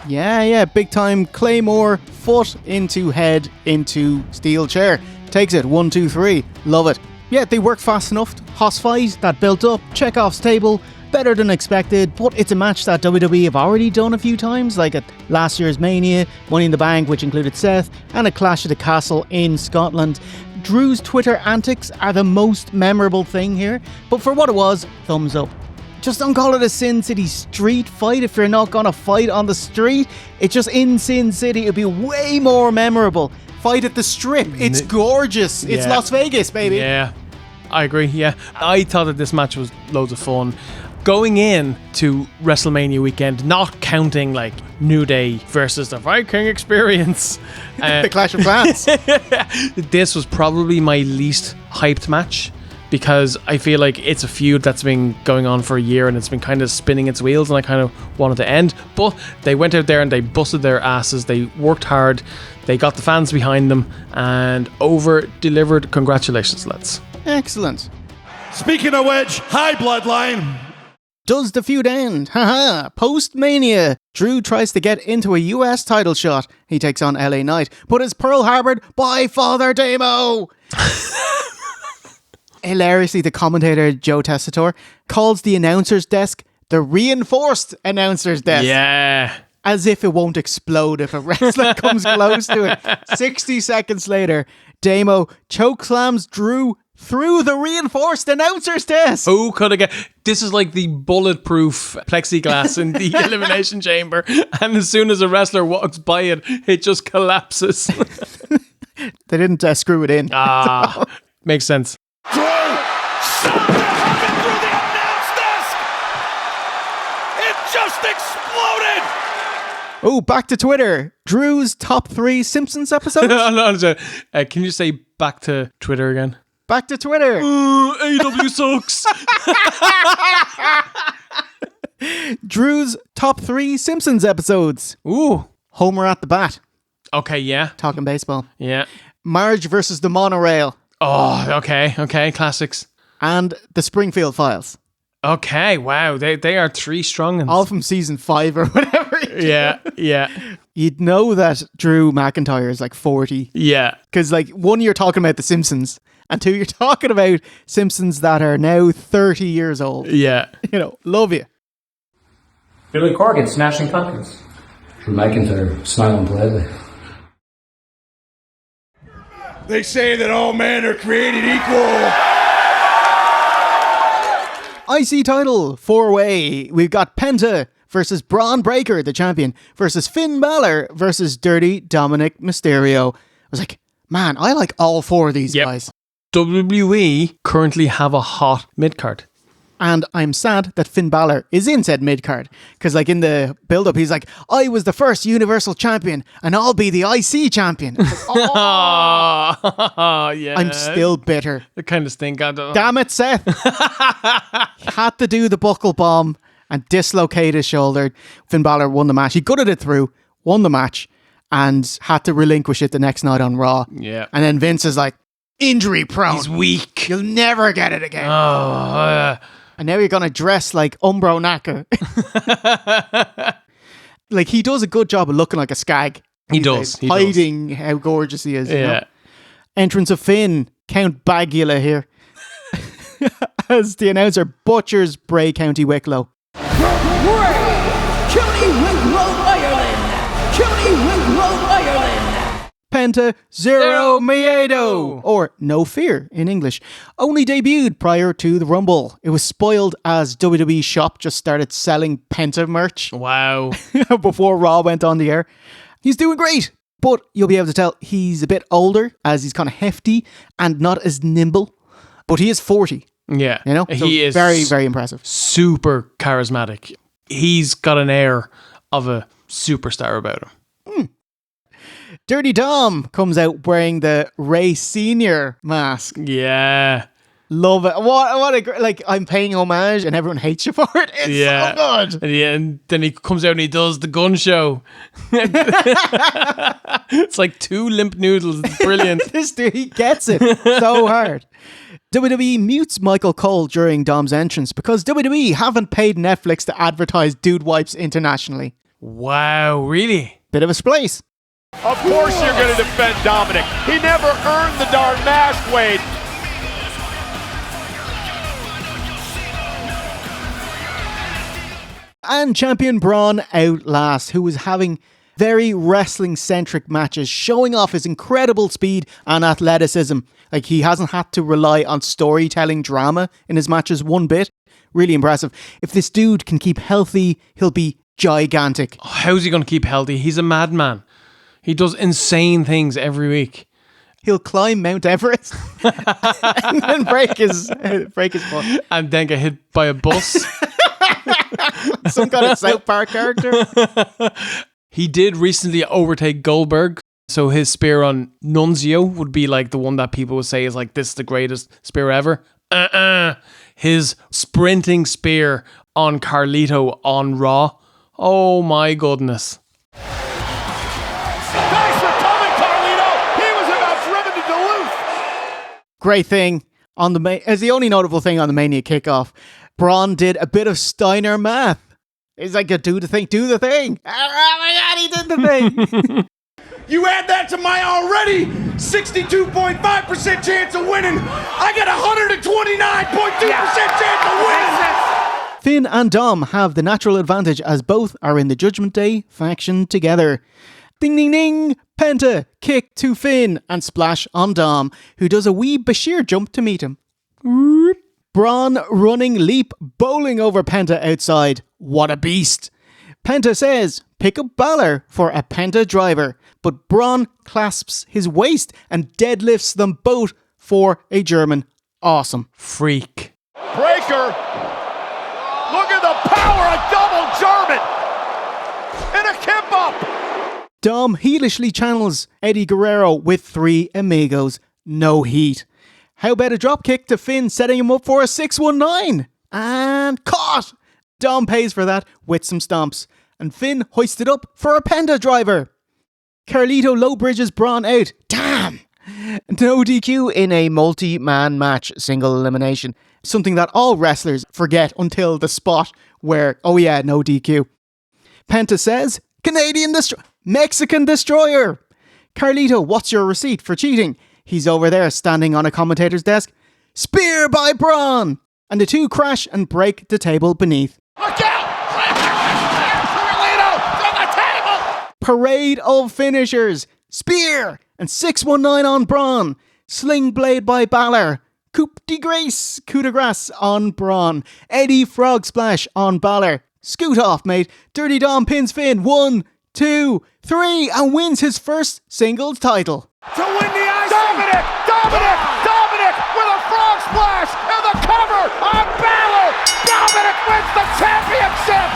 Yeah, big time Claymore, foot into head into steel chair. Takes it, 1, 2, 3. Love it. Yeah, they work fast enough. Hoss fight, that built up, Chekhov's table, better than expected, but it's a match that WWE have already done a few times, like at last year's Mania, Money in the Bank, which included Seth, and a Clash of the Castle in Scotland. Drew's Twitter antics are the most memorable thing here, but for what it was, thumbs up. Just don't call it a Sin City street fight if you're not going to fight on the street. It's just in Sin City. It'd be way more memorable. Fight at the Strip. It's gorgeous. It's Las Vegas, baby. Yeah, I agree. Yeah, I thought that this match was loads of fun. Going in to WrestleMania weekend, not counting like New Day versus the Viking Experience. The Clash of Clans. This was probably my least hyped match, because I feel like it's a feud that's been going on for a year and it's been kind of spinning its wheels, and I kind of wanted to end. But they went out there and they busted their asses. They worked hard. They got the fans behind them and over-delivered. Congratulations, lads. Excellent. Speaking of which, hi, Bloodline. Does the feud end? Haha. Post-Mania, Drew tries to get into a US title shot. He takes on LA Knight, but is Pearl Harbored by Father Damo. Hilariously, the commentator, Joe Tessitore, calls the announcer's desk the reinforced announcer's desk. Yeah. As if it won't explode if a wrestler comes close to it. 60 seconds later, Damo chokeslams Drew through the reinforced announcer's desk. Who could have got... This is like the bulletproof plexiglass in the Elimination Chamber, and as soon as a wrestler walks by it, it just collapses. They didn't screw it in. Makes sense. Drew shot the helmet through the announce desk. It just exploded. Oh, back to Twitter. Drew's top 3 Simpsons episodes. Can you say back to Twitter again? Back to Twitter. AEW sucks. Drew's top 3 Simpsons episodes. Ooh. Homer at the bat. Okay, yeah. Talking baseball. Yeah. Marge versus the monorail. Oh, okay. Classics. And the Springfield Files. Okay, wow. They are 3 strong ones. All from season 5 or whatever. Yeah. You'd know that Drew McIntyre is like 40. Yeah. Because like 1, you're talking about The Simpsons, and 2, you're talking about Simpsons that are now 30 years old. Yeah. You know, love you. Billy Corgan smashing pumpkins. Drew McIntyre smiling politely. They say that all men are created equal. IC title, 4-way. We've got Penta versus Braun Breaker, the champion, versus Finn Balor versus Dirty Dominic Mysterio. I was like, man, I like all 4 of these guys. WWE currently have a hot mid-card. And I'm sad that Finn Balor is in said mid-card. Because like in the build-up, he's like, I was the first Universal Champion and I'll be the IC champion. Like, yeah. I'm still bitter. The kind of stink. Damn it, Seth. He had to do the buckle bomb and dislocate his shoulder. Finn Balor won the match. He gutted it through, won the match, and had to relinquish it the next night on Raw. Yeah. And then Vince is like, injury prone. He's weak. You'll never get it again. And now you're going to dress like Umbro Naka. Like, he does a good job of looking like a skag. He does. Hiding how gorgeous he is. Yeah. You know? Entrance of Finn. Count Bagula here. As the announcer butchers Bray County Wicklow. County Wicklow, Ireland! County Wicklow, Ireland! Penta Zero Miedo, or No Fear in English, only debuted prior to the Rumble. It was spoiled as WWE Shop just started selling Penta merch. Wow. Before Raw went on the air. He's doing great, but you'll be able to tell he's a bit older as he's kind of hefty and not as nimble, but he is 40. Yeah. You know? So he is very, very impressive. Super charismatic. He's got an air of a superstar about him. Dirty Dom comes out wearing the Ray Senior mask. Yeah. Love it. What a like, I'm paying homage and everyone hates you for it. It's so good. And then he comes out and he does the gun show. It's like 2 limp noodles. It's brilliant. This dude, he gets it so hard. WWE mutes Michael Cole during Dom's entrance because WWE haven't paid Netflix to advertise dude wipes internationally. Wow, really? Bit of a splice. Of course you're going to defend Dominic. He never earned the darn mask, Wade. And champion Braun out last, who was having very wrestling-centric matches, showing off his incredible speed and athleticism. Like, he hasn't had to rely on storytelling drama in his matches one bit. Really impressive. If this dude can keep healthy, he'll be gigantic. Oh, how's he going to keep healthy? He's a madman. He does insane things every week. He'll climb Mount Everest and then break his foot. And then get hit by a bus. Some kind of South Park character. He did recently overtake Goldberg. So his spear on Nunzio would be like the one that people would say is like, this is the greatest spear ever. His sprinting spear on Carlito on Raw. Oh my goodness. Thanks for coming, Carlito. He was about driven to Duluth. Great thing on as the only notable thing on the Mania kickoff. Braun did a bit of Steiner math. He's like, do the thing. Oh my God, he did the thing. You add that to my already 62.5% chance of winning. I got 129.2% chance of winning. Finn and Dom have the natural advantage as both are in the Judgment Day faction together. Ding ding ding! Penta, kick to Finn and splash on Dom, who does a wee Bashir jump to meet him. Braun running leap, bowling over Penta outside. What a beast! Penta says, pick up Balor for a Penta driver, but Braun clasps his waist and deadlifts them both for a German. Awesome. Freak. Breaker. Look at the power of double German. And a kip up. Dom heelishly channels Eddie Guerrero with 3 amigos. No heat. How about a dropkick to Finn, setting him up for a 619? And caught! Dom pays for that with some stomps. And Finn hoisted up for a Penta driver. Carlito low bridges Braun out. Damn! No DQ in a multi-man match, single elimination. Something that all wrestlers forget until the spot where, oh yeah, no DQ. Penta says, Mexican Destroyer! Carlito, what's your receipt for cheating? He's over there standing on a commentator's desk. Spear by Braun! And the two crash and break the table beneath. Look out! Carlito from the table! Parade of finishers. Spear! And 619 on Braun. Sling blade by Balor. Coup de grace on Braun. Eddie Frog splash on Balor. Scoot off, mate. Dirty Dom pins Finn. 1, 2, 3, and wins his first singles title. To win the IC! Dominic with a frog splash and the cover on Balor. Dominic wins the championship.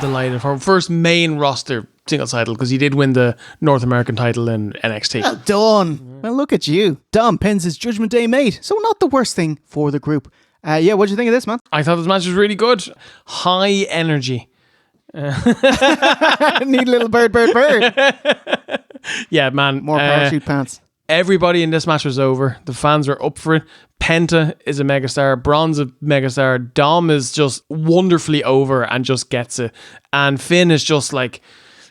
Delighted for first main roster singles title because he did win the North American title in NXT. Well done. Well, look at you. Dom pins his Judgment Day mate, so not the worst thing for the group. Yeah, what'd you think of this, man? I thought this match was really good. High energy. Need a little bird. Yeah, man. More parachute pants. Everybody in this match was over. The fans were up for it. Penta is a megastar. Braun's a megastar. Dom is just wonderfully over and just gets it. And Finn is just like,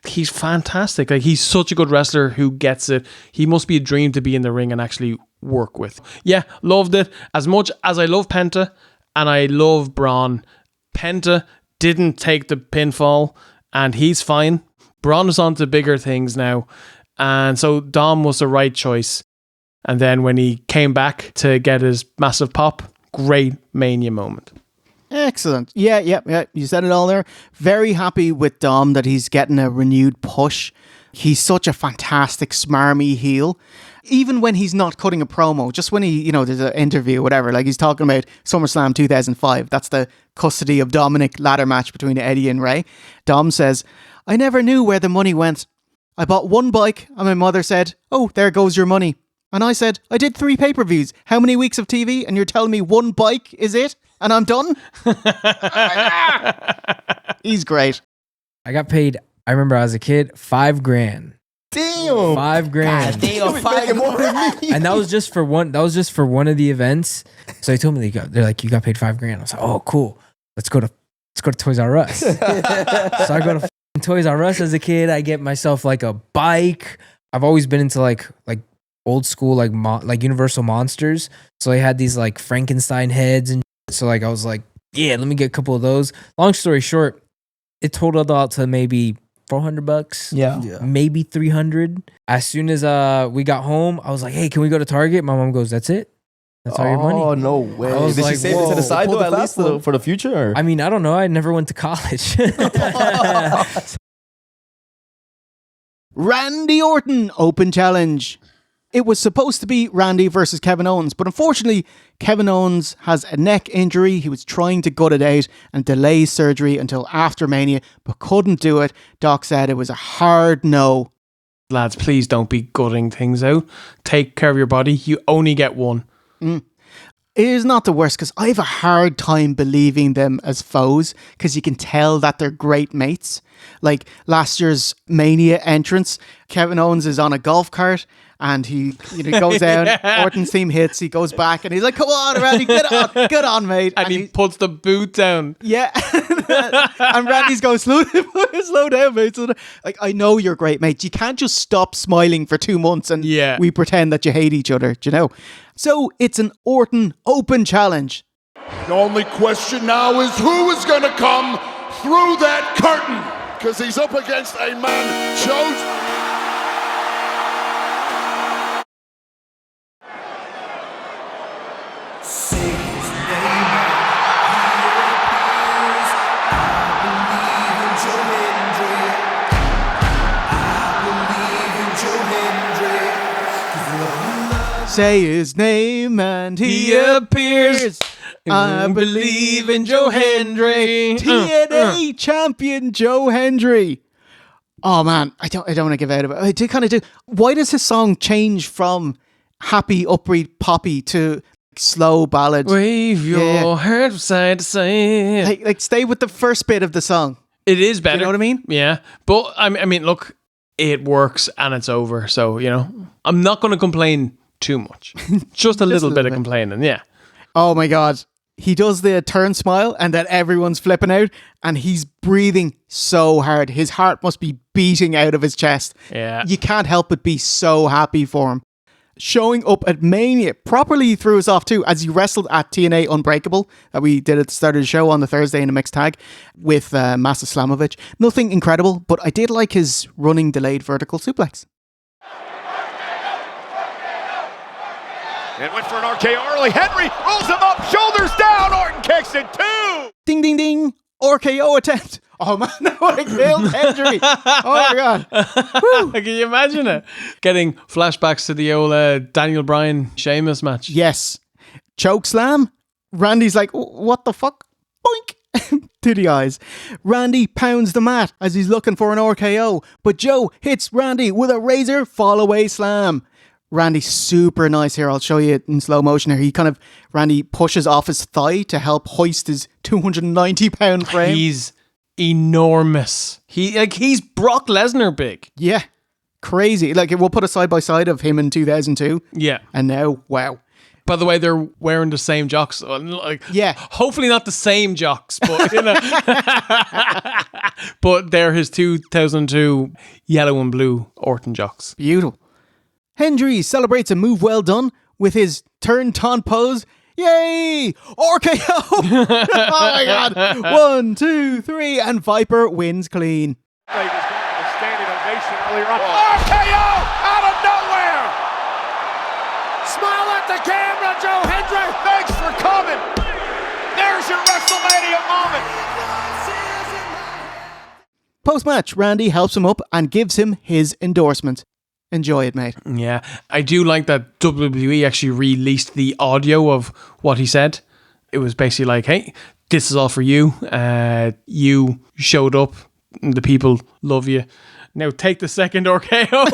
he's fantastic. Like, he's such a good wrestler who gets it. He must be a dream to be in the ring and actually work with. Yeah, loved it. As much as I love Penta and I love Braun, Penta didn't take the pinfall and he's fine. Braun is on to bigger things now. And so Dom was the right choice. And then when he came back to get his massive pop, great Mania moment. Excellent. Yeah. You said it all there. Very happy with Dom that he's getting a renewed push. He's such a fantastic, smarmy heel. Even when he's not cutting a promo, just when he, there's an interview, whatever, like he's talking about SummerSlam 2005. That's the custody of Dominic ladder match between Eddie and Ray. Dom says, I never knew where the money went. I bought one bike and my mother said, "Oh, there goes your money." And I said, "I did 3 pay-per-views. How many weeks of TV? And you're telling me one bike is it? And I'm done?" He's great. I got paid, I remember as a kid, $5,000. Damn. $5,000. God, damn, $5,000. And that was just for one of the events. So they told me they're like, you got paid $5,000. I was like, oh, cool. Let's go to Toys R Us. So I go to Toys R Us as a kid. I get myself like a bike. I've always been into like old school like Universal monsters. So I had these like Frankenstein heads, and so like I was like, yeah, let me get a couple of those. Long story short, it totaled out to maybe $400. Yeah. Maybe 300. As soon as we got home, I was like, hey, can we go to Target? My mom goes, that's it. That's all your money. Oh, no way. I was Did like, she save it to the side though, at least for the future? Or? I mean, I don't know. I never went to college. Randy Orton Open Challenge. It was supposed to be Randy versus Kevin Owens, but unfortunately, Kevin Owens has a neck injury. He was trying to gut it out and delay surgery until after Mania, but couldn't do it. Doc said it was a hard no. Lads, please don't be gutting things out. Take care of your body. You only get one. It is not the worst because I have a hard time believing them as foes because you can tell that they're great mates. Like last year's Mania entrance, Kevin Owens is on a golf cart and he goes down, Orton's theme hits, he goes back and he's like, "Come on, Randy, get on, mate." And he puts the boot down. Yeah. And Randy's going, slow down, mate. Like, I know you're great, mate. You can't just stop smiling for 2 months and we pretend that you hate each other, do you know? So it's an Orton Open Challenge. The only question now is who is going to come through that curtain? Because he's up against a man chosen. Say his name and he appears. I believe in Joe Hendry. TNA champion Joe Hendry. Oh man, I don't want to give out about it. I do kind of do. Why does his song change from happy, upbeat, poppy to slow ballad? Wave your head side to side. Like stay with the first bit of the song. It is better. You know what I mean? Yeah. But I mean, look, it works and it's over. So, I'm not going to complain too much. Just a little bit of complaining, yeah. Oh my God. He does the turn smile and then everyone's flipping out and he's breathing so hard. His heart must be beating out of his chest. Yeah. You can't help but be so happy for him. Showing up at Mania, properly threw us off too, as he wrestled at TNA Unbreakable that we did at the start of the show on the Thursday in a mixed tag with Masa Slamovich. Nothing incredible, but I did like his running delayed vertical suplex. And went for an RKO early. Henry rolls him up, shoulders down. Orton kicks it, 2. Ding, ding, ding. RKO attempt. Oh man, that would have killed Hendry. Oh my God. Can you imagine it? Getting flashbacks to the old Daniel Bryan Sheamus match. Yes. Choke slam. Randy's like, what the fuck? Boink. To the eyes. Randy pounds the mat as he's looking for an RKO, but Joe hits Randy with a razor fall away slam. Randy's super nice here. I'll show you it in slow motion here. Randy pushes off his thigh to help hoist his 290-pound frame. He's enormous. He's Brock Lesnar big. Yeah. Crazy. Like, we'll put a side by side of him in 2002. Yeah. And now, wow. By the way, they're wearing the same jocks. Yeah. Hopefully not the same jocks, but but they're his 2002 yellow and blue Orton jocks. Beautiful. Hendry celebrates a move well done with his turn taunt pose. Yay! RKO! Oh my God! 1, 2, 3, and Viper wins clean. He was going for the standing ovation earlier on. RKO out of nowhere! Smile at the camera, Joe Hendry. Thanks for coming. There's your WrestleMania moment. Post-match, Randy helps him up and gives him his endorsement. Enjoy it, mate. Yeah, I do like that WWE actually released the audio of what he said. It was basically like, hey, this is all for you. You showed up. The people love you. Now take the second RKO.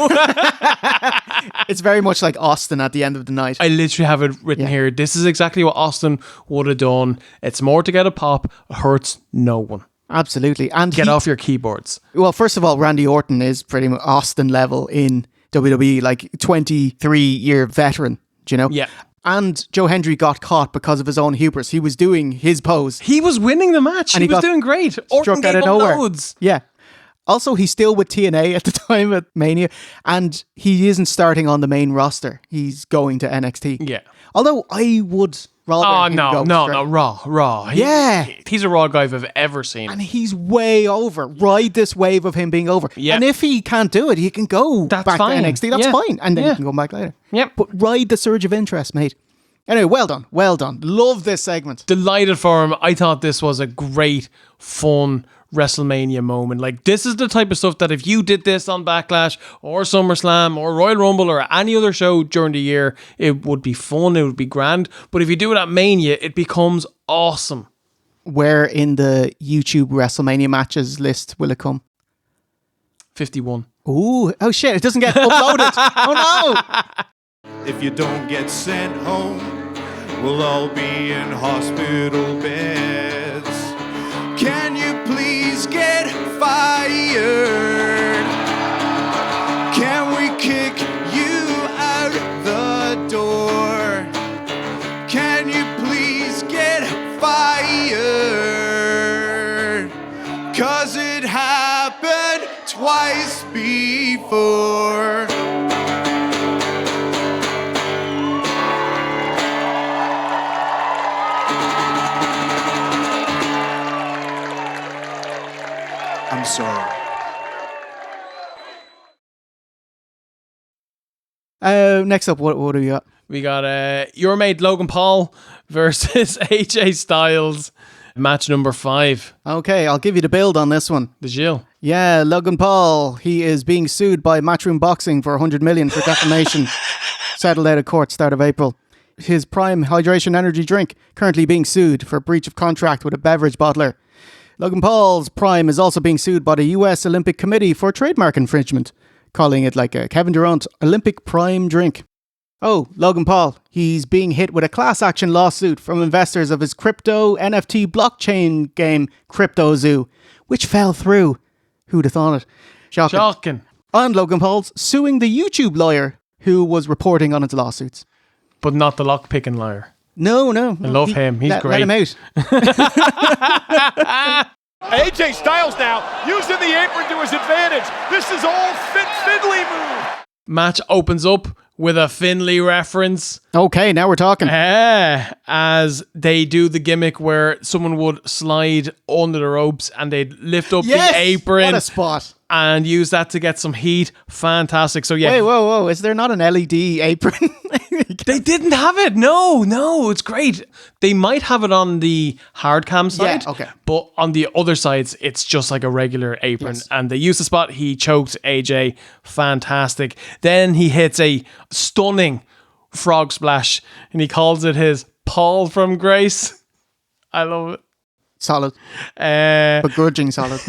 It's very much like Austin at the end of the night. I literally have it written here. This is exactly what Austin would have done. It's more to get a pop. It hurts no one. Absolutely. And get off your keyboards. Well, first of all, Randy Orton is pretty much Austin level in WWE, like 23-year veteran, do you know? Yeah. And Joe Hendry got caught because of his own hubris. He was doing his pose. He was winning the match. He was doing great. Orton gave him loads. Yeah. Also, he's still with TNA at the time at Mania, and he isn't starting on the main roster. He's going to NXT. Yeah. Although I would rather no, Raw. He's a Raw guy if I've ever seen. And he's way over. Ride this wave of him being over. Yeah. And if he can't do it, he can go back fine. to NXT. That's fine. And then he can go back later. Yep. But ride the surge of interest, mate. Anyway, well done. Well done. Love this segment. Delighted for him. I thought this was a great, fun WrestleMania moment. Like, this is the type of stuff that if you did this on Backlash or SummerSlam or Royal Rumble or any other show during the year, it would be fun, it would be grand. But if you do it at Mania, it becomes awesome. Where in the YouTube WrestleMania matches list will it come? 51. Ooh, oh shit, it doesn't get uploaded. Oh no! If you don't get sent home, we'll all be in hospital beds. Can you please get fired? Can we kick you out the door? Can you please get fired? 'Cause it happened twice before. I'm sorry. Next up, what do we got? We got your mate Logan Paul versus AJ Styles. Match number 5. Okay, I'll give you the build on this one. The Gilles. Yeah, Logan Paul. He is being sued by Matchroom Boxing for $100 million for defamation. Settled out of court start of April. His Prime Hydration Energy drink currently being sued for breach of contract with a beverage bottler. Logan Paul's Prime is also being sued by the US Olympic Committee for trademark infringement, calling it like a Kevin Durant Olympic Prime drink. Oh, Logan Paul, he's being hit with a class action lawsuit from investors of his crypto NFT blockchain game CryptoZoo, which fell through. Who'd have thought it? Shocking. And Logan Paul's suing the YouTube lawyer who was reporting on its lawsuits. But not the lock-picking lawyer. No. I love him. He's great. Let him out. AJ Styles now using the apron to his advantage. This is all Finley move. Match opens up with a Finley reference. Okay, now we're talking. As they do the gimmick where someone would slide under the ropes and they'd lift up the apron. What a spot. And use that to get some heat. Fantastic. So yeah. Wait, whoa. Is there not an LED apron? They didn't have it. No, it's great. They might have it on the hard cam side. Yeah, okay. But on the other sides, it's just like a regular apron. Yes. And they used the spot. He choked AJ. Fantastic. Then he hits a stunning frog splash. And he calls it his Paul from Grace. I love it. Solid. Begrudging solid.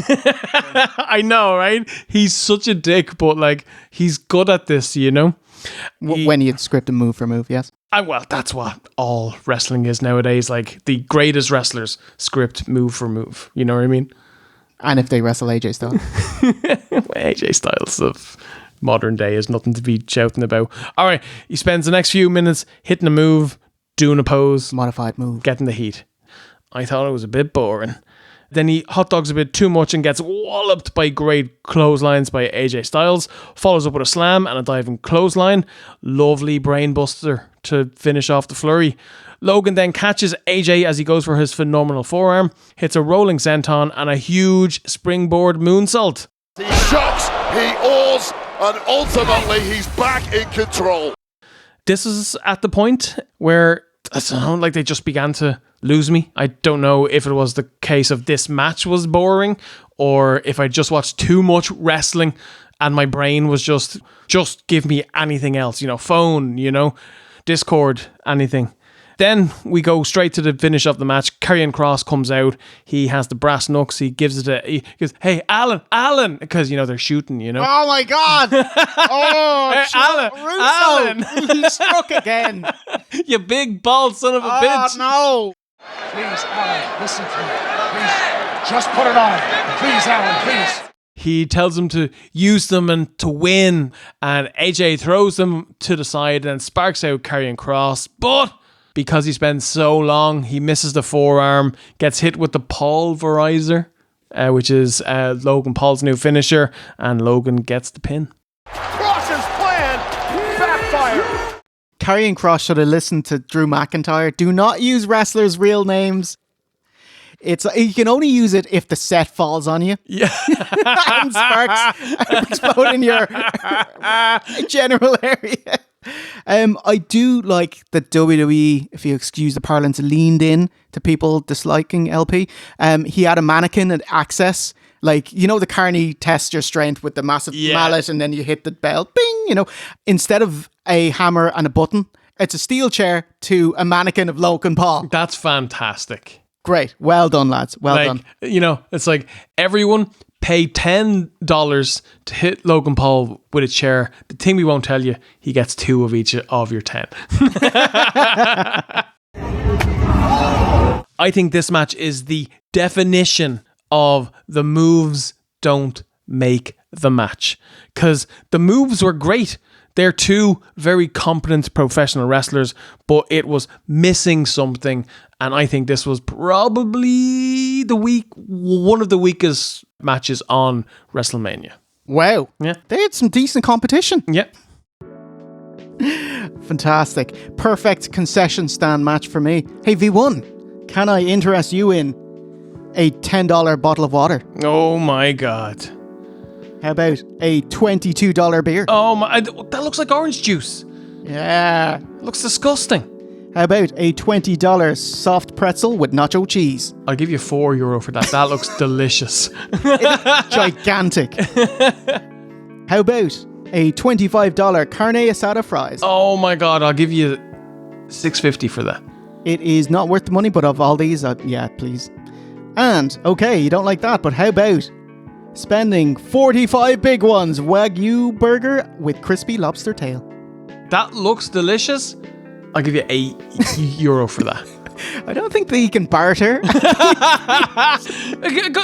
I know, right? He's such a dick, but like, he's good at this, you know? When you script a move for move, yes. Well, that's what all wrestling is nowadays. Like, the greatest wrestlers script move for move. You know what I mean? And if they wrestle AJ Styles. AJ Styles of modern day is nothing to be shouting about. All right, he spends the next few minutes hitting a move, doing a pose. Modified move. Getting the heat. I thought it was a bit boring. Then he hot dogs a bit too much and gets walloped by great clotheslines by AJ Styles. Follows up with a slam and a diving clothesline. Lovely brain buster to finish off the flurry. Logan then catches AJ as he goes for his phenomenal forearm. Hits a rolling senton and a huge springboard moonsault. He shocks, he awes, and ultimately he's back in control. This is at the point where it sounded like they just began to lose me. I don't know if it was the case of this match was boring or if I just watched too much wrestling and my brain was just give me anything else, phone, Discord, anything. Then we go straight to the finish of the match. Karrion Kross comes out. He has the brass knucks. He gives it he goes, hey, Alan, because, they're shooting, Oh my God. Oh, Alan. He struck again. You big bald son of a bitch. No. Please, Alan, listen to me. Please, just put it on. Please, Alan, please. He tells him to use them and to win. And AJ throws them to the side and sparks out Karrion Kross. But because he spends so long, he misses the forearm, gets hit with the pulverizer, which is Logan Paul's new finisher. And Logan gets the pin. Kross's plan backfired. Karrion Kross should have listened to Drew McIntyre. Do not use wrestlers' real names. You can only use it if the set falls on you. Yeah. And sparks explode in your general area. I do like that WWE, if you excuse the parlance, leaned in to people disliking LP. He had a mannequin at Access. Like, the Carney test your strength with the massive mallet and then you hit the bell. Bing! Instead of a hammer and a button, it's a steel chair to a mannequin of Logan Paul. That's fantastic. Great. Well done, lads. Well done. It's like everyone pay $10 to hit Logan Paul with a chair. The thing we won't tell you, he gets 2 of each of your 10. I think this match is the definition of the moves don't make the match. Because the moves were great. They're two very competent professional wrestlers, but it was missing something. And I think this was probably one of the weakest matches on WrestleMania. Wow. Yeah. They had some decent competition. Yep. Fantastic. Perfect concession stand match for me. Hey, V1, can I interest you in a $10 bottle of water? Oh my God. How about a $22 beer? Oh my, that looks like orange juice. Yeah. Looks disgusting. How about a $20 soft pretzel with nacho cheese? I'll give you €4 for that. That looks delicious. It's gigantic. How about a $25 carne asada fries? Oh my God, I'll give you $6.50 for that. It is not worth the money, but of all these, yeah, please. And, okay, you don't like that, but how about spending 45 big ones Wagyu burger with crispy lobster tail? That looks delicious. I'll give you €8 for that. I don't think that you can barter.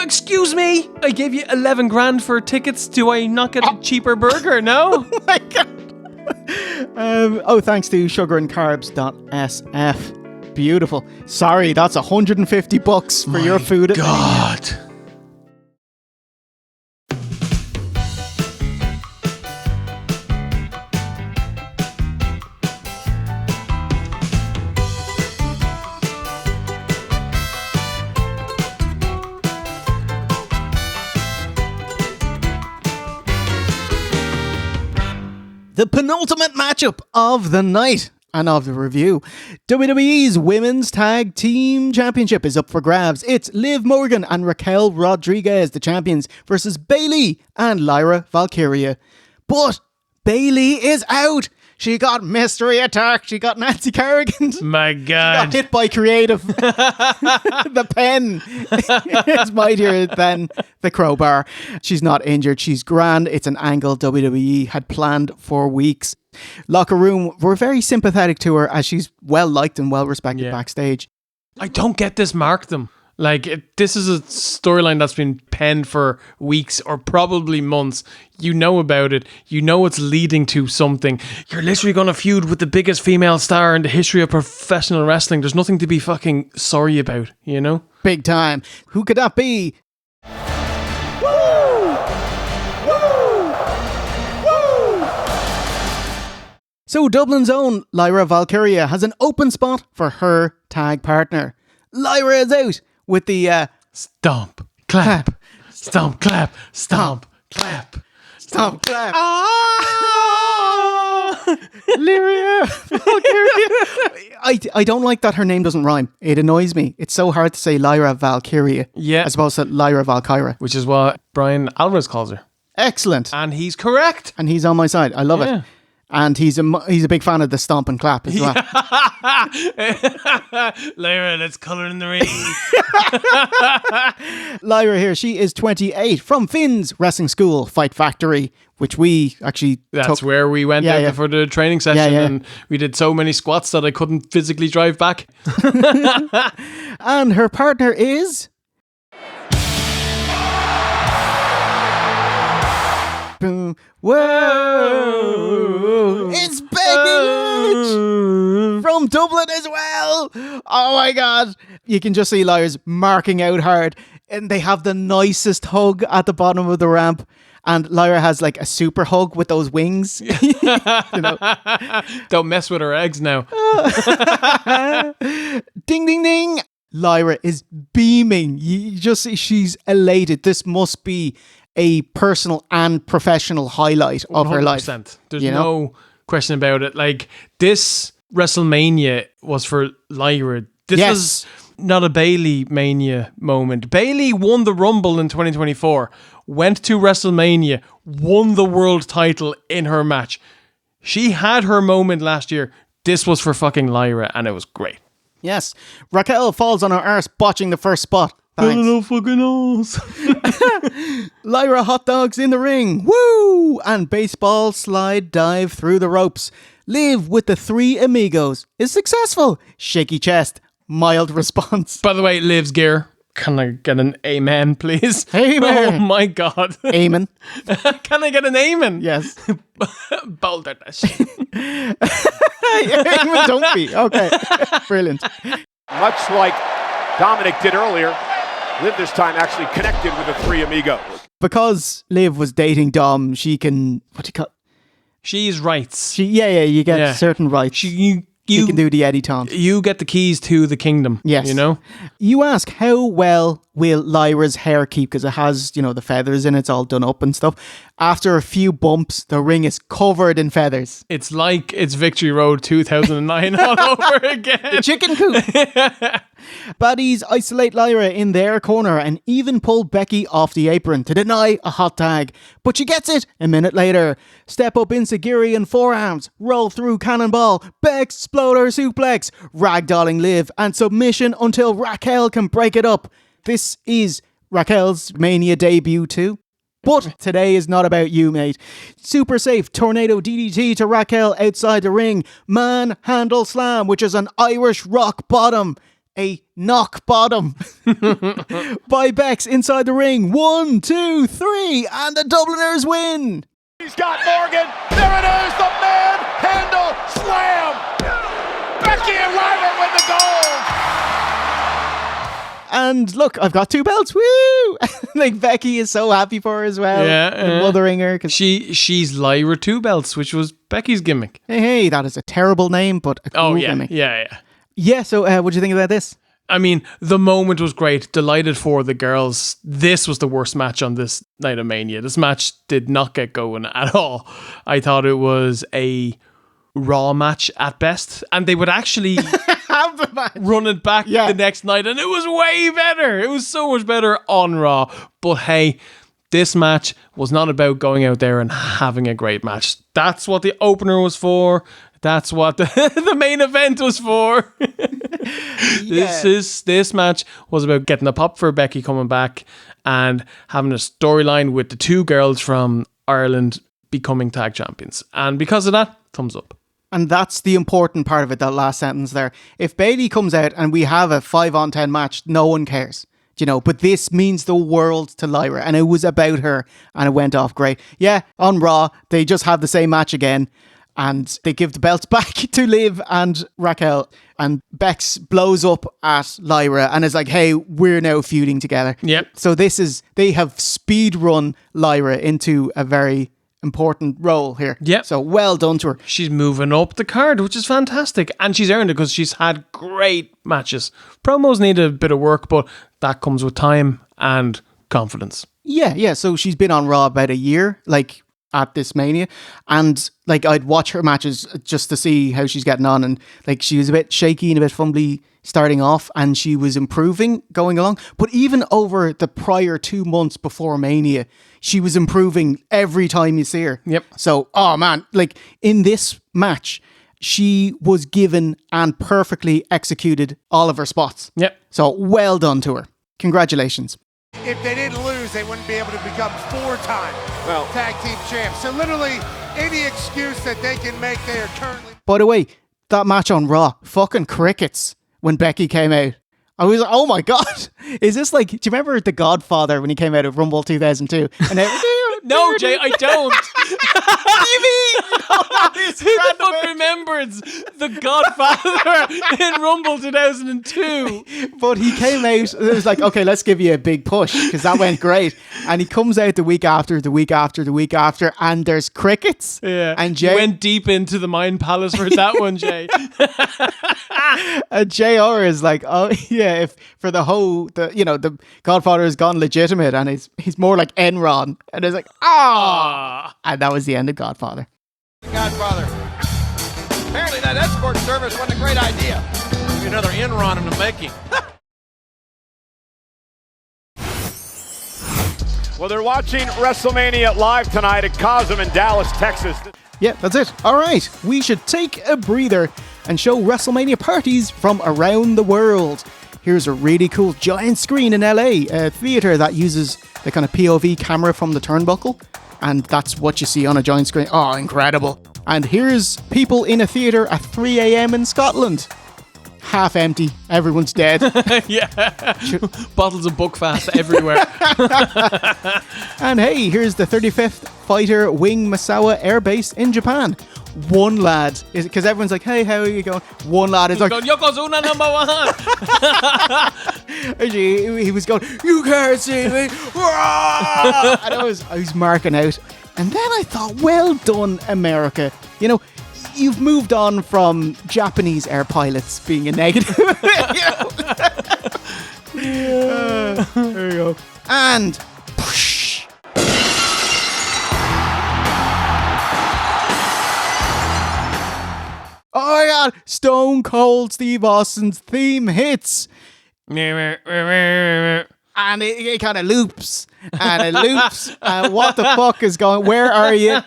Excuse me, I gave you 11 grand for tickets. Do I not get a cheaper burger? No? Oh my God. Thanks to sugarandcarbs.sf. Beautiful. Sorry, that's $150 for your food. God. The penultimate matchup of the night and of the review. WWE's Women's Tag Team Championship is up for grabs. It's Liv Morgan and Raquel Rodriguez, the champions, versus Bayley and Lyra Valkyria. But Bayley is out. She got mystery attack. She got Nancy Kerrigan. My God. She got hit by creative. The pen is mightier than the crowbar. She's not injured. She's grand. It's an angle WWE had planned for weeks. Locker room were very sympathetic to her as she's well liked and well respected backstage. I don't get this Markdom. This is a storyline that's been penned for weeks or probably months. You know about it. You know it's leading to something. You're literally going to feud with the biggest female star in the history of professional wrestling. There's nothing to be fucking sorry about, you know? Big time. Who could that be? So Dublin's own Lyra Valkyria has an open spot for her tag partner. Lyra is out with the stomp, clap, stomp, clap, stomp, clap, stomp, clap. Lyra Valkyria. I don't like that her name doesn't rhyme. It annoys me. It's so hard to say Lyra Valkyria as opposed to Lyra Valkyria. Which is what Brian Alvarez calls her. Excellent. And he's correct. And he's on my side. I love it. And he's a big fan of the stomp and clap as well. Lyra, let's colour in the ring. Lyra here, she is 28 from Finn's wrestling school, Fight Factory, which we actually That's where we went out for the training session, and we did so many squats that I couldn't physically drive back. And her partner is... Boom. Whoa! It's Becky Lynch from Dublin as well. Oh my god! You can just see Lyra's marking out hard, and they have the nicest hug at the bottom of the ramp. And Lyra has like a super hug with those wings. Don't mess with her eggs now. Ding, ding, ding. Lyra is beaming. You just see she's elated. This must be a personal and professional highlight of her life. 100%. There's no question about it. Like, this WrestleMania was for Lyra. This was not a Bayley Mania moment. Bayley won the Rumble in 2024, went to WrestleMania, won the world title in her match. She had her moment last year. This was for fucking Lyra, and it was great. Yes. Raquel falls on her arse botching the first spot. Thanks. Fucking knows. Lyra hot dogs in the ring. Woo! And baseball slide dive through the ropes. Liv with the three amigos is successful. Shaky chest. Mild response. By the way, Liv's gear. Can I get an amen, please? Amen. Oh my god. Amen. Can I get an amen? Yes. Boulder that shit. Amen, don't be. Okay. Brilliant. Much like Dominic did earlier, Liv this time actually connected with the three amigos. Because Liv was dating Dom, she can... What do you call... She's rights. You get certain rights. You can do the Eddie taunt. You get the keys to the kingdom. Yes. You know? You ask, how well will Lyra's hair keep? Because it has, the feathers in it. It's all done up and stuff. After a few bumps, the ring is covered in feathers. It's like it's Victory Road 2009 all over again. The chicken coop. Baddies isolate Lyra in their corner and even pull Becky off the apron to deny a hot tag. But she gets it a minute later. Step up Insagiri and forearms. Roll through cannonball. Bex exploder suplex. Ragdolling Liv and submission until Raquel can break it up. This is Raquel's Mania debut too. But today is not about you, mate. Super safe tornado DDT to Raquel outside the ring. Manhandle slam, which is an Irish rock bottom. A knock bottom by Bex inside the ring. 1, 2, 3, and the Dubliners win. He's got Morgan. There it is, the manhandle slam. Becky and Lyra win the gold. And look, I've got 2 belts. Woo! Like, Becky is so happy for her as well. Yeah. Mothering her. Cause she's Lyra 2 belts, which was Becky's gimmick. Hey, that is a terrible name, but a cool gimmick. Yeah. Yeah, so what do you think about this? I mean, the moment was great. Delighted for the girls. This was the worst match on this night of Mania. This match did not get going at all. I thought it was a Raw match at best. And they would actually have the match. Run it back the next night. And it was way better. It was so much better on Raw. But hey, this match was not about going out there and having a great match. That's what the opener was for. That's what the main event was for. This match was about getting a pop for Becky coming back and having a storyline with the 2 girls from Ireland becoming tag champions. And because of that, thumbs up. And that's the important part of it, that last sentence there. If Bayley comes out and we have a 5-on-10 match, no one cares. But this means the world to Lyra, and it was about her, and it went off great. Yeah, on Raw, they just have the same match again. And they give the belts back to Liv and Raquel. And Bex blows up at Lyra and is like, hey, we're now feuding together. Yep. So they have speed run Lyra into a very important role here. Yep. So well done to her. She's moving up the card, which is fantastic. And she's earned it because she's had great matches. Promos need a bit of work, but that comes with time and confidence. Yeah. So she's been on Raw about a year. Like, at this Mania. And like, I'd watch her matches just to see how she's getting on. And like, she was a bit shaky and a bit fumbly starting off, and she was improving going along. But even over the prior 2 months before Mania, she was improving every time you see her. Yep. So, oh man, like in this match, she was given and perfectly executed all of her spots. Yep. So well done to her. Congratulations. If they didn't lose, they wouldn't be able to become 4-time tag team champs. So literally, any excuse that they can make, they are currently... By the way, that match on Raw, fucking crickets when Becky came out. I was like, oh my God. Is this like, do you remember The Godfather when he came out of Rumble 2002? And no, Jay, I don't. What do you mean? Who the fuck remembers The Godfather in Rumble 2002? But he came out, it was like, okay, let's give you a big push, because that went great. And he comes out the week after, and there's crickets. Yeah. And Jay you went deep into the Mind Palace for that one, Jay. And JR is like, oh yeah, if for the Godfather has gone legitimate, and he's more like Enron, and it's like, and that was the end of Godfather. Godfather. Apparently that escort service wasn't a great idea. Maybe another Enron in the making. Well, they're watching WrestleMania live tonight at Cosm in Dallas, Texas. Yeah, that's it. All right, we should take a breather and show WrestleMania parties from around the world. Here's a really cool giant screen in LA, a theater that uses the kind of POV camera from the turnbuckle, and that's what you see on a giant screen. Oh, incredible. And here's people in a theater at 3 a.m. in Scotland. Half empty. Everyone's dead. Yeah. Bottles of Buckfast everywhere. And hey, here's the 35th Fighter Wing Misawa Air Base in Japan. One lad, because everyone's like, hey, how are you going? One lad is like, Yokozuna #1. he was going, you can't see me. And I was marking out. And then I thought, well done, America. You know, you've moved on from Japanese air pilots being a negative. There you go. And whoosh. Oh my God, Stone Cold Steve Austin's theme hits. And it kind of loops. And it loops. And what the fuck is going? Where are you?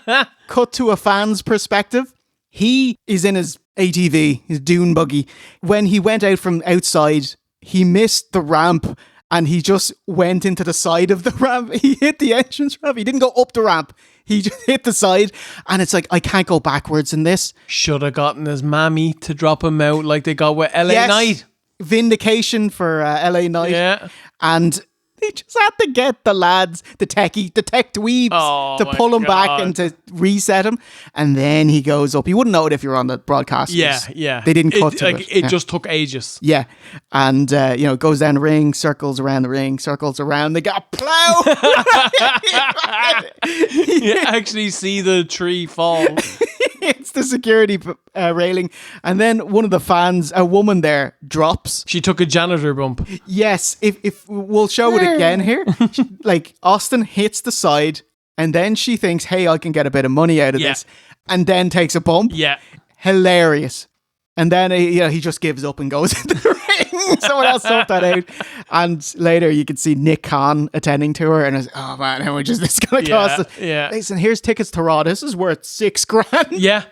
Cut to a fan's perspective. He is in his ATV, his dune buggy. When he went out from outside, he missed the ramp and he just went into the side of the ramp. He hit the entrance ramp. He didn't go up the ramp. He just hit the side. And it's like, I can't go backwards in this. Should have gotten his mammy to drop him out like they got with LA Knight. Vindication for LA Knight. Yeah. And they just had to get the lads, the tech dweebs, to pull him back and to reset him. And then he goes up. You wouldn't know it if you were on the broadcast. Yeah. They didn't cut to it. It just took ages. Yeah. And, goes down the ring, circles around the ring, circles around. They got plow. You actually see the tree fall. It's the security railing. And then one of the fans, a woman there, drops. She took a janitor bump. Yes. If we'll show it again here. Like, Austin hits the side and then she thinks, hey, I can get a bit of money out of this. And then takes a bump. Yeah. Hilarious. And then he just gives up and goes into the ring. Someone else sorted that out. And later you can see Nick Khan attending to her and it's, oh man, how much is this going to cost us? Yeah. Listen, here's tickets to Raw. This is worth $6,000. Yeah.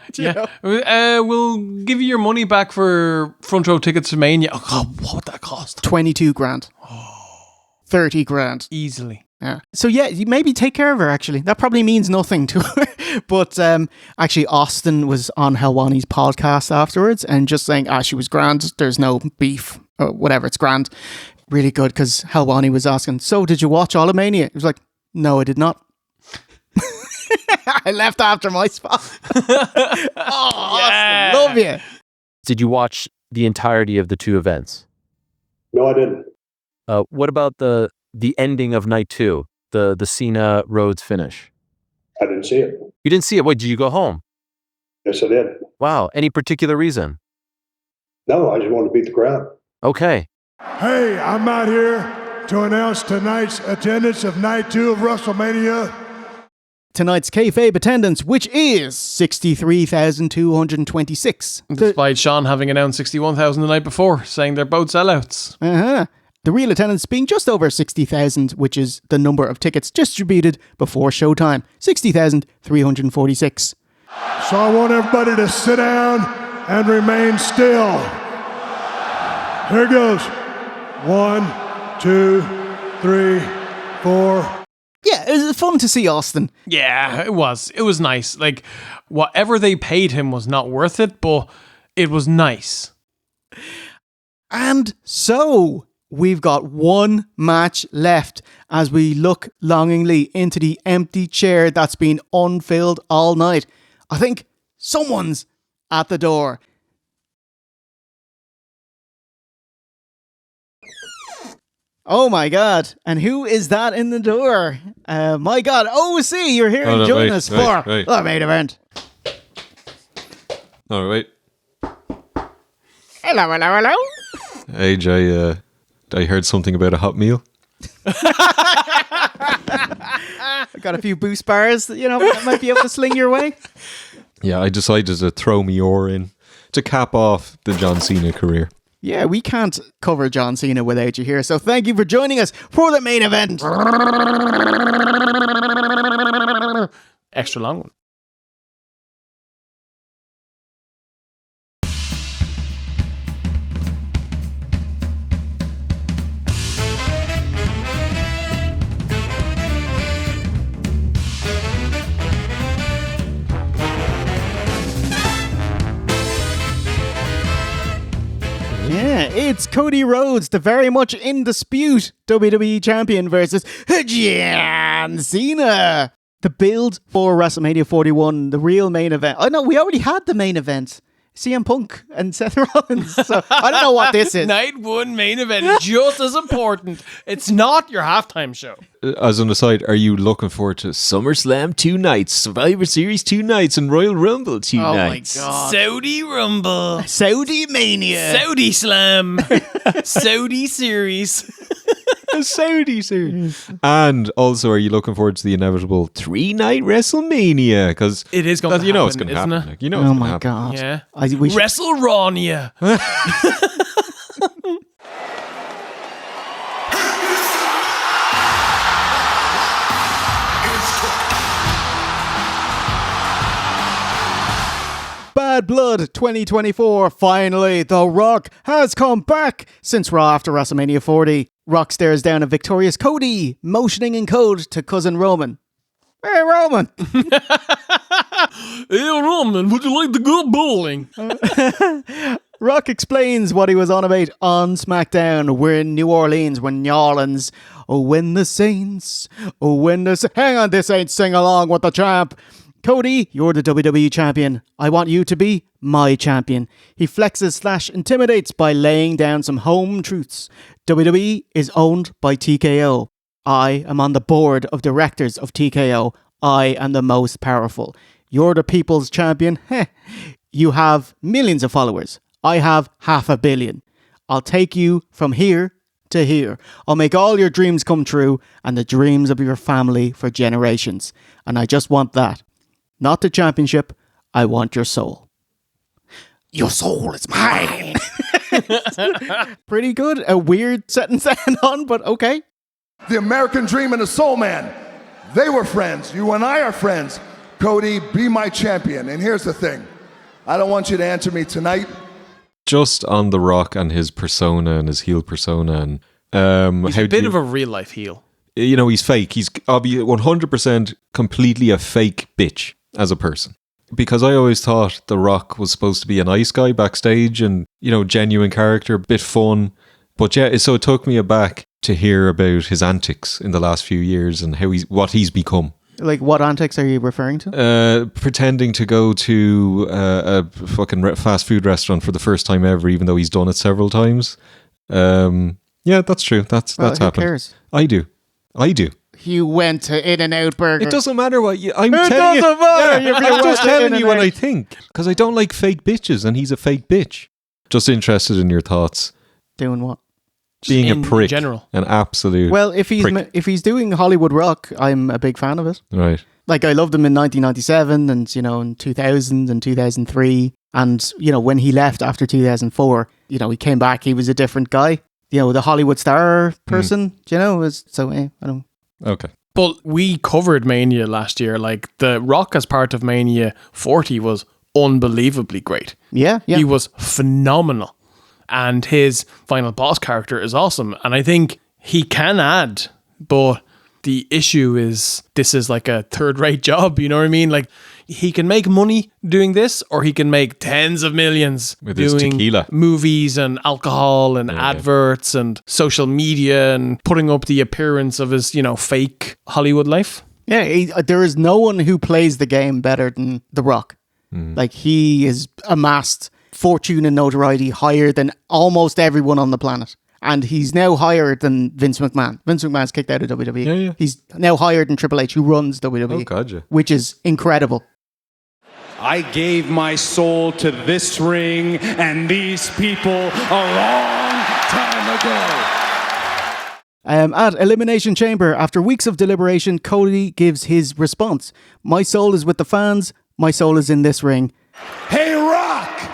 We'll give you your money back for front row tickets to Mania. Oh God, what would that cost? $22,000. $30,000. Easily. Yeah. So you maybe take care of her, actually. That probably means nothing to her. But actually, Austin was on Helwani's podcast afterwards and just saying, she was grand. There's no beef or whatever. It's grand. Really good, because Helwani was asking, so did you watch all of Mania? He was like, no, I did not. I left after my spot. Austin, love you. Did you watch the entirety of the two events? No, I didn't. What about the ending of night 2, the Cena Rhodes finish? I didn't see it. You didn't see it? Wait, did you go home? Yes, I did. Wow. Any particular reason? No, I just wanted to beat the crowd. Okay. Hey, I'm out here to announce tonight's attendance of night 2 of WrestleMania. tonight's kayfabe attendance, which is 63,226. Despite Sean having announced 61,000 the night before, saying they're both sellouts. The real attendance being just over 60,000, which is the number of tickets distributed before showtime. 60,346. So I want everybody to sit down and remain still. Here goes. 1, 2, 3, 4. Yeah, it was fun to see Austin. Yeah, it was. It was nice. Like, whatever they paid him was not worth it, but it was nice. And so, we've got one match left as we look longingly into the empty chair that's been unfilled all night. I think someone's at the door. Oh my God. And who is that in the door? My God. OOC, you're here to join us for the main event. All right. Hello. Hey, Jay, I heard something about a hot meal. I've got a few boost bars that, that might be able to sling your way. Yeah, I decided to throw me oar in to cap off the John Cena career. Yeah, we can't cover John Cena without you here, so thank you for joining us for the main event. Extra long one. Yeah, it's Cody Rhodes, the very much in dispute WWE Champion versus John Cena. The build for WrestleMania 41, the real main event. Oh no, we already had the main event. CM Punk and Seth Rollins. So I don't know what this is. Night one main event, just as important. It's not your halftime show. As an aside, are you looking forward to SummerSlam 2 nights, Survivor Series 2 nights, and Royal Rumble 2 nights? Oh my God. Saudi Rumble. Saudi Mania. Saudi Slam. Saudi Series. Saudi Series. And also, are you looking forward to the inevitable 3-night WrestleMania? Because it is going to happen, it's going to happen. It? Like, you know it's oh going to my happen. God. Yeah. WrestleRonia. Bad Blood 2024. Finally, The Rock has come back since Raw after WrestleMania 40. Rock stares down a victorious Cody, motioning in code to cousin Roman. Hey, Roman. Hey, Roman, would you like to go bowling? Rock explains what he was on about on SmackDown. We're in New Orleans, we're in New Orleans. Oh, when the Saints. Oh, when the... Hang on, this ain't sing along with the champ. Cody, you're the WWE champion. I want you to be my champion. He flexes / intimidates by laying down some home truths. WWE is owned by TKO. I am on the board of directors of TKO. I am the most powerful. You're the people's champion. You have millions of followers. I have 500 million. I'll take you from here to here. I'll make all your dreams come true and the dreams of your family for generations. And I just want that. Not the championship. I want your soul. Your soul is mine. Pretty good. A weird sentence to end on, but okay. The American Dream and the Soul Man. They were friends. You and I are friends. Cody, be my champion. And here's the thing. I don't want you to answer me tonight. Just on The Rock and his persona and his heel persona. And he's a bit of a real life heel. You know, he's fake. He's 100% completely a fake bitch as a person. Because I always thought The Rock was supposed to be a nice guy backstage and, you know, genuine character, a bit fun. But yeah, so it took me aback to hear about his antics in the last few years and what he's become. Like, what antics are you referring to? Pretending to go to a fucking fast food restaurant for the first time ever, even though he's done it several times. Yeah, that's true. That's happened. Who cares? I do. You went to In-N-Out Burger. It doesn't matter what you... I'm telling you. I'm just telling you what I think. Because I don't like fake bitches, and he's a fake bitch. Just interested in your thoughts. Doing what? being in a prick, general. an absolute. Well, if prick. he's doing Hollywood Rock, I'm a big fan of it. Right. Like, I loved him in 1997 and, in 2000 and 2003. And, when he left after 2004, he came back, he was a different guy. The Hollywood star person, I don't... Okay. But we covered Mania last year. Like, The Rock as part of Mania 40 was unbelievably great. Yeah. He was phenomenal. And his final boss character is awesome. And I think he can add, but the issue is this is like a third-rate job, you know what I mean? Like, he can make money doing this, or he can make tens of millions with his doing tequila, movies and alcohol and adverts and social media and putting up the appearance of his, fake Hollywood life. Yeah, there is no one who plays the game better than The Rock. Like, he has amassed fortune and notoriety higher than almost everyone on the planet. And he's now higher than Vince McMahon. Vince McMahon's kicked out of WWE. Yeah. He's now higher than Triple H, who runs WWE. Oh, God, yeah. Which is incredible. I gave my soul to this ring and these people a long time ago. At Elimination Chamber, after weeks of deliberation, Cody gives his response. My soul is with the fans. My soul is in this ring. Hey, Rock!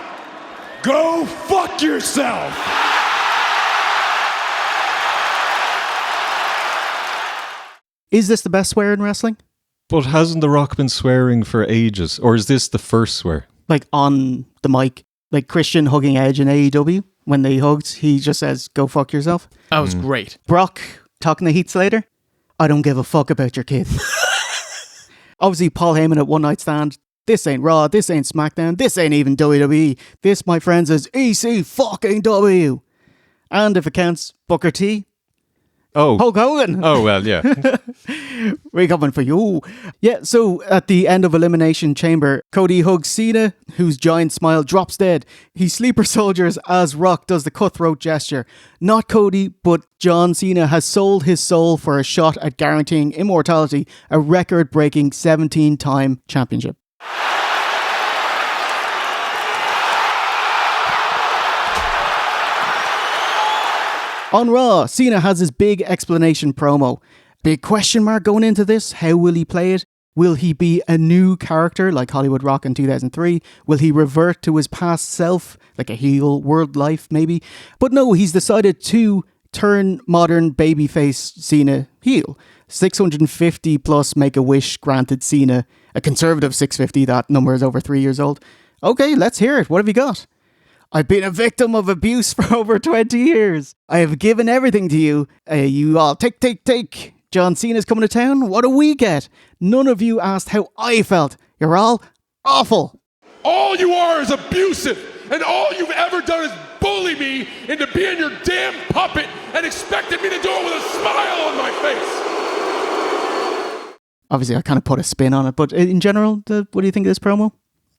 Go fuck yourself! Is this the best swear in wrestling? But hasn't The Rock been swearing for ages? Or is this the first swear? Like, on the mic, like Christian hugging Edge in AEW. When they hugged, he just says, go fuck yourself. That was great. Brock talking to Heath Slater. I don't give a fuck about your kid. Obviously, Paul Heyman at One Night Stand. This ain't Raw. This ain't SmackDown. This ain't even WWE. This, my friends, is EC fucking W. And if it counts, Booker T. Oh. Hulk Hogan. Oh, well, yeah. We're coming for you. Yeah, so at the end of Elimination Chamber, Cody hugs Cena, whose giant smile drops dead. He sleeper soldiers as Rock does the cutthroat gesture. Not Cody, but John Cena has sold his soul for a shot at guaranteeing immortality, a record-breaking 17-time championship. On Raw, Cena has his big explanation promo. Big question mark going into this. How will he play it? Will he be a new character like Hollywood Rock in 2003? Will he revert to his past self, like a heel, world life maybe? But no, he's decided to turn modern babyface Cena heel. 650 plus Make-A-Wish granted Cena, a conservative 650, that number is over 3 years old. Okay, let's hear it. What have you got? I've been a victim of abuse for over 20 years. I have given everything to you. You all take. John Cena's coming to town. What do we get? None of you asked how I felt. You're all awful. All you are is abusive, and all you've ever done is bully me into being your damn puppet and expected me to do it with a smile on my face. Obviously, I kind of put a spin on it, but in general, what do you think of this promo?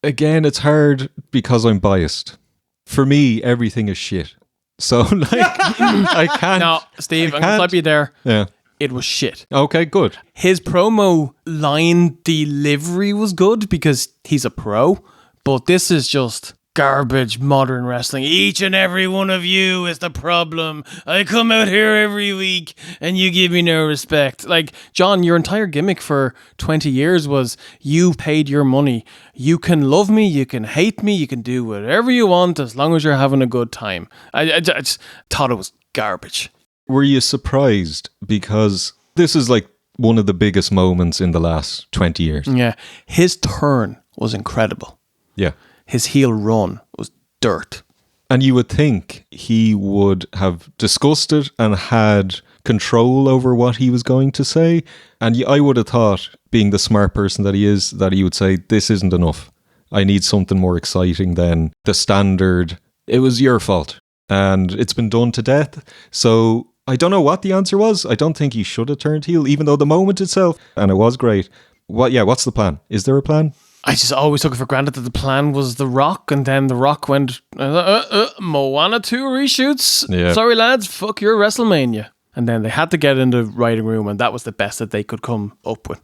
Again, it's hard because I'm biased. For me, everything is shit. So, like, I can't. No, Steve, I'm going to stop you there. Yeah. It was shit. Okay, good. His promo line delivery was good because he's a pro, but this is just garbage modern wrestling. Each and every one of you is the problem. I come out here every week and you give me no respect. Like, John, your entire gimmick for 20 years was you paid your money. You can love me, you can hate me, you can do whatever you want as long as you're having a good time. I just thought it was garbage. Were you surprised? Because this is like one of the biggest moments in the last 20 years. Yeah. His turn was incredible. Yeah. His heel run was dirt. And you would think he would have discussed it and had control over what he was going to say. And I would have thought, being the smart person that he is, that he would say, this isn't enough. I need something more exciting than the standard. It was your fault. And it's been done to death. So I don't know what the answer was. I don't think he should have turned heel, even though the moment itself, and it was great. What's the plan? Is there a plan? I just always took it for granted that the plan was The Rock, and then The Rock went, Moana 2 reshoots. Yeah. Sorry, lads, fuck your WrestleMania. And then they had to get in the writing room, and that was the best that they could come up with.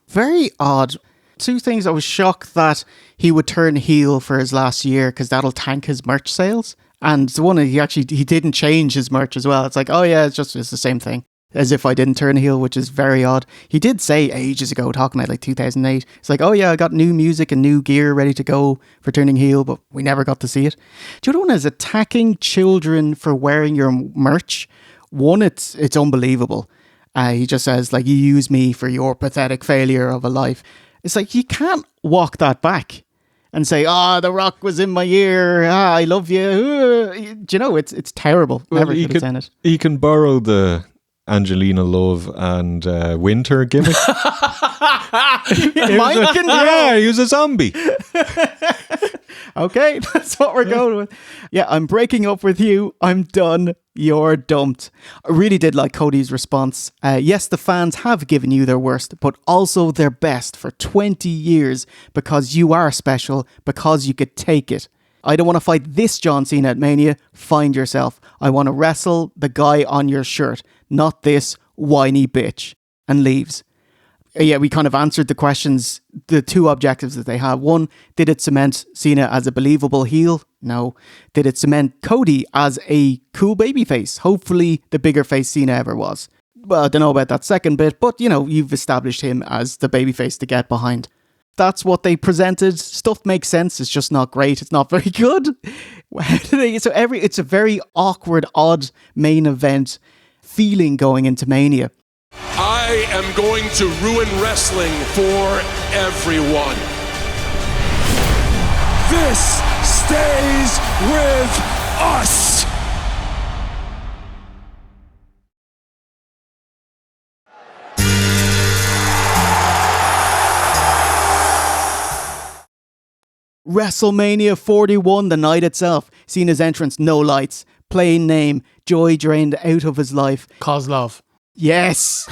Very odd. Two things. I was shocked that he would turn heel for his last year because that'll tank his merch sales. And the one he didn't change his merch as well. It's like, oh yeah, it's the same thing. As if I didn't turn heel, which is very odd. He did say ages ago, talking about like 2008, it's like, oh yeah, I got new music and new gear ready to go for turning heel, but we never got to see it. The other one is attacking children for wearing your merch. One, it's unbelievable. He just says, like, you use me for your pathetic failure of a life. It's like, you can't walk that back and say, The Rock was in my ear. I love you. Do you know, it's terrible. Well, Never should have said it. He can borrow the Angelina Love and Winter gimmick. Yeah, he was a zombie. Okay, that's what we're going with. Yeah, I'm breaking up with you. I'm done. You're dumped. I really did like Cody's response. Yes, the fans have given you their worst, but also their best for 20 years because you are special, because you could take it. I don't want to fight this John Cena at Mania. Find yourself. I want to wrestle the guy on your shirt, not this whiny bitch. And leaves. Yeah, we kind of answered the questions, the two objectives that they have. One, did it cement Cena as a believable heel? No. Did it cement Cody as a cool babyface? Hopefully the bigger face Cena ever was. Well, I don't know about that second bit, but you know, you've established him as the babyface to get behind. That's what they presented. Stuff makes sense. It's just not great. It's not very good. It's a very awkward, odd main event feeling going into Mania. I am going to ruin wrestling for everyone. This stays with us. WrestleMania 41, the night itself. Cena's entrance, no lights. Plain name. Joy drained out of his life. Kozlov. Yes.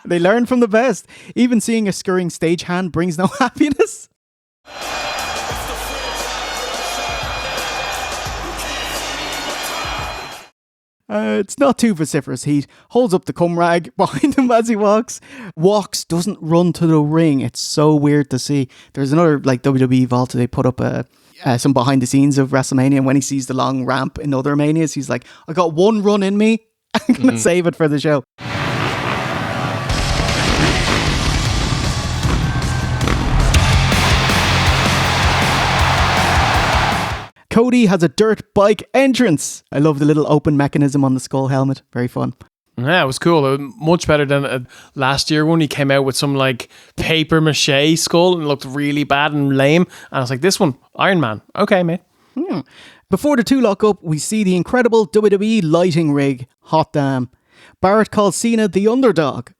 They learn from the best. Even seeing a scurrying stagehand brings no happiness. It's not too vociferous heat. Holds up the cum rag behind him as he walks. Doesn't run to the ring. It's so weird to see. There's another like WWE vault. They put up some behind the scenes of WrestleMania, and when he sees the long ramp in other Manias, he's like, I got one run in me. I'm going to save it for the show. Cody has a dirt bike entrance. I love the little open mechanism on the skull helmet. Very fun. Yeah, it was cool. Much better than last year when he came out with some like paper mache skull and it looked really bad and lame. And I was like, this one, Iron Man. Okay, mate. Before the two lock up, we see the incredible WWE lighting rig. Hot damn. Barrett calls Cena the underdog,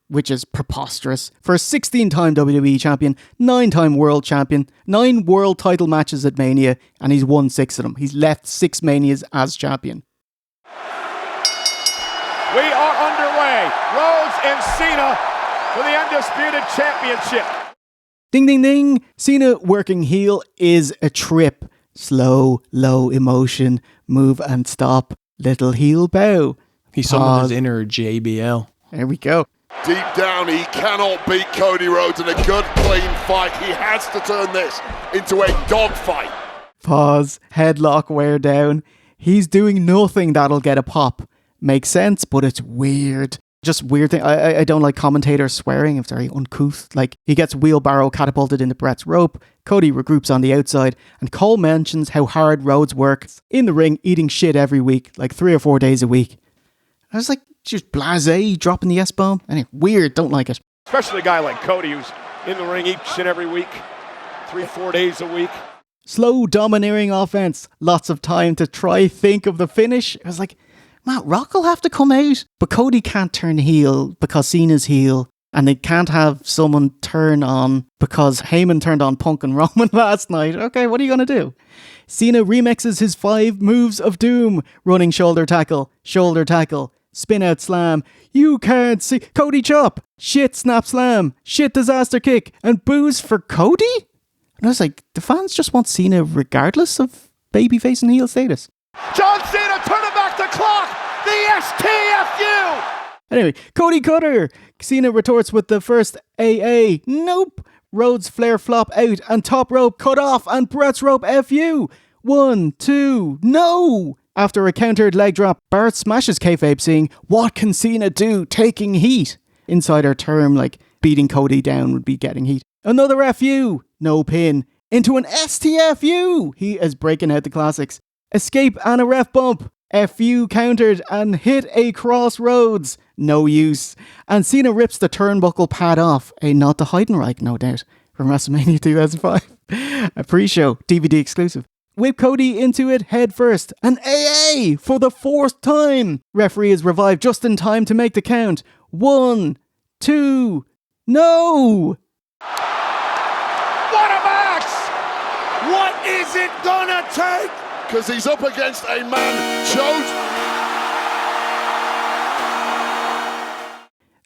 which is preposterous. For a 16-time WWE champion, 9-time world champion, 9 world title matches at Mania, and he's won 6 of them. He's left 6 Manias as champion. We are underway. Rhodes and Cena for the Undisputed Championship. Ding, ding, ding. Cena working heel is a trip. Slow, low emotion, move and stop. Little heel bow. He summoned his inner JBL. There we go. Deep down, he cannot beat Cody Rhodes in a good, clean fight. He has to turn this into a dogfight. Pause. Headlock wear down. He's doing nothing that'll get a pop. Makes sense, but it's weird. Just weird thing. I don't like commentators swearing. It's very uncouth. Like, he gets wheelbarrow catapulted into Brett's rope. Cody regroups on the outside. And Cole mentions how hard Rhodes works in the ring, eating shit every week, like 3 or 4 days a week. I was like, just blasé, dropping the S-bomb. Anyway, weird, don't like it. Especially a guy like Cody who's in the ring each and every week, 3-4 days a week. Slow, domineering offense. Lots of time to try think of the finish. I was like, Matt, Rock will have to come out. But Cody can't turn heel because Cena's heel. And they can't have someone turn on because Heyman turned on Punk and Roman last night. Okay, what are you going to do? Cena remixes his 5 moves of doom. Running shoulder tackle, spin out slam, you can't see, Cody chop, shit snap slam, shit disaster kick, and boos for Cody? And I was like, the fans just want Cena regardless of babyface and heel status. John Cena turning back the clock, the STFU! Anyway, Cody Cutter. Cena retorts with the first AA. Nope. Rhodes flare flop out and top rope cut off and Brett's rope FU. 1, 2, no! After a countered leg drop, Bart smashes kayfabe saying, "What can Cena do? Taking heat." Insider term, like beating Cody down would be getting heat. Another FU, no pin. Into an STFU. He is breaking out the classics. Escape and a ref bump. FU countered and hit a crossroads. No use. And Cena rips the turnbuckle pad off. A nod to Heidenreich, no doubt, from WrestleMania 2005. A pre-show, DVD exclusive. Whip Cody into it head first. An AA for the 4th time. Referee is revived just in time to make the count. 1, 2, no! What a match! What is it gonna take? Because he's up against a man chosen.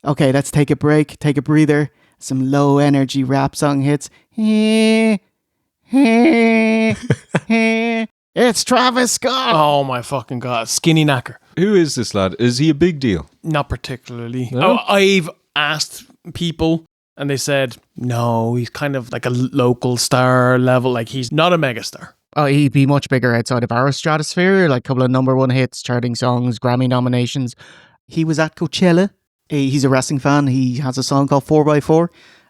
Okay, let's take a break, take a breather. Some low energy rap song hits. It's Travis Scott. Oh my fucking God. Skinny knacker. Who is this lad? Is he a big deal? Not particularly. No? I've asked people and they said, no, he's kind of like a local star level. Like he's not a megastar. Oh, he'd be much bigger outside of our stratosphere, like a couple of #1 hits, charting songs, Grammy nominations. He was at Coachella. He's a wrestling fan. He has a song called 4x4.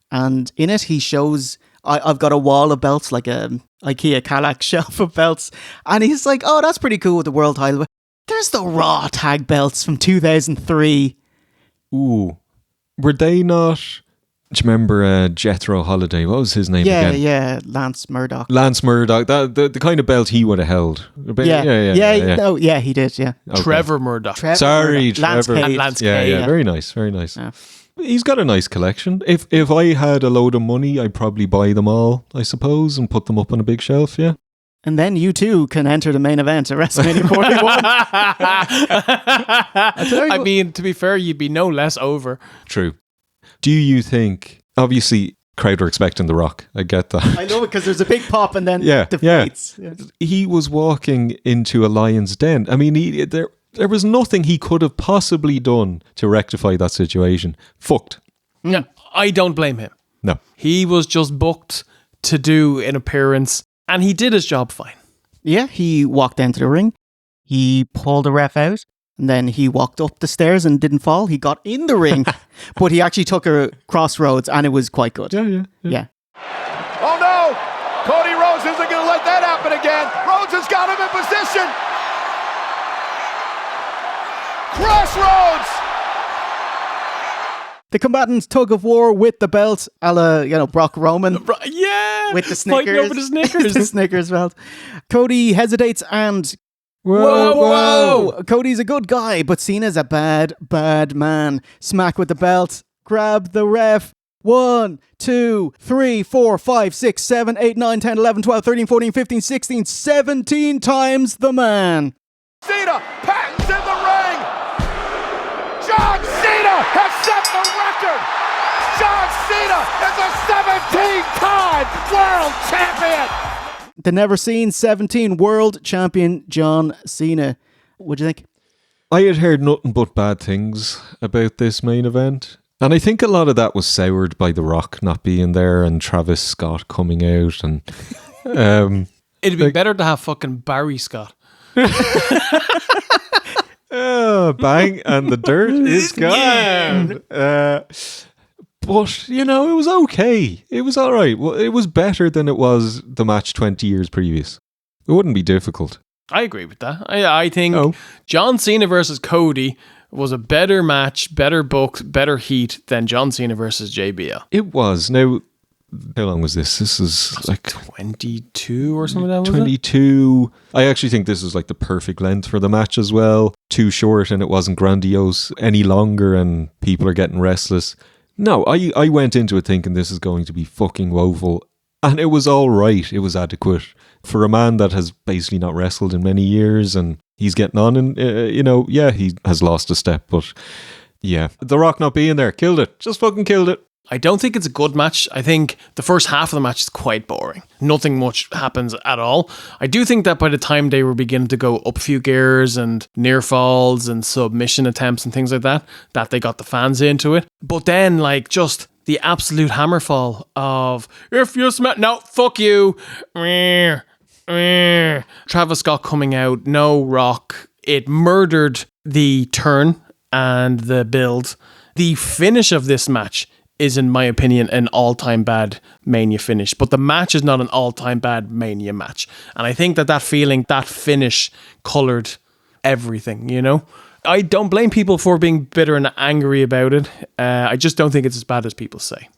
And in it, he shows, I've got a wall of belts, like a IKEA Kallax shelf of belts. And he's like, oh, that's pretty cool with the world title. There's the Raw tag belts from 2003. Ooh. Were they not... Do you remember Jethro Holiday? What was his name again? Yeah, Lance Murdoch. Lance Murdoch. The kind of belt he would have held. Yeah, he did, yeah. Okay. Trevor Murdoch. Sorry, Lance Trevor. K. Lance Yeah, K. yeah, very nice, very nice. Yeah. He's got a nice collection. If I had a load of money, I'd probably buy them all, I suppose, and put them up on a big shelf, yeah. And then you too can enter the main event at WrestleMania 41. I mean, to be fair, you'd be no less over. True. Do you think, obviously, crowd are expecting The Rock. I get that. I know it because there's a big pop and then Yeah. deflates. Yeah. He was walking into a lion's den. I mean, there was nothing he could have possibly done to rectify that situation. Fucked. No, I don't blame him. No. He was just booked to do an appearance and he did his job fine. Yeah, he walked into the ring. He pulled the ref out. And then he walked up the stairs and didn't fall. He got in the ring, but he actually took a crossroads and it was quite good. Yeah. Oh no! Cody Rhodes isn't going to let that happen again. Rhodes has got him in position. Crossroads! The combatants tug of war with the belt, a la, Brock Roman. Yeah! With the Snickers. Fighting over the Snickers. The Snickers belt. Cody hesitates and... Whoa! Cody's a good guy, but Cena's a bad, bad man. Smack with the belt. Grab the ref. 1, 2, 3, 4, 5, 6, 7, 8, 9, 10, 11, 12, 13, 14, 15, 16, 17 times the man. Cena patents in the ring. John Cena has set the record. John Cena is a 17-time world champion. The never seen 17 world champion John Cena. What'd you think? I had heard nothing but bad things about this main event. And I think a lot of that was soured by The Rock not being there and Travis Scott coming out. And it'd be better to have fucking Barry Scott. Bang, and the dirt is gone. But, it was okay. It was all right. Well, it was better than it was the match 20 years previous. It wouldn't be difficult. I agree with that. I think John Cena versus Cody was a better match, better booked, better heat than John Cena versus JBL. It was. Now, how long was this? This is like 22 or something like that, was 22. I actually think this is like the perfect length for the match as well. Too short and it wasn't grandiose any longer and people are getting restless. No, I went into it thinking this is going to be fucking woeful. And it was all right. It was adequate. For a man that has basically not wrestled in many years and he's getting on and, he has lost a step. But yeah, The Rock not being there, killed it. Just fucking killed it. I don't think it's a good match. I think the first half of the match is quite boring. Nothing much happens at all. I do think that by the time they were beginning to go up a few gears and near falls and submission attempts and things like that they got the fans into it. But then, just the absolute hammerfall of, if you smack, no, fuck you. Travis Scott coming out, no Rock. It murdered the turn and the build. The finish of this match is, in my opinion, an all-time bad Mania finish. But the match is not an all-time bad Mania match. And I think that feeling, that finish, coloured everything, you know? I don't blame people for being bitter and angry about it. I just don't think it's as bad as people say.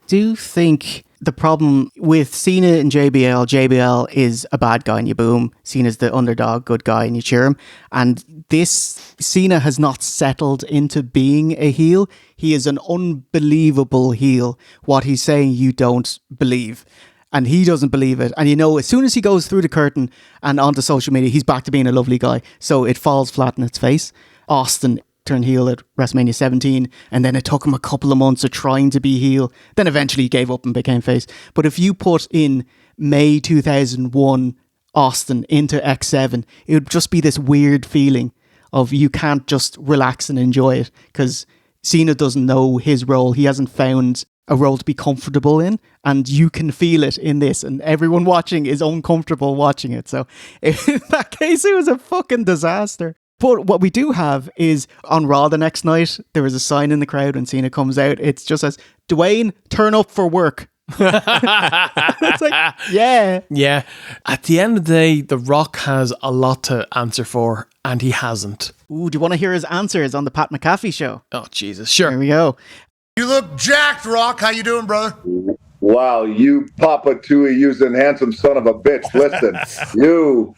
Do you think the problem with Cena and JBL is a bad guy and you boo him. Cena's the underdog, good guy, and you cheer him. And this, Cena has not settled into being a heel. He is an unbelievable heel. What he's saying, you don't believe. And he doesn't believe it. And you know, as soon as he goes through the curtain and onto social media, he's back to being a lovely guy. So it falls flat in its face. Austin turned heel at WrestleMania 17, and then it took him a couple of months of trying to be heel. Then eventually he gave up and became face. But if you put in May 2001 Austin into X7, it would just be this weird feeling of you can't just relax and enjoy it, because Cena doesn't know his role. He hasn't found a role to be comfortable in, and you can feel it in this, and everyone watching is uncomfortable watching it. So in that case, it was a fucking disaster. But what we do have is on Raw the next night, there was a sign in the crowd when Cena comes out. It just says, Dwayne, turn up for work. It's like, yeah. Yeah. At the end of the day, The Rock has a lot to answer for, and he hasn't. Ooh, do you want to hear his answers on the Pat McAfee show? Oh, Jesus. Sure. Here we go. You look jacked, Rock. How you doing, brother? Wow, you Papa Tui using handsome son of a bitch. Listen, you.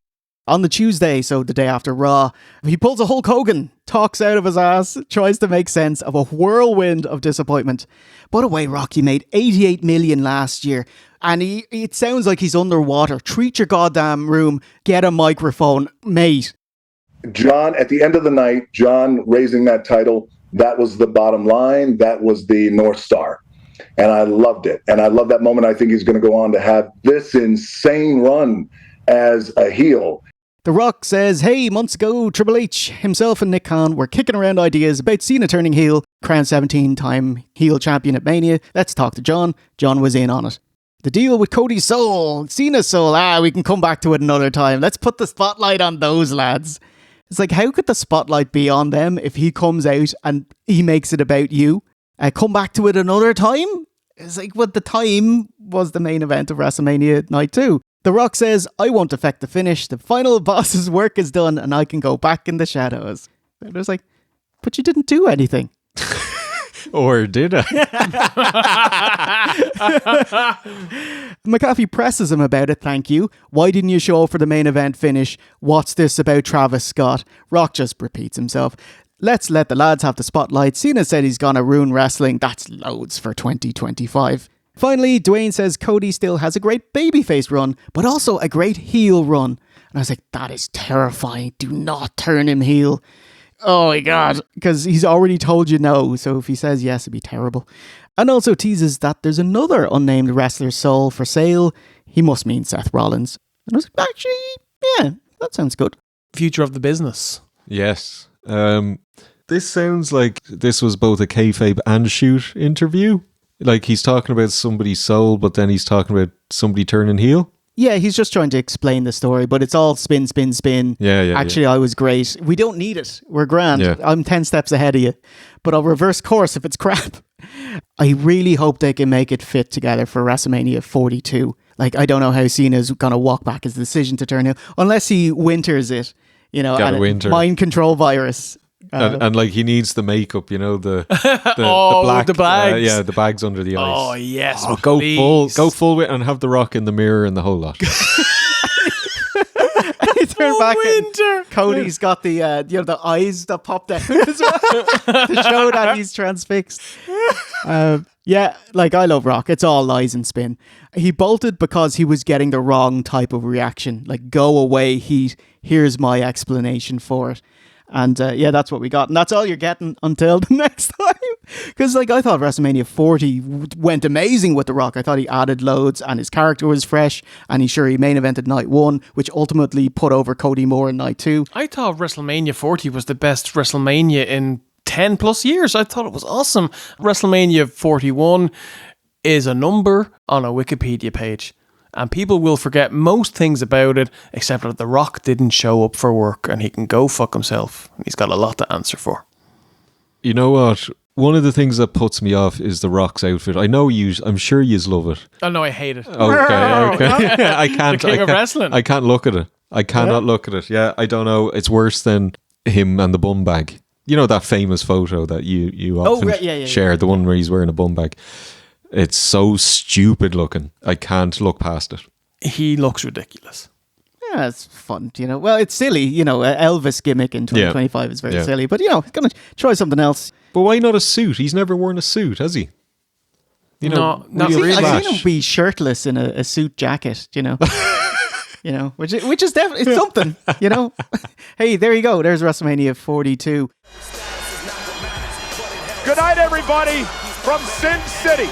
On the Tuesday, so the day after Raw, he pulls a Hulk Hogan, talks out of his ass, tries to make sense of a whirlwind of disappointment. By the way, Rocky made $88 million last year, and it sounds like he's underwater. Treat your goddamn room, get a microphone, mate. John, at the end of the night, John raising that title, that was the bottom line. That was the North Star. And I loved it. And I love that moment. I think he's going to go on to have this insane run as a heel. The Rock says, hey, months ago, Triple H himself and Nick Khan were kicking around ideas about Cena turning heel, crowned 17-time heel champion at Mania. Let's talk to John. John was in on it. The deal with Cody's soul, Cena's soul, we can come back to it another time. Let's put the spotlight on those lads. It's like, how could the spotlight be on them if he comes out and he makes it about you? Come back to it another time? It's like, well, the time was the main event of WrestleMania Night 2. The Rock says, I won't affect the finish. The final boss's work is done and I can go back in the shadows. And I was like, but you didn't do anything. Or did I? McAfee presses him about it, thank you. Why didn't you show up for the main event finish? What's this about Travis Scott? Rock just repeats himself. Let's let the lads have the spotlight. Cena said he's gonna ruin wrestling. That's loads for 2025. Finally, Dwayne says Cody still has a great babyface run, but also a great heel run. And I was like, that is terrifying. Do not turn him heel. Oh my God. Because he's already told you no. So if he says yes, it'd be terrible. And also teases that there's another unnamed wrestler's soul for sale. He must mean Seth Rollins. And I was like, actually, yeah, that sounds good. Future of the business. Yes. This sounds like this was both a kayfabe and shoot interview. Like he's talking about somebody's soul, but then he's talking about somebody turning heel. Yeah, he's just trying to explain the story, but it's all spin, spin, spin. Yeah. Actually, I was great. We don't need it. We're grand. Yeah. I'm 10 steps ahead of you. But I'll reverse course if it's crap. I really hope they can make it fit together for WrestleMania 42. Like, I don't know how Cena's going to walk back his decision to turn heel, unless he winters it, you know, Gotta winter. mind control virus. And like he needs the makeup, you know, the black, the bags. the bags under the eyes. Oh yes, go full with and have the Rock in the mirror and the whole lot. He turned back and Cody's got the the eyes that pop down as well to show that he's transfixed. Yeah, like I love Rock. It's all lies and spin. He bolted because he was getting the wrong type of reaction. Like, go away, heat. Here's my explanation for it. And that's what we got. And that's all you're getting until the next time. Because I thought WrestleMania 40 went amazing with The Rock. I thought he added loads and his character was fresh. And he main evented Night 1, which ultimately put over Cody Moore in Night 2. I thought WrestleMania 40 was the best WrestleMania in 10 plus years. I thought it was awesome. WrestleMania 41 is a number on a Wikipedia page. and people will forget most things about it, except that The Rock didn't show up for work, and he can go fuck himself. He's got a lot to answer for. You know what? One of the things that puts me off is The Rock's outfit. I'm sure yous love it. Oh no, I hate it. Okay. I can't. The king of wrestling. I can't look at it. I cannot look at it. Yeah, I don't know. It's worse than him and the bum bag. You know that famous photo that you often share, the one where he's wearing a bum bag. It's so stupid looking. I can't look past it. He looks ridiculous. Yeah, it's fun, you know. Well, it's silly, you know. Elvis gimmick in 2025 is very silly, but you know, gonna try something else. But why not a suit? He's never worn a suit, has he? You know, not really. I've seen him be shirtless in a suit jacket, you know. You know, which is definitely it's something, you know. Hey, there you go. There's WrestleMania 42. Good night, everybody, from Sin City.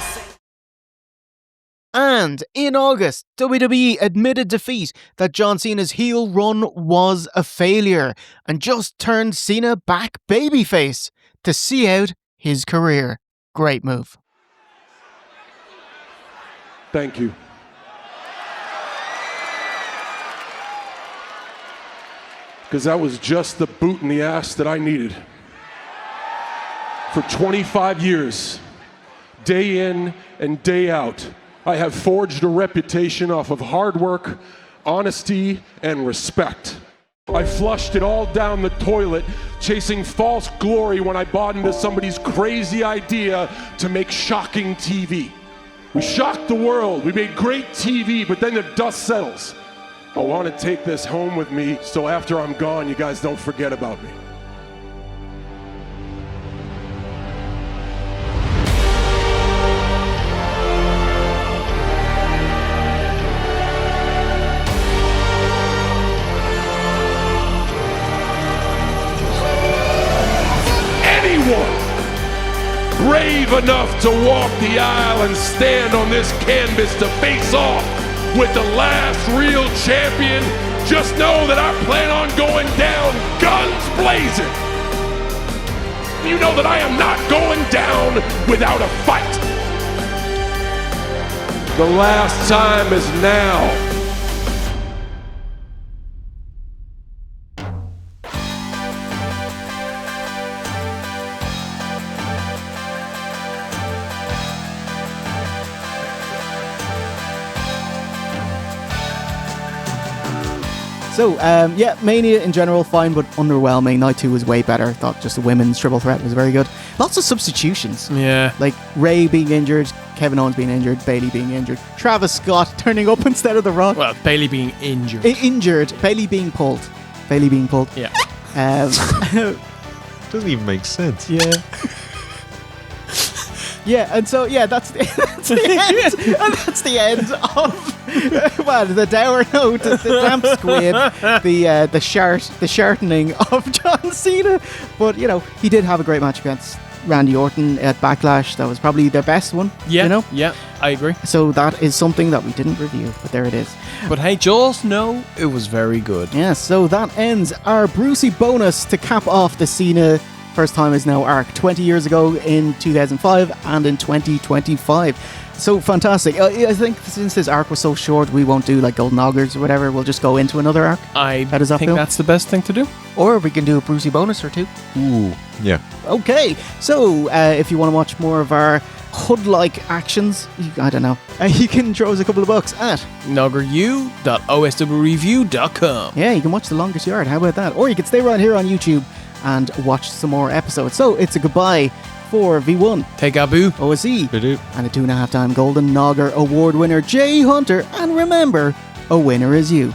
And in August, WWE admitted defeat that John Cena's heel run was a failure and just turned Cena back babyface to see out his career. Great move. Thank you. Because that was just the boot in the ass that I needed. For 25 years, day in and day out, I have forged a reputation off of hard work, honesty, and respect. I flushed it all down the toilet, chasing false glory when I bought into somebody's crazy idea to make shocking TV. We shocked the world, we made great TV, but then the dust settles. I want to take this home with me so after I'm gone, you guys don't forget about me. Brave enough to walk the aisle and stand on this canvas to face off with the last real champion, just know that I plan on going down guns blazing. You know that I am not going down without a fight. The last time is now. So, Mania in general, fine, but underwhelming. Night 2 was way better. Thought just the women's triple threat was very good. Lots of substitutions. Yeah. Like Ray being injured, Kevin Owens being injured, Bayley being injured, Travis Scott turning up instead of The Rock. Well, Bayley being injured. Bayley being pulled. Yeah. Doesn't even make sense. Yeah. Yeah, and so that's the end. And that's the end of the dour note, the damp squib, the sharpening of John Cena. But you know, he did have a great match against Randy Orton at Backlash. That was probably their best one. Yeah, you know? Yeah, I agree. So that is something that we didn't review, but there it is. But hey, just know it was very good. Yeah, so that ends our Brucey bonus to cap off the Cena First Time Is Now arc 20 years ago in 2005 and in 2025. So fantastic. I think since this arc was so short, we won't do like Golden Augers or whatever. We'll just go into another arc. I How does that think feel? that's the best thing to do. Or we can do a Brucey bonus or two. Ooh, yeah. Okay, so if you want to watch more of our HUD-like actions, I don't know, you can throw us a couple of bucks at noggeru.oswreview.com. Yeah, you can watch The Longest Yard. How about that? Or you can stay right here on YouTube and watch some more episodes. So it's a goodbye for V1. Take Abu. OSE. And a 2.5-time Golden Nogger Award winner, Jay Hunter. And remember, a winner is you.